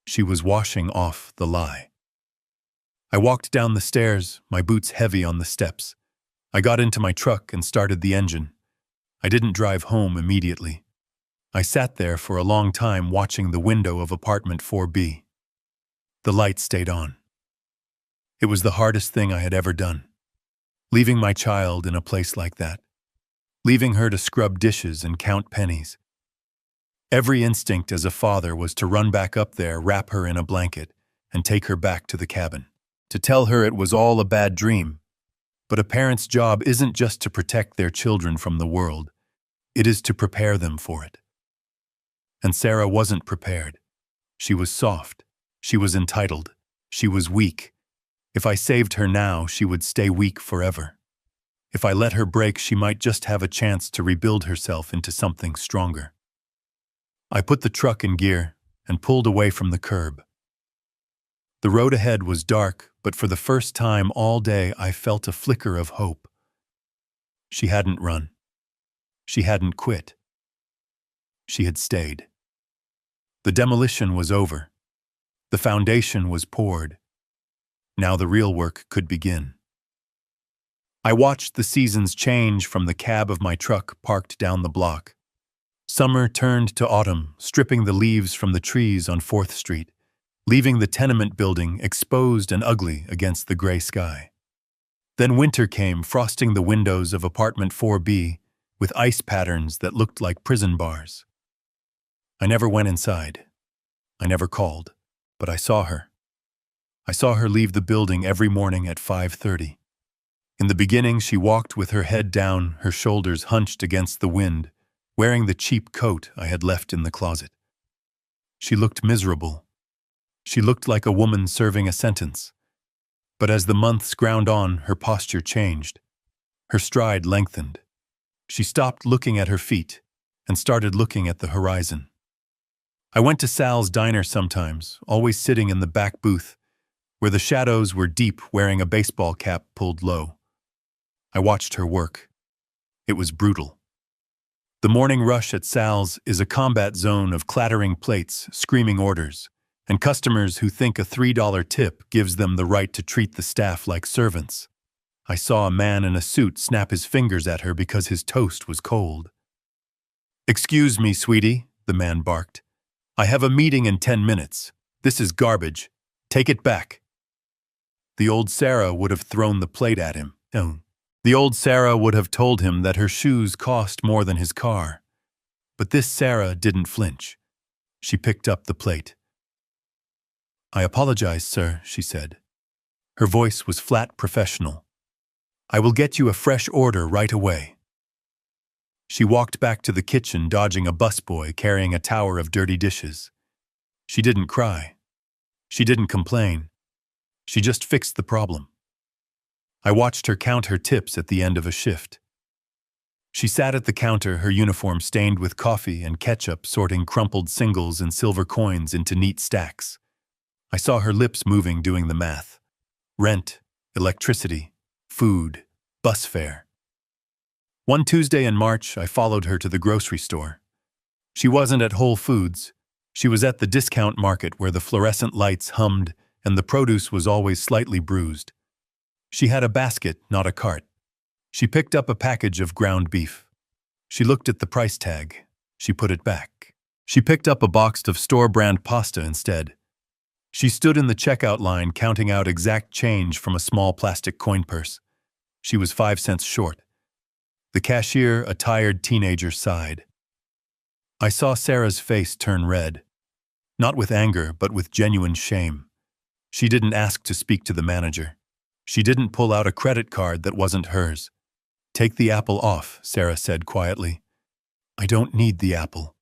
She was washing off the lie. I walked down the stairs, my boots heavy on the steps. I got into my truck and started the engine. I didn't drive home immediately. I sat there for a long time watching the window of apartment 4B. The light stayed on. It was the hardest thing I had ever done. Leaving my child in a place like that. Leaving her to scrub dishes and count pennies. Every instinct as a father was to run back up there, wrap her in a blanket, and take her back to the cabin. To tell her it was all a bad dream. But a parent's job isn't just to protect their children from the world. It is to prepare them for it. And Sarah wasn't prepared. She was soft. She was entitled. She was weak. If I saved her now, she would stay weak forever. If I let her break, she might just have a chance to rebuild herself into something stronger. I put the truck in gear and pulled away from the curb. The road ahead was dark, but for the first time all day I felt a flicker of hope. She hadn't run. She hadn't quit. She had stayed. The demolition was over. The foundation was poured. Now the real work could begin. I watched the seasons change from the cab of my truck parked down the block. Summer turned to autumn, stripping the leaves from the trees on 4th Street, leaving the tenement building exposed and ugly against the gray sky. Then winter came, frosting the windows of apartment 4B with ice patterns that looked like prison bars. I never went inside. I never called, but I saw her. I saw her leave the building every morning at 5:30. In the beginning, she walked with her head down, her shoulders hunched against the wind, wearing the cheap coat I had left in the closet. She looked miserable. She looked like a woman serving a sentence. But as the months ground on, her posture changed. Her stride lengthened. She stopped looking at her feet and started looking at the horizon. I went to Sal's diner sometimes, always sitting in the back booth, where the shadows were deep, wearing a baseball cap pulled low. I watched her work. It was brutal. The morning rush at Sal's is a combat zone of clattering plates, screaming orders, and customers who think a $3 tip gives them the right to treat the staff like servants. I saw a man in a suit snap his fingers at her because his toast was cold. "Excuse me, sweetie," the man barked. "I have a meeting in 10 minutes. This is garbage. Take it back." The old Sarah would have thrown the plate at him. The old Sarah would have told him that her shoes cost more than his car. But this Sarah didn't flinch. She picked up the plate. "I apologize, sir," she said. Her voice was flat professional. "I will get you a fresh order right away." She walked back to the kitchen, dodging a busboy carrying a tower of dirty dishes. She didn't cry. She didn't complain. She just fixed the problem. I watched her count her tips at the end of a shift. She sat at the counter, her uniform stained with coffee and ketchup, sorting crumpled singles and silver coins into neat stacks. I saw her lips moving, doing the math. Rent, electricity, food, bus fare. One Tuesday in March, I followed her to the grocery store. She wasn't at Whole Foods. She was at the discount market where the fluorescent lights hummed and the produce was always slightly bruised. She had a basket, not a cart. She picked up a package of ground beef. She looked at the price tag. She put it back. She picked up a box of store-brand pasta instead. She stood in the checkout line counting out exact change from a small plastic coin purse. She was 5 cents short. The cashier, a tired teenager, sighed. I saw Sarah's face turn red. Not with anger, but with genuine shame. She didn't ask to speak to the manager. She didn't pull out a credit card that wasn't hers. "Take the apple off," Sarah said quietly. "I don't need the apple."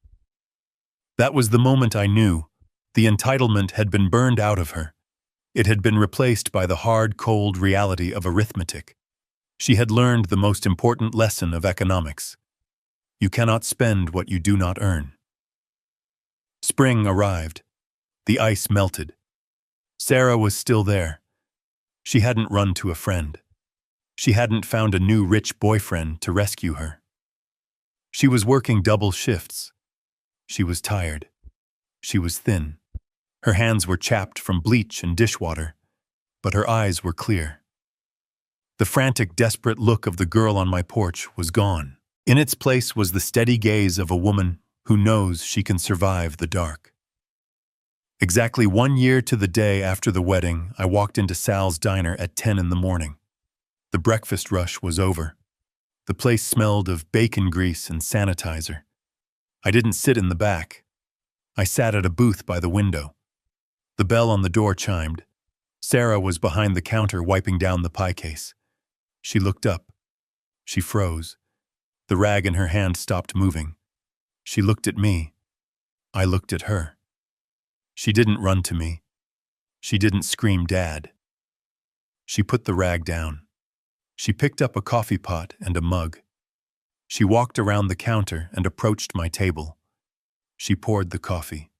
That was the moment I knew. The entitlement had been burned out of her. It had been replaced by the hard, cold reality of arithmetic. She had learned the most important lesson of economics. You cannot spend what you do not earn. Spring arrived. The ice melted. Sarah was still there. She hadn't run to a friend. She hadn't found a new rich boyfriend to rescue her. She was working double shifts. She was tired. She was thin. Her hands were chapped from bleach and dishwater, but her eyes were clear. The frantic, desperate look of the girl on my porch was gone. In its place was the steady gaze of a woman who knows she can survive the dark. Exactly 1 year to the day after the wedding, I walked into Sal's diner at 10 in the morning. The breakfast rush was over. The place smelled of bacon grease and sanitizer. I didn't sit in the back. I sat at a booth by the window. The bell on the door chimed. Sarah was behind the counter wiping down the pie case. She looked up. She froze. The rag in her hand stopped moving. She looked at me. I looked at her. She didn't run to me. She didn't scream, "Dad." She put the rag down. She picked up a coffee pot and a mug. She walked around the counter and approached my table. She poured the coffee.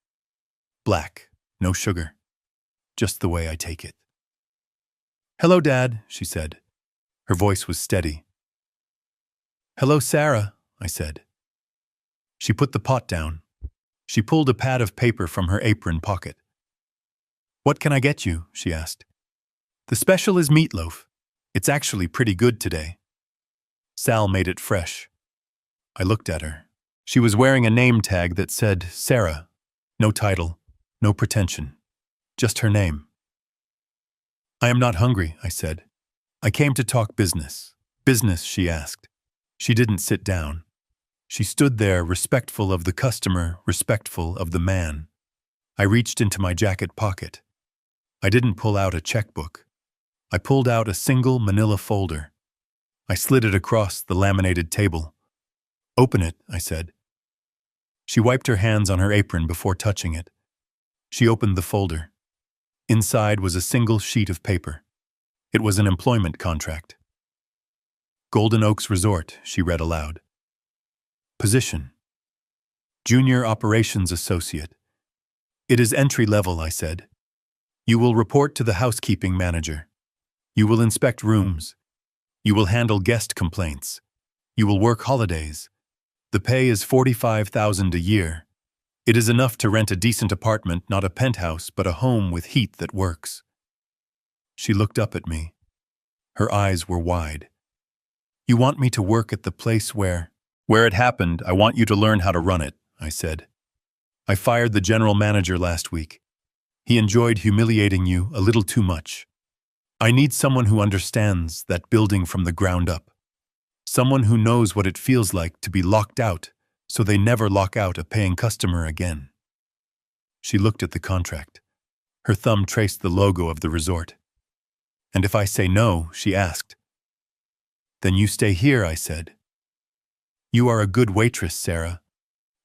Black, no sugar. Just the way I take it. "Hello, Dad," she said. Her voice was steady. "Hello, Sarah," I said. She put the pot down. She pulled a pad of paper from her apron pocket. "What can I get you?" she asked. "The special is meatloaf. It's actually pretty good today." Sal made it fresh. I looked at her. She was wearing a name tag that said Sarah. No title, no pretension. Just her name. "I am not hungry," I said. "I came to talk business." "Business?" she asked. She didn't sit down. She stood there, respectful of the customer, respectful of the man. I reached into my jacket pocket. I didn't pull out a checkbook. I pulled out a single manila folder. I slid it across the laminated table. "Open it," I said. She wiped her hands on her apron before touching it. She opened the folder. Inside was a single sheet of paper. It was an employment contract. "Golden Oaks Resort," she read aloud. "Position: Junior Operations Associate." "It is entry level," I said. "You will report to the housekeeping manager. You will inspect rooms. You will handle guest complaints. You will work holidays. The pay is $45,000 a year. It is enough to rent a decent apartment, not a penthouse, but a home with heat that works." She looked up at me. Her eyes were wide. "You want me to work at the place where it happened? I want you to learn how to run it," I said. "I fired the general manager last week. He enjoyed humiliating you a little too much. I need someone who understands that building from the ground up. Someone who knows what it feels like to be locked out so they never lock out a paying customer again." She looked at the contract. Her thumb traced the logo of the resort. "And if I say no," she asked. "Then you stay here," I said. "You are a good waitress, Sarah.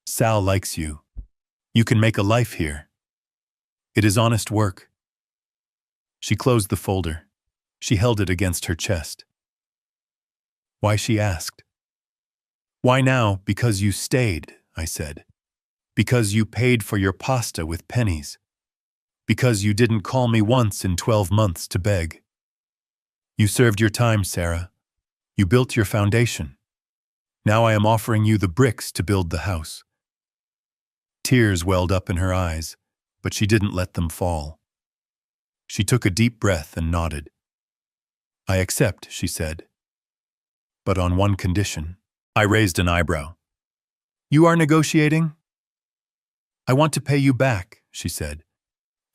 Sal likes you. You can make a life here. It is honest work." She closed the folder. She held it against her chest. "Why?" she asked. "Why now? Because you stayed," I said. "Because you paid for your pasta with pennies. Because you didn't call me once in 12 months to beg. You served your time, Sarah. You built your foundation. Now I am offering you the bricks to build the house." Tears welled up in her eyes, but she didn't let them fall. She took a deep breath and nodded. "I accept," she said. "But on one condition." I raised an eyebrow. You are negotiating? I want to pay you back, she said.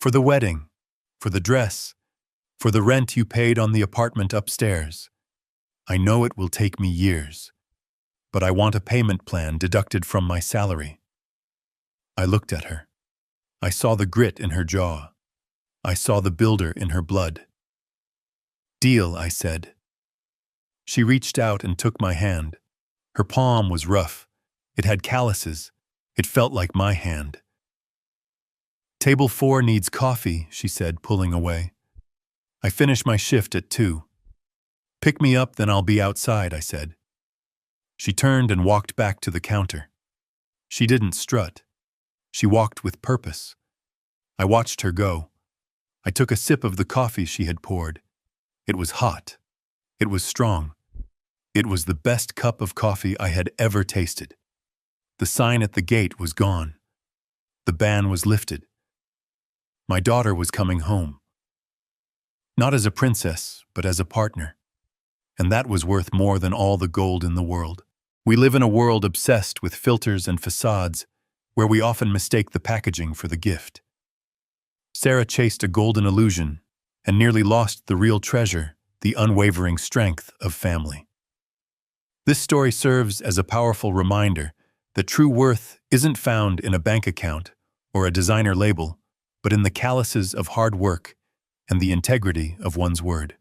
For the wedding, for the dress, for the rent you paid on the apartment upstairs. I know it will take me years, but I want a payment plan deducted from my salary. I looked at her. I saw the grit in her jaw. I saw the builder in her blood. Deal, I said. She reached out and took my hand. Her palm was rough. It had calluses. It felt like my hand. Table 4 needs coffee, she said, pulling away. I finish my shift at 2. Pick me up, then I'll be outside, I said. She turned and walked back to the counter. She didn't strut. She walked with purpose. I watched her go. I took a sip of the coffee she had poured. It was hot. It was strong. It was the best cup of coffee I had ever tasted. The sign at the gate was gone. The ban was lifted. My daughter was coming home. Not as a princess, but as a partner. And that was worth more than all the gold in the world. We live in a world obsessed with filters and facades, where we often mistake the packaging for the gift. Sarah chased a golden illusion and nearly lost the real treasure, the unwavering strength of family. This story serves as a powerful reminder that true worth isn't found in a bank account or a designer label, but in the calluses of hard work and the integrity of one's word.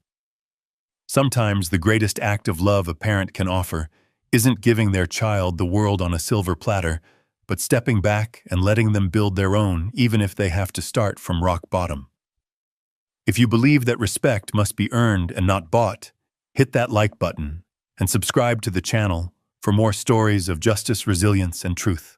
Sometimes the greatest act of love a parent can offer isn't giving their child the world on a silver platter, but stepping back and letting them build their own, even if they have to start from rock bottom. If you believe that respect must be earned and not bought, hit that like button and subscribe to the channel for more stories of justice, resilience, and truth.